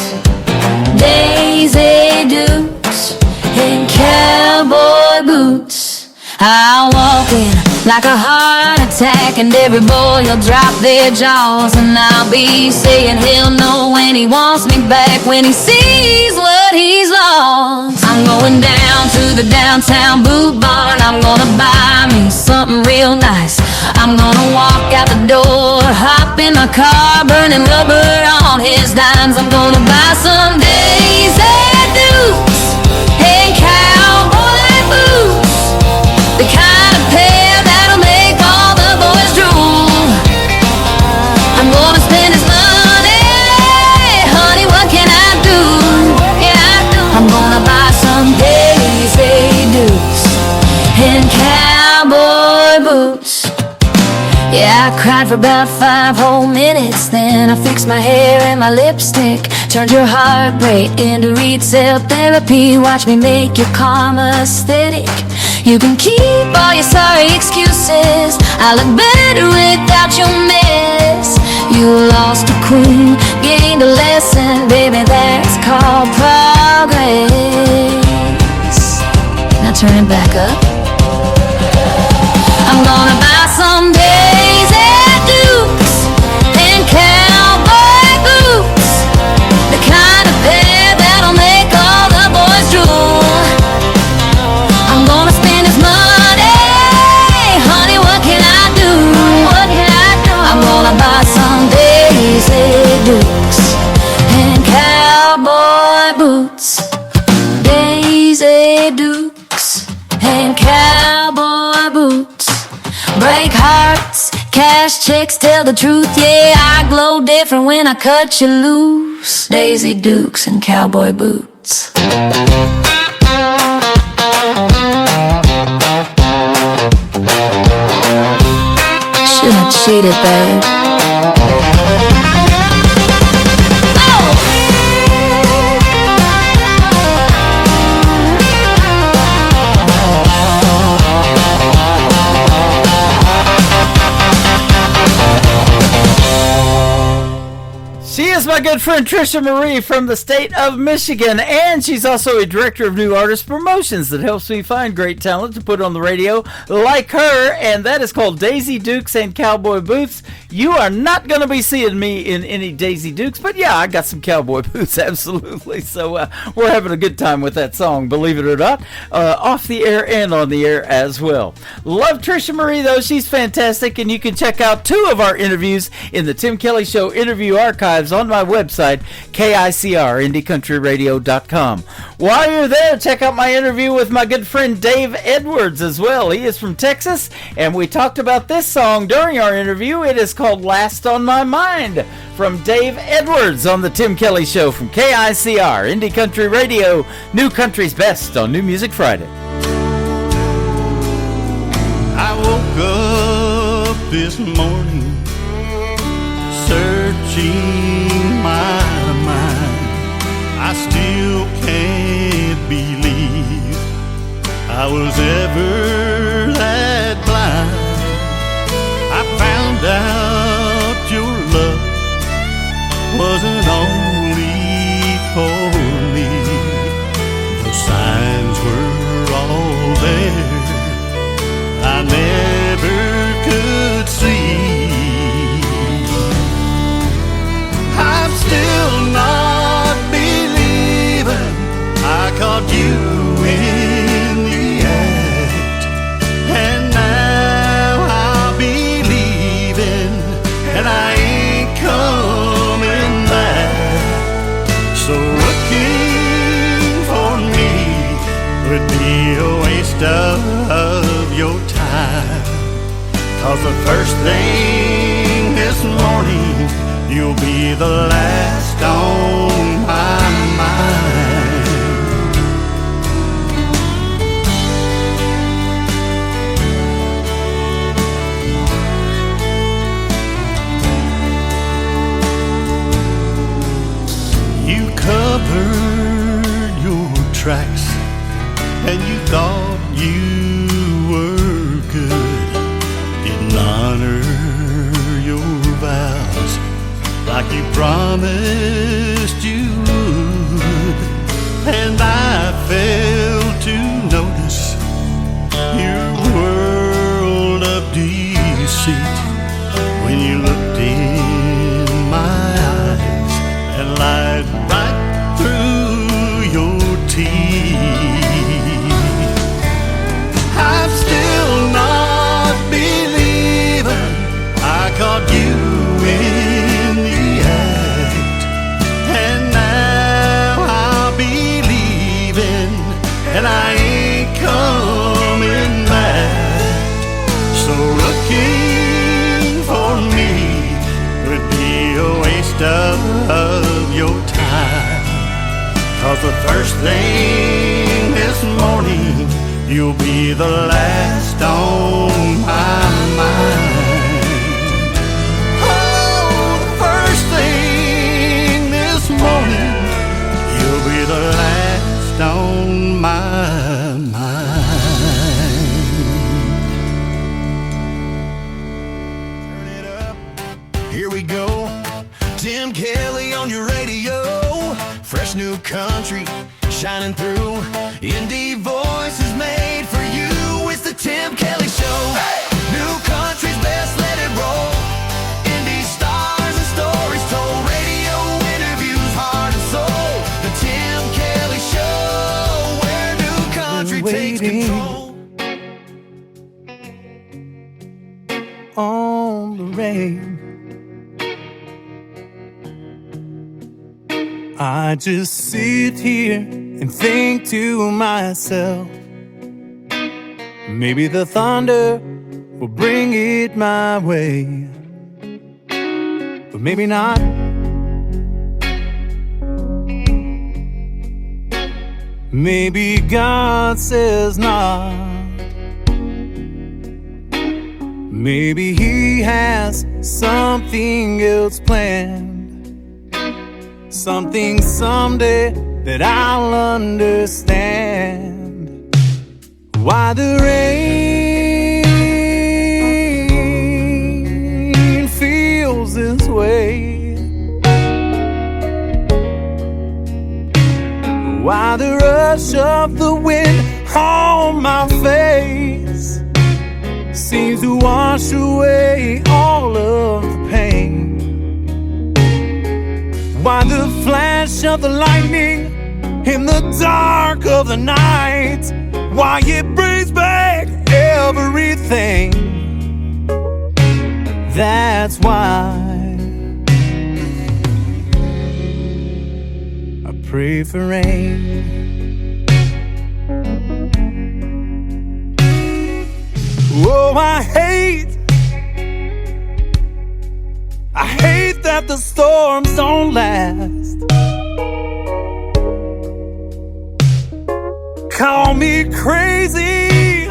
Daisy Dukes and cowboy boots. I'll walk in like a heart attack, and every boy will drop their jaws, and I'll be saying he'll know when he wants me back, when he sees what he's lost. I'm going down to the downtown boot barn. I'm gonna buy me something real nice. I'm gonna walk out the door, hop in my car, burning rubber on his dimes. I'm gonna buy some Daisy Dukes and cowboy boots, the kind of pair that'll make all the boys drool. I'm gonna spend his money, honey, what can I do? I'm gonna buy some Daisy Dukes and cowboy boots. Yeah, I cried for about 5 whole minutes. Then I fixed my hair and my lipstick, turned your heartbreak into retail therapy. Watch me make your karma aesthetic. You can keep all your sorry excuses. I look better without your mess. You lost a queen, gained a lesson, baby, that's called progress. Now turn it back up. I'm gonna buy some Daisy Dukes and cowboy boots, the kind of pair that'll make all the boys drool. I'm gonna spend his money, honey, what can I do? I'm gonna buy some Daisy Dukes and cowboy boots. Daisy Dukes and cowboy boots. Break hearts, cash checks, tell the truth. Yeah, I glow different when I cut you loose. Daisy Dukes and cowboy boots. Should have cheated, babe. She is my good friend Trisha Marie from the state of Michigan, and she's also a director of new artist promotions that helps me find great talent to put on the radio like her, and that is called Daisy Dukes and Cowboy Boots. You are not going to be seeing me in any Daisy Dukes, but yeah, I got some cowboy boots, absolutely. So we're having a good time with that song, believe it or not, off the air and on the air as well. Love Trisha Marie, though. She's fantastic, and you can check out 2 of our interviews in the Tim Kelly Show interview archives on my my website, KICR, IndieCountryRadio.com. While you're there, check out my interview with my good friend Dave Edwards as well. He is from Texas, and we talked about this song during our interview. It is called Last on My Mind from Dave Edwards on the Tim Kelly Show from KICR, Indie Country Radio, New Country's Best on New Music Friday. I woke up this morning searching my mind. I still can't believe I was ever that blind. I found out your love wasn't only for me. The signs were all there I never could see. I'm still not believing I caught you in the act, and now I'm believing, and I ain't coming back. So looking for me would be a waste of your time, 'cause the first thing this morning you'll be the last on my mind. You covered your tracks and you thought you were good, didn't honor your vows like you promised you would. And I failed to notice your world of deceit when you looked in my eyes and lied right through your teeth. I'm still not believing I caught you in the act, and now I'm believing, and I ain't coming back. So looking for me would be a waste of your time, 'cause the first thing this morning you'll be the last on my mind. Oh, the first thing this morning you'll be the last on my mind. Turn it up. Here we go. Tim Kelly on your radio. Fresh new country shining through. Indie voices made for you. It's the Tim Kelly Show. Hey! New country's best, let it roll. Indie stars and stories told. Radio interviews, heart and soul. The Tim Kelly Show, where new country takes control. On the rain, I just sit here and think to myself, maybe the thunder will bring it my way, but maybe not. Maybe God says not. Maybe He has something else planned. Something someday that I'll understand. Why the rain feels this way. Why the rush of the wind on my face seems to wash away all of the pain. Why the flash of the lightning in the dark of the night, why it brings back everything. That's why pray for rain. Oh, I hate that the storms don't last. Call me crazy,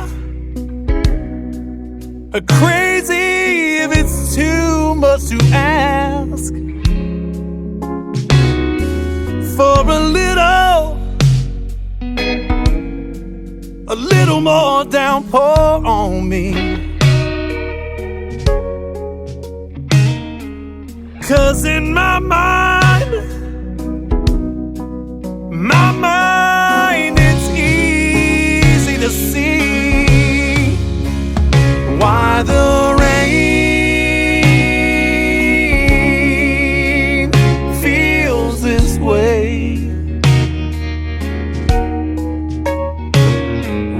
crazy if it's too much to ask for a little more downpour on me. 'Cause in my mind, it's easy to see why the rain feels this way,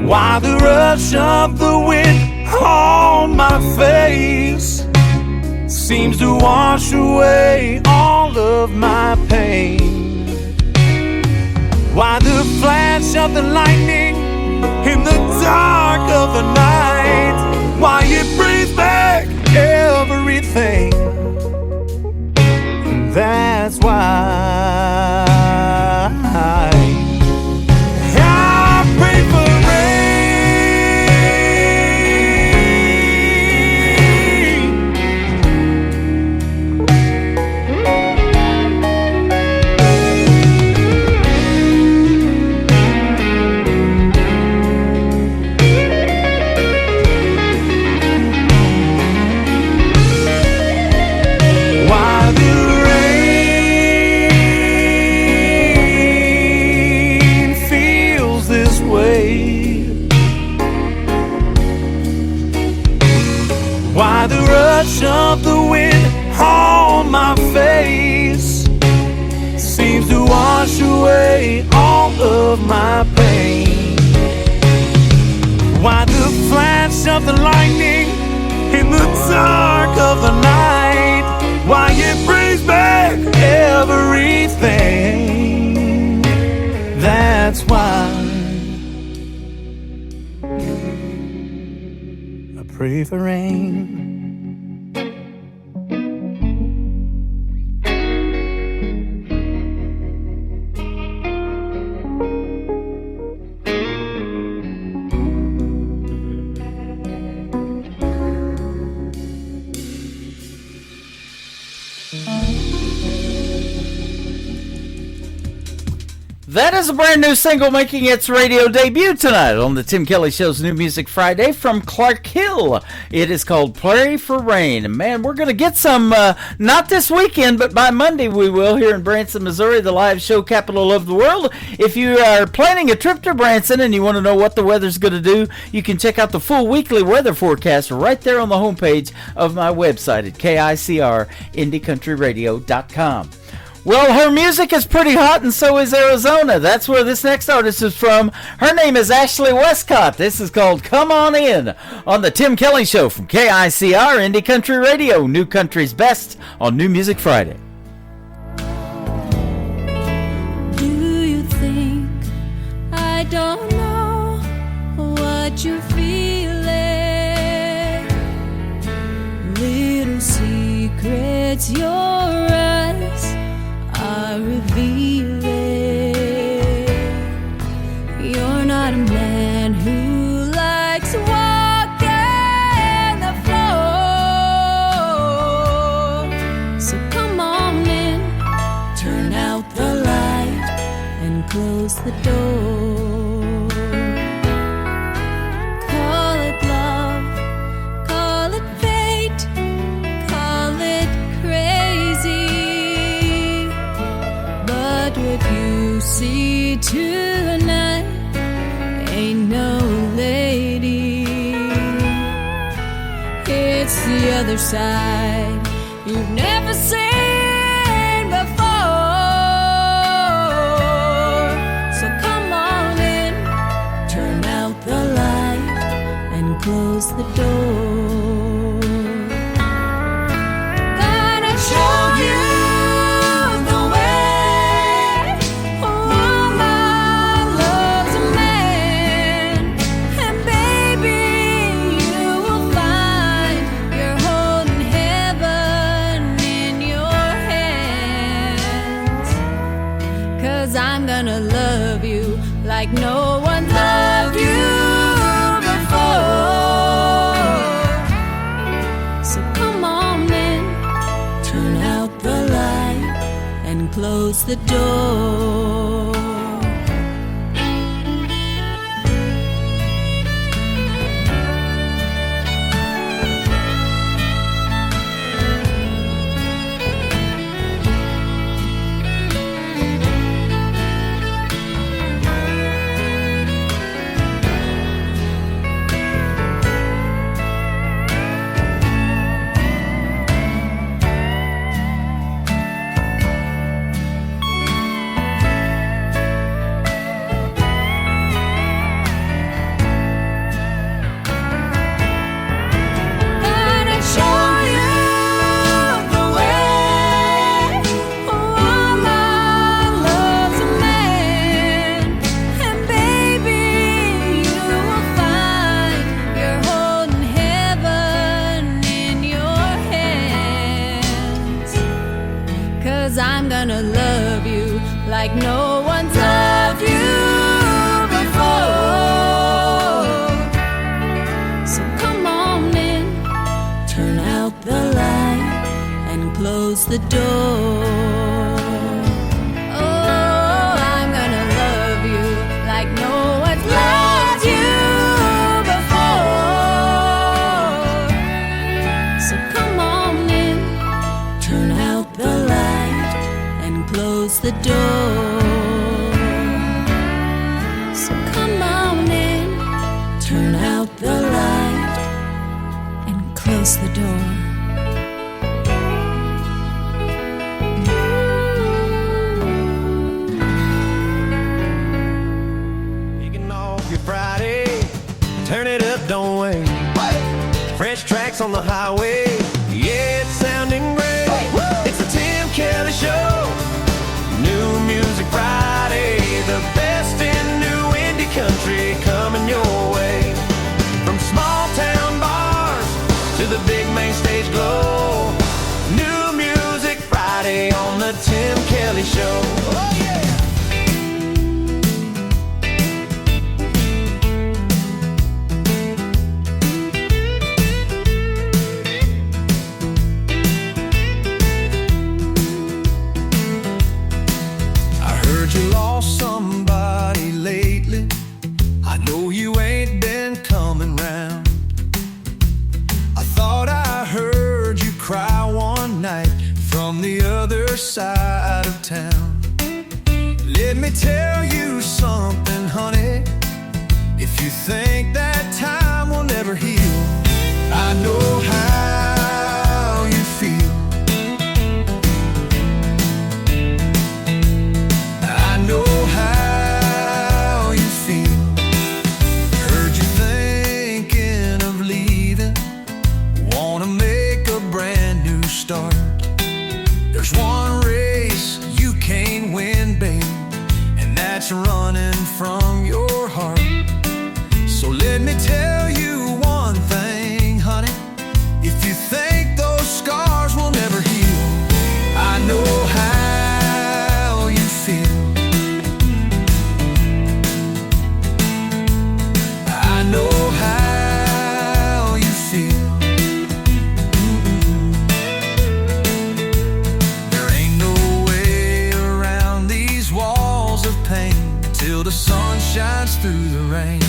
why the rush of the wind on my face seems to wash away all of my pain, why the flash of the lightning in the dark of the night, why it brings back everything. That's why I pray for why the rush of the wind on my face seems to wash away all of my pain, why the flash of the lightning in the dark of the night, why it brings back everything. That's why I pray for rain. That is a brand new single making its radio debut tonight on the Tim Kelly Show's New Music Friday from Clark Hill. It is called Pray for Rain. Man, we're going to get some, not this weekend, but by Monday we will here in Branson, Missouri, the live show capital of the world. If you are planning a trip to Branson and you want to know what the weather's going to do, you can check out the full weekly weather forecast right there on the homepage of my website at KICRIndieCountryRadio.com. Well, her music is pretty hot, and so is Arizona. That's where this next artist is from. Her name is Ashley Westcott. This is called Come On In on the Tim Kelly Show from KICR Indie Country Radio, New Country's Best on New Music Friday. Do you think I don't know what you're feeling? Little secrets your eyes are revealing. You're not a man who likes walking the floor. So come on in, turn out the light and close the door. Call it love, call it fate, call it crazy. But what you see tonight ain't no lady. It's the other side you've never seen before. So come on in, turn out the light and close the door. Gonna show you the way. like no one loved you before. So come on in, turn out the light and close the door. I'm gonna love you like no one's loved you before. So come on in, turn out the light and close the door. Oh, I'm gonna love you like no one's loved you before. So come on in, turn out the light and close the door. So come on in, turn out the light and close the door. Taking off your Friday, turn it up, don't wait. Fresh tracks on the highway, yeah, it's sounding great. It's the Tim Kelly Show. New Music Friday, the best in new indie country coming your way. From small town bars to the big main stage glow. New Music Friday on the Tim Kelly Show. Oh yeah! You lost somebody lately. I know you ain't been coming round. I thought I heard you cry one night from the other side of town. Let me tell you something, honey. If you think that time will never heal, I know how you feel. Know how you feel. Heard you thinking of leaving. Wanna make a brand new start. There's one race you can't win, babe, and that's running from your heart. So let me tell you one thing, honey. If you think those scars will never heal, I know how you feel. I know how you feel. There ain't no way around these walls of pain till the sun shines through the rain.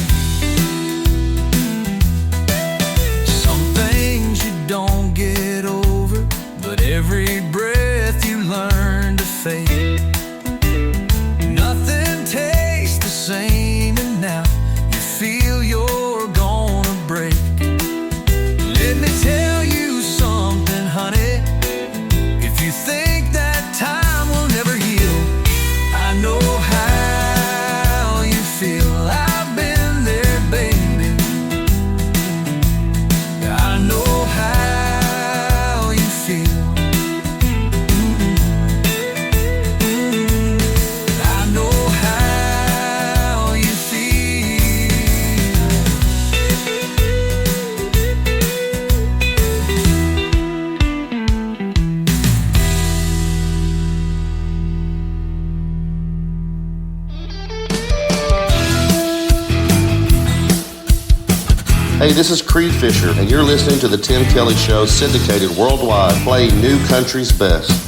Hey, this is Creed Fisher, and you're listening to The Tim Kelly Show, syndicated worldwide, playing new country's best.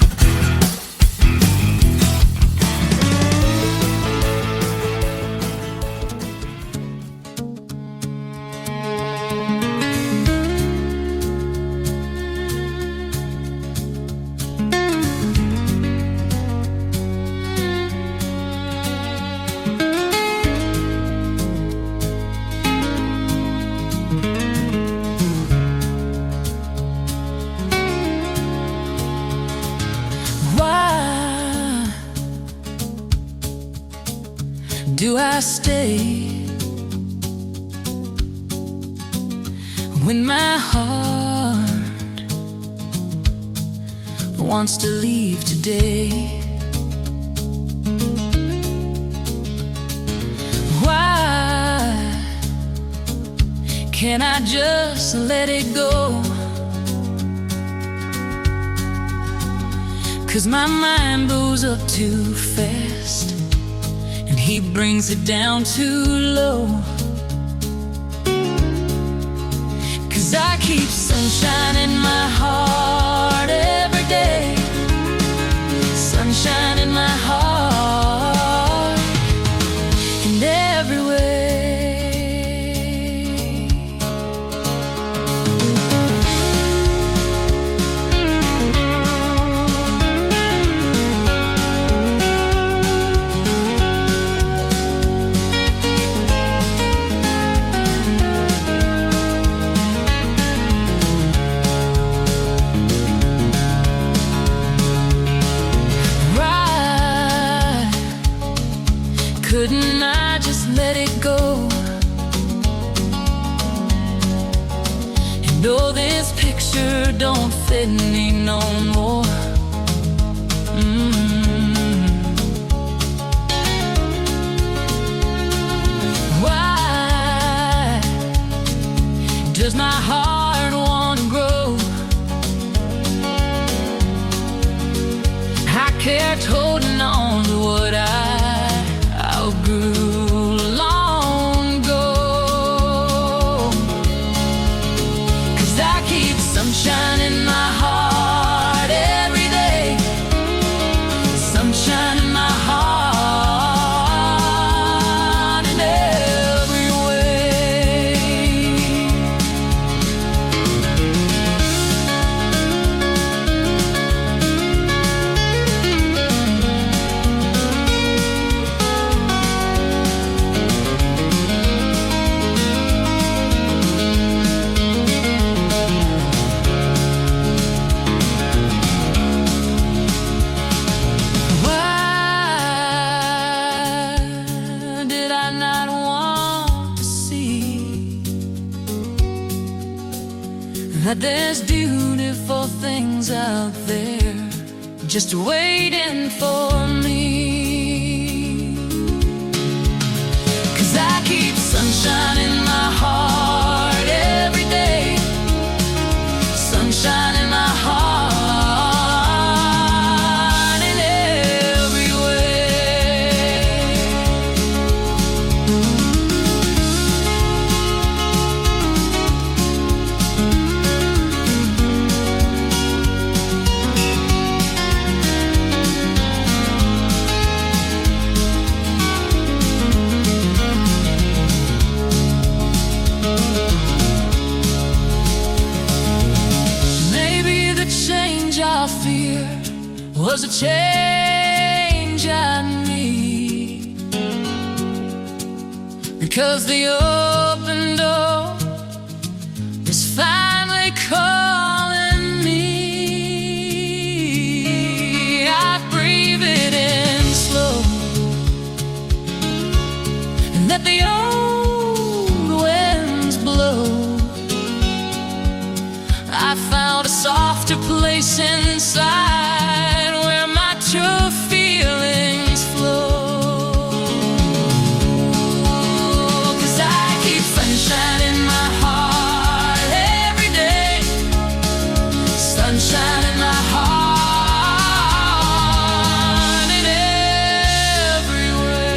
Do I stay when my heart wants to leave today? Why can't I just let it go? 'Cause my mind blows up too fast, he brings it down too low. 'Cause I keep sunshine in my heart every day, sunshine in my heart in every way. Couldn't I just let it go? And know this picture don't fit me no more. Why does my heart want to grow? I kept holding on to what I outgrew long ago. 'Cause I keep sunshine in my heart every day, sunshine in my heart in every way. That there's beautiful things out there just waiting for me. 'Cause I keep sunshine in my heart every day, sunshine in my heart in every way. Was a change I need, because the open door is finally calling me. I breathe it in slow and let the old winds blow. I found a softer place inside where my true feelings flow. 'Cause I keep sunshine in my heart every day, sunshine in my heart in every way.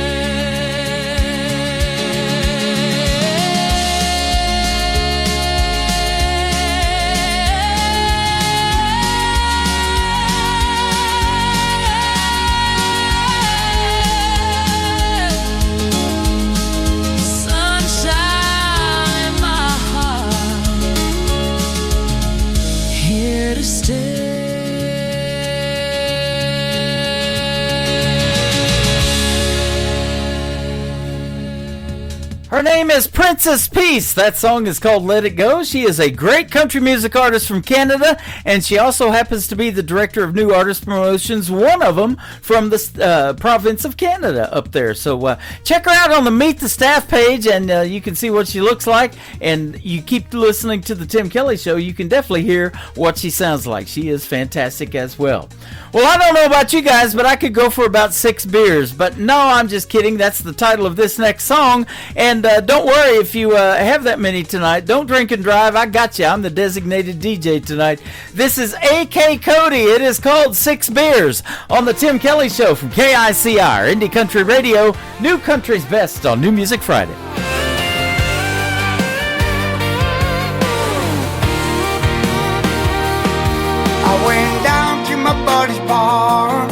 name is Princess Peace. That song is called Let It Go. She is a great country music artist from Canada, and she also happens to be the director of New Artist Promotions, one of them from the province of Canada up there. So check her out on the Meet the Staff page, and you can see what she looks like. And you keep listening to the Tim Kelly Show, you can definitely hear what she sounds like. She is fantastic as well. Well, I don't know about you guys, but I could go for about 6 beers. But no, I'm just kidding. That's the title of this next song. And don't worry if you have that many tonight. Don't drink and drive. I got you. I'm the designated DJ tonight. This is A.K. Cody. It is called 6 Beers on the Tim Kelly Show from KICR, Indie Country Radio, New Country's Best on New Music Friday. I went down to my buddy's bar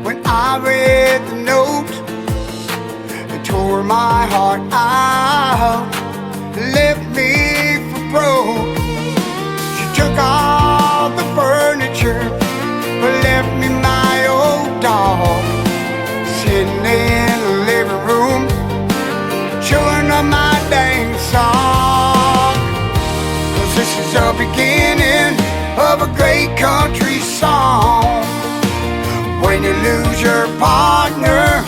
when I read the note. It tore my heart out, left me for broke. She took all the furniture, but left me my old dog sitting in the living room, chewing on my dang song. 'Cause this is the beginning of a great country song. When you lose your partner,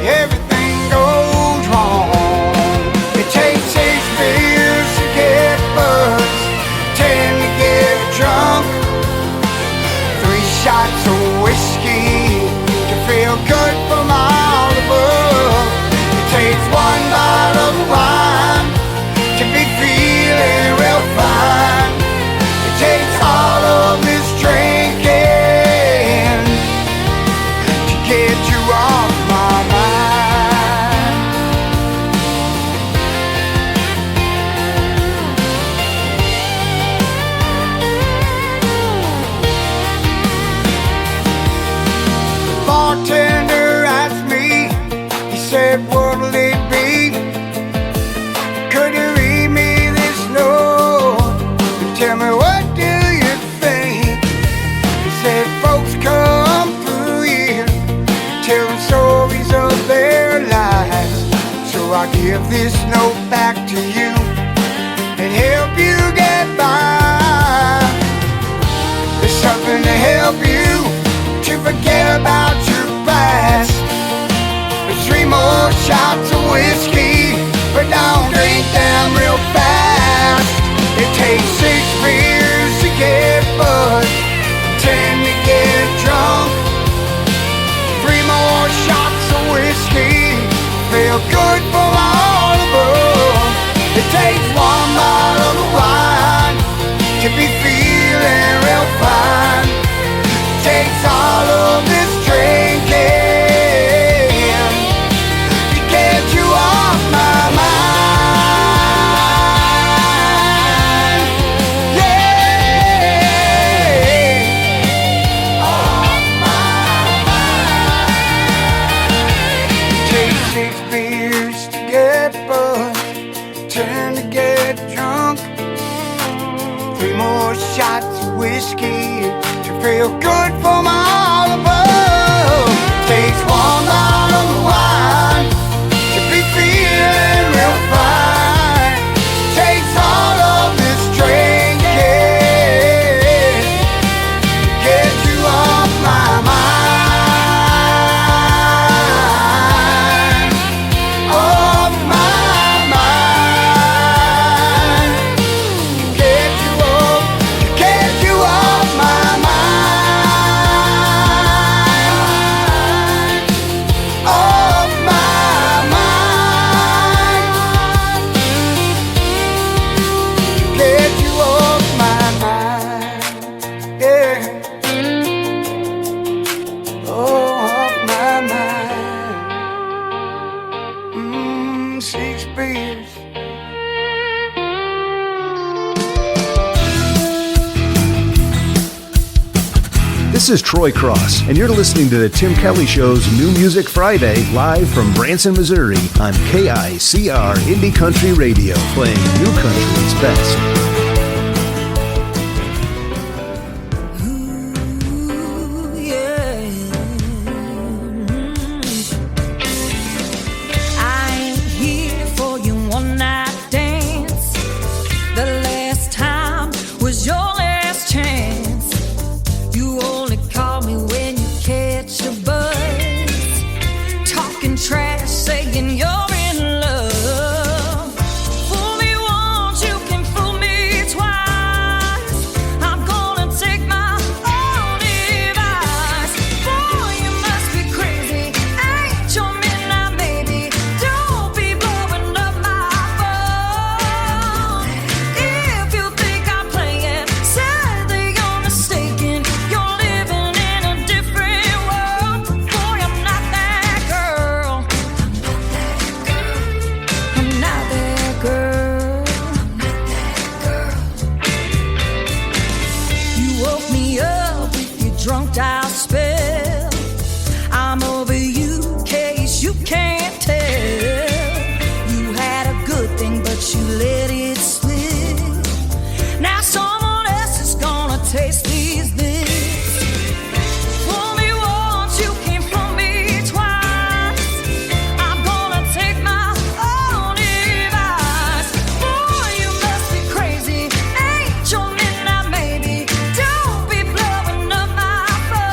everything goes wrong. It takes 6 beers to get buzzed, 10 to get drunk, 3 shots of whiskey to feel good from all above. It takes 1 bottle of wine to be feeling real fine. It takes all of this drinking to get you off my mind. The bartender asked me, he said, what'll it be? Could you read me this note and tell me what do you think? He said, folks come through here telling stories of their lives, so I give this note back to you and help you get by. There's something to help you to forget about your past. There's 3 more shots of whiskey, but don't drink them real fast. It takes 6 beers to get buzzed, 10 to get drunk, 3 more shots of whiskey, feel good from all above. It takes 1 bottle of wine to be feeling real fine. It takes all of this drinking to get you off my mind. Yeah, off my mind. It takes 6 beers to get buzzed, 10 to get drunk, 3 more shots of whiskey to feel good from all above. Takes 1 bottle of wine to be feeling real fine. Takes all of this drinking to get you off my mind. Off my mind. To get you off my mind. Off my mind. To get you off my mind. Yeah. Oh, off my mind. 6 beers. This is Troy Cross, and you're listening to the Tim Kelly Show's New Music Friday, live from Branson, Missouri, on KICR Indie Country Radio, playing New Country's best. I'm here for you drunk out spell. I'm over you, case you can't tell. You had a good thing, but you let it slip. Now someone else is gonna taste these bits. Fool me once, you came from me twice. I'm gonna take my own advice. Boy, you must be crazy. Ain't your midnight maybe? Don't be blowing up my phone.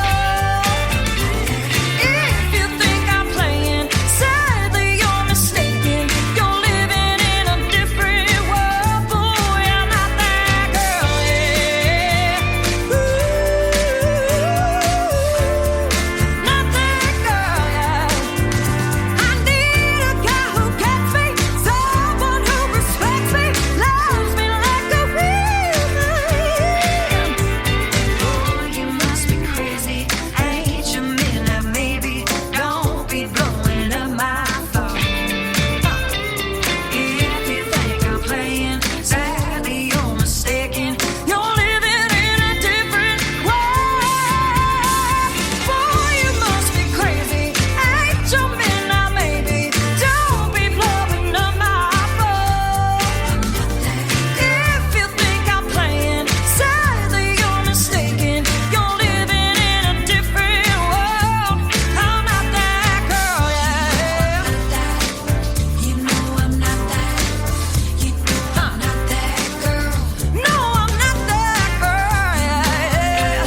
If you think I'm playing, sadly you're mistaken. You're living in a different world. Boy, I'm not that girl, yeah. Ooh, not that girl, yeah. I need a guy who gets me, someone who respects me, loves me like a real man. Boy, you must be crazy. Ain't you midnight maybe? Don't be blowing up my phone. If you think I'm playing, sadly you're mistaken. You're living in a different world. Boy, you must be crazy. Ain't you midnight maybe? Don't be blowing up my phone. If you think I'm playing, sadly you're mistaken. You're living in a different world. I'm not that girl, yeah. You know I'm not that. You know I'm not that girl. No, I'm not that girl, yeah.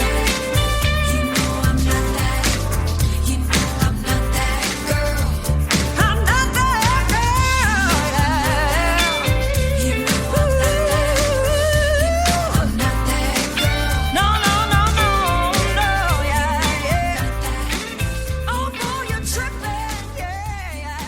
You know I'm not that. You know I'm not that girl. I'm not that girl, yeah. You know I'm not that. You know I'm not that girl. No, no, no, no, no, yeah, yeah. Oh, boy, you're tripping, yeah, yeah.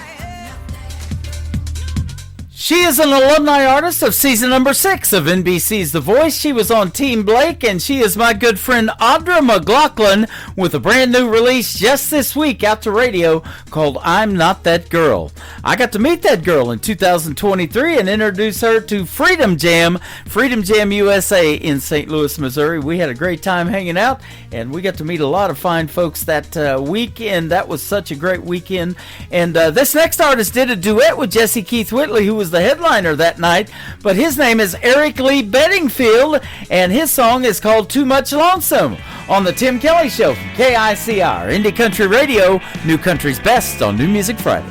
She is an alumni artist of season number 6 of NBC's The Voice. She was on Team Blake, and she is my good friend Audra McLaughlin with a brand new release just this week out to radio called I'm Not That Girl. I got to meet that girl in 2023 and introduce her to Freedom Jam USA in St. Louis, Missouri. We had a great time hanging out, and we got to meet a lot of fine folks that weekend. That was such a great weekend. And this next artist did a duet with Jesse Keith Whitley, who was the headliner that night, but his name is Eric Lee Bedingfield, and his song is called Too Much Lonesome on the Tim Kelly Show from KICR, Indie Country Radio, New Country's best on New Music Friday.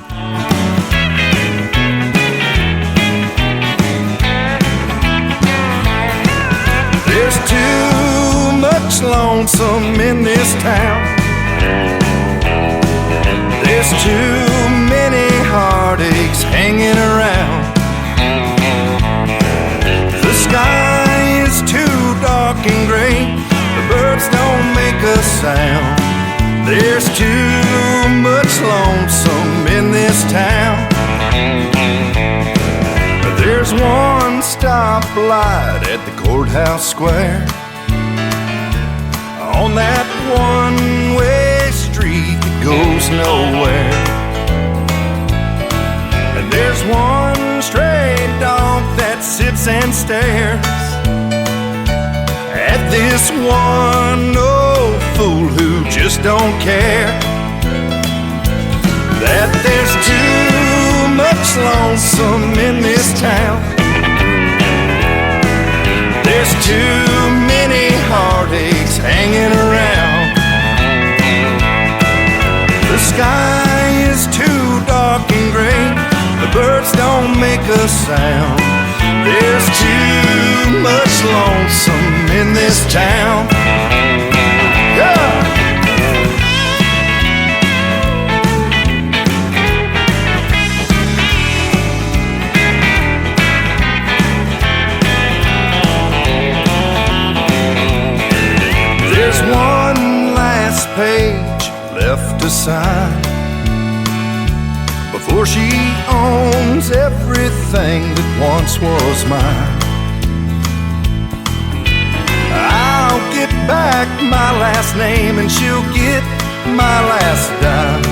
There's too much lonesome in this town. There's too many heartaches hanging around. The sky is too dark and gray. The birds don't make a sound. There's too much lonesome in this town. There's one stoplight at the courthouse square. On that one-way street that goes nowhere. And there's one stray dog that sits and stares at this one old fool who just don't care. That there's too much lonesome in this town. There's too many heartaches hanging around. The sky is too dark and gray. The birds don't make a sound. There's too much lonesome in this town. Yeah. There's one last page left to sign before she owns everything that once was mine. I'll get back my last name and she'll get my last dime.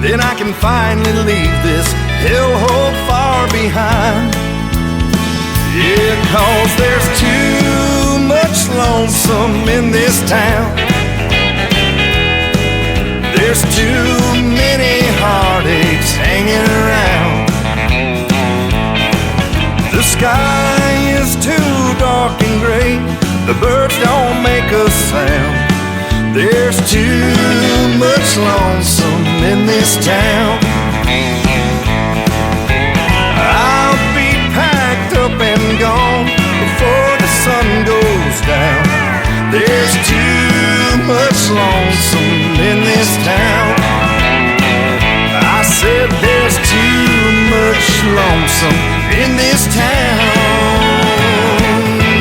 Then I can finally leave this hellhole far behind. Yeah, 'cause there's too much lonesome in this town. There's too many heartaches hanging around. The sky is too dark and gray. The birds don't make a sound. There's too much lonesome in this town. I'll be packed up and gone before the sun goes down. There's too much lonesome in this town. I said there's too much lonesome in this town.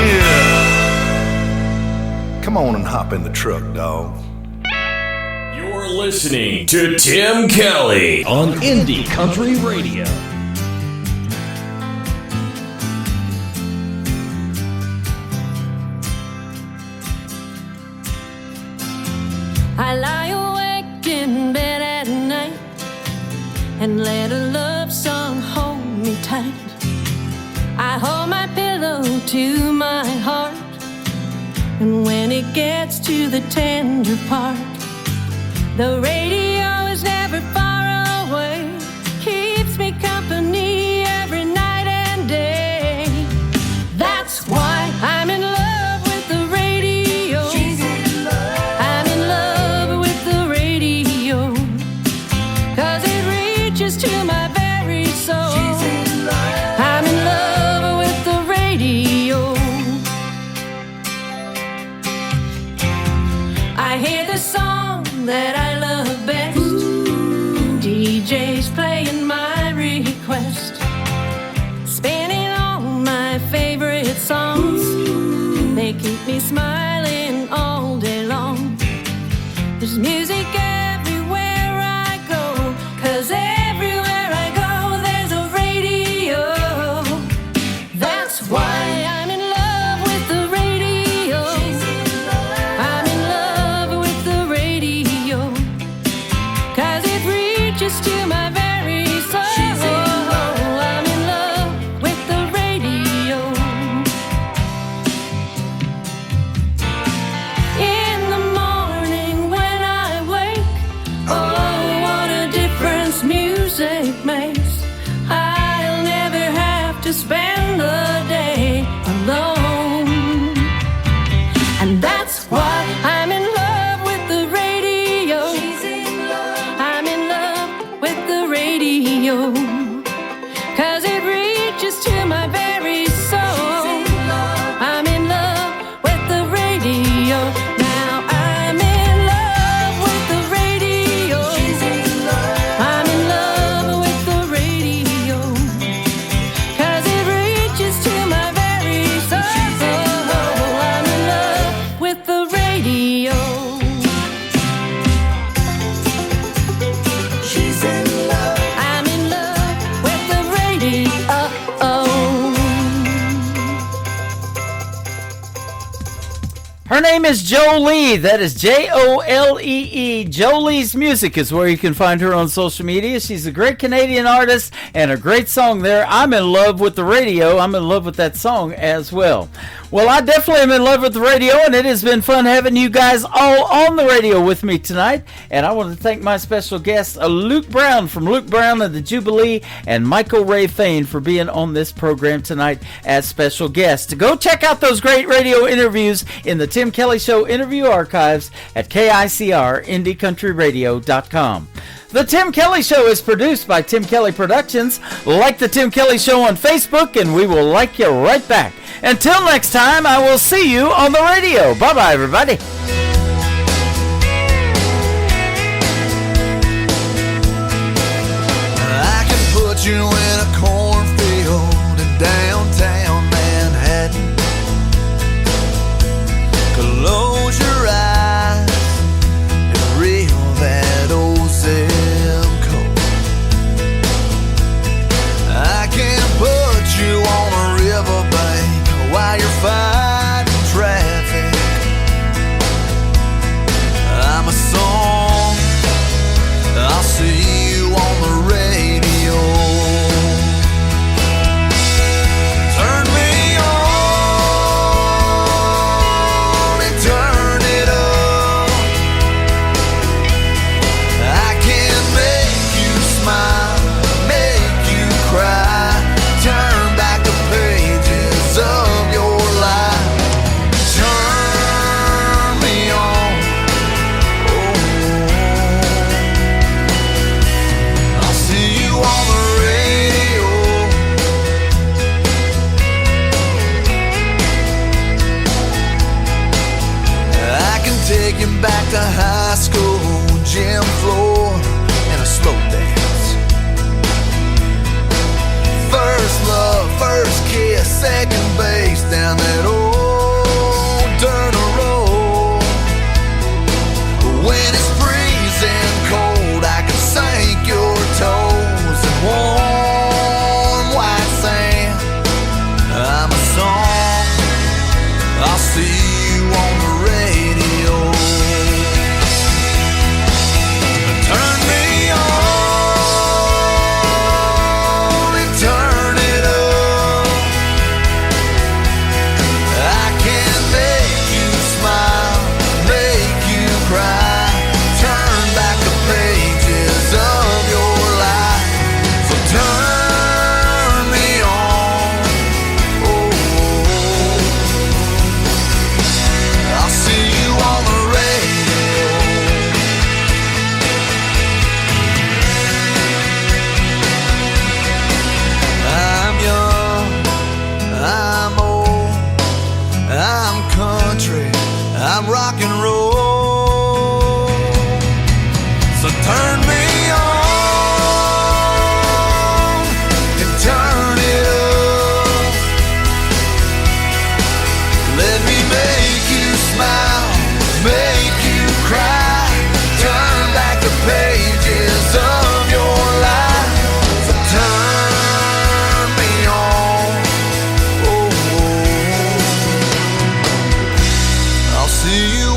Yeah. Come on and hop in the truck, dog. You're listening to Tim Kelly on Indie Country Radio. I lie awake in bed at night and let a love song hold me tight. I hold my pillow to my heart, and when it gets to the tender part, the radio is never far away, keeps me company every night and day. That's why I'm in love with the radio. I'm in love with the radio, 'cause it reaches to my very soul. I'm in love with the radio. I hear the song that I love best. DJ's playing my request, spinning all my favorite songs. They keep me smiling all day long. There's music everywhere I go, 'cause everywhere I go there's a radio. That's why I'm in love with the radio. I'm in love with the radio, 'cause it reaches to my very soul. I'm in love with the radio. In the morning when I wake, oh, what a difference music makes. I'll never have to spend the day alone. And that's why I'm in love with the radio. I'm in love with the radio, 'cause it reaches to my very soul. I'm in love with the radio. Now I'm in love with the radio. I'm in love with the radio, 'cause it reaches to my very soul. I'm in love with the radio. She's in love. I'm in love with the radio. Her name is Jolie. That is Jolee. Jolie's Music is where you can find her on social media. She's a great Canadian artist and a great song there. I'm in love with the radio. I'm in love with that song as well. Well, I definitely am in love with the radio, and it has been fun having you guys all on the radio with me tonight. And I want to thank my special guests, Luke Brown from Luke Brown and the Jubilee, and Michael Ray Fain for being on this program tonight as special guests. Go check out those great radio interviews in the Tim Kelly Show interview archives at KICR-IndieCountryRadio.com. The Tim Kelly Show is produced by Tim Kelly Productions. Like the Tim Kelly Show on Facebook, and we will like you right back. Until next time, I will see you on the radio. Bye-bye, everybody. I can put you in a cornfield in downtown Manhattan. Close your eyes and reel that old zip code. I can put you on a riverbank while you're fighting traffic. I'm a song, I'll see you on the radio. Taking back to high school gym floor and a slow dance. First love, first kiss, second base down that old dirt road. When it's freezing cold, I can sink your toes in warm white sand. I'm a song, I'll see you on the radio. Turn me on and turn it up. I can make you smile, make you cry, turn back the pages of your life. So turn me on. Oh, I'll see you on the radio. I'm young, I'm old, I'm country, I'm rock and roll. So turn me on and turn it up. Let me make you smile, make you cry, turn back the pages of your life. So turn me on. Oh, I'll see you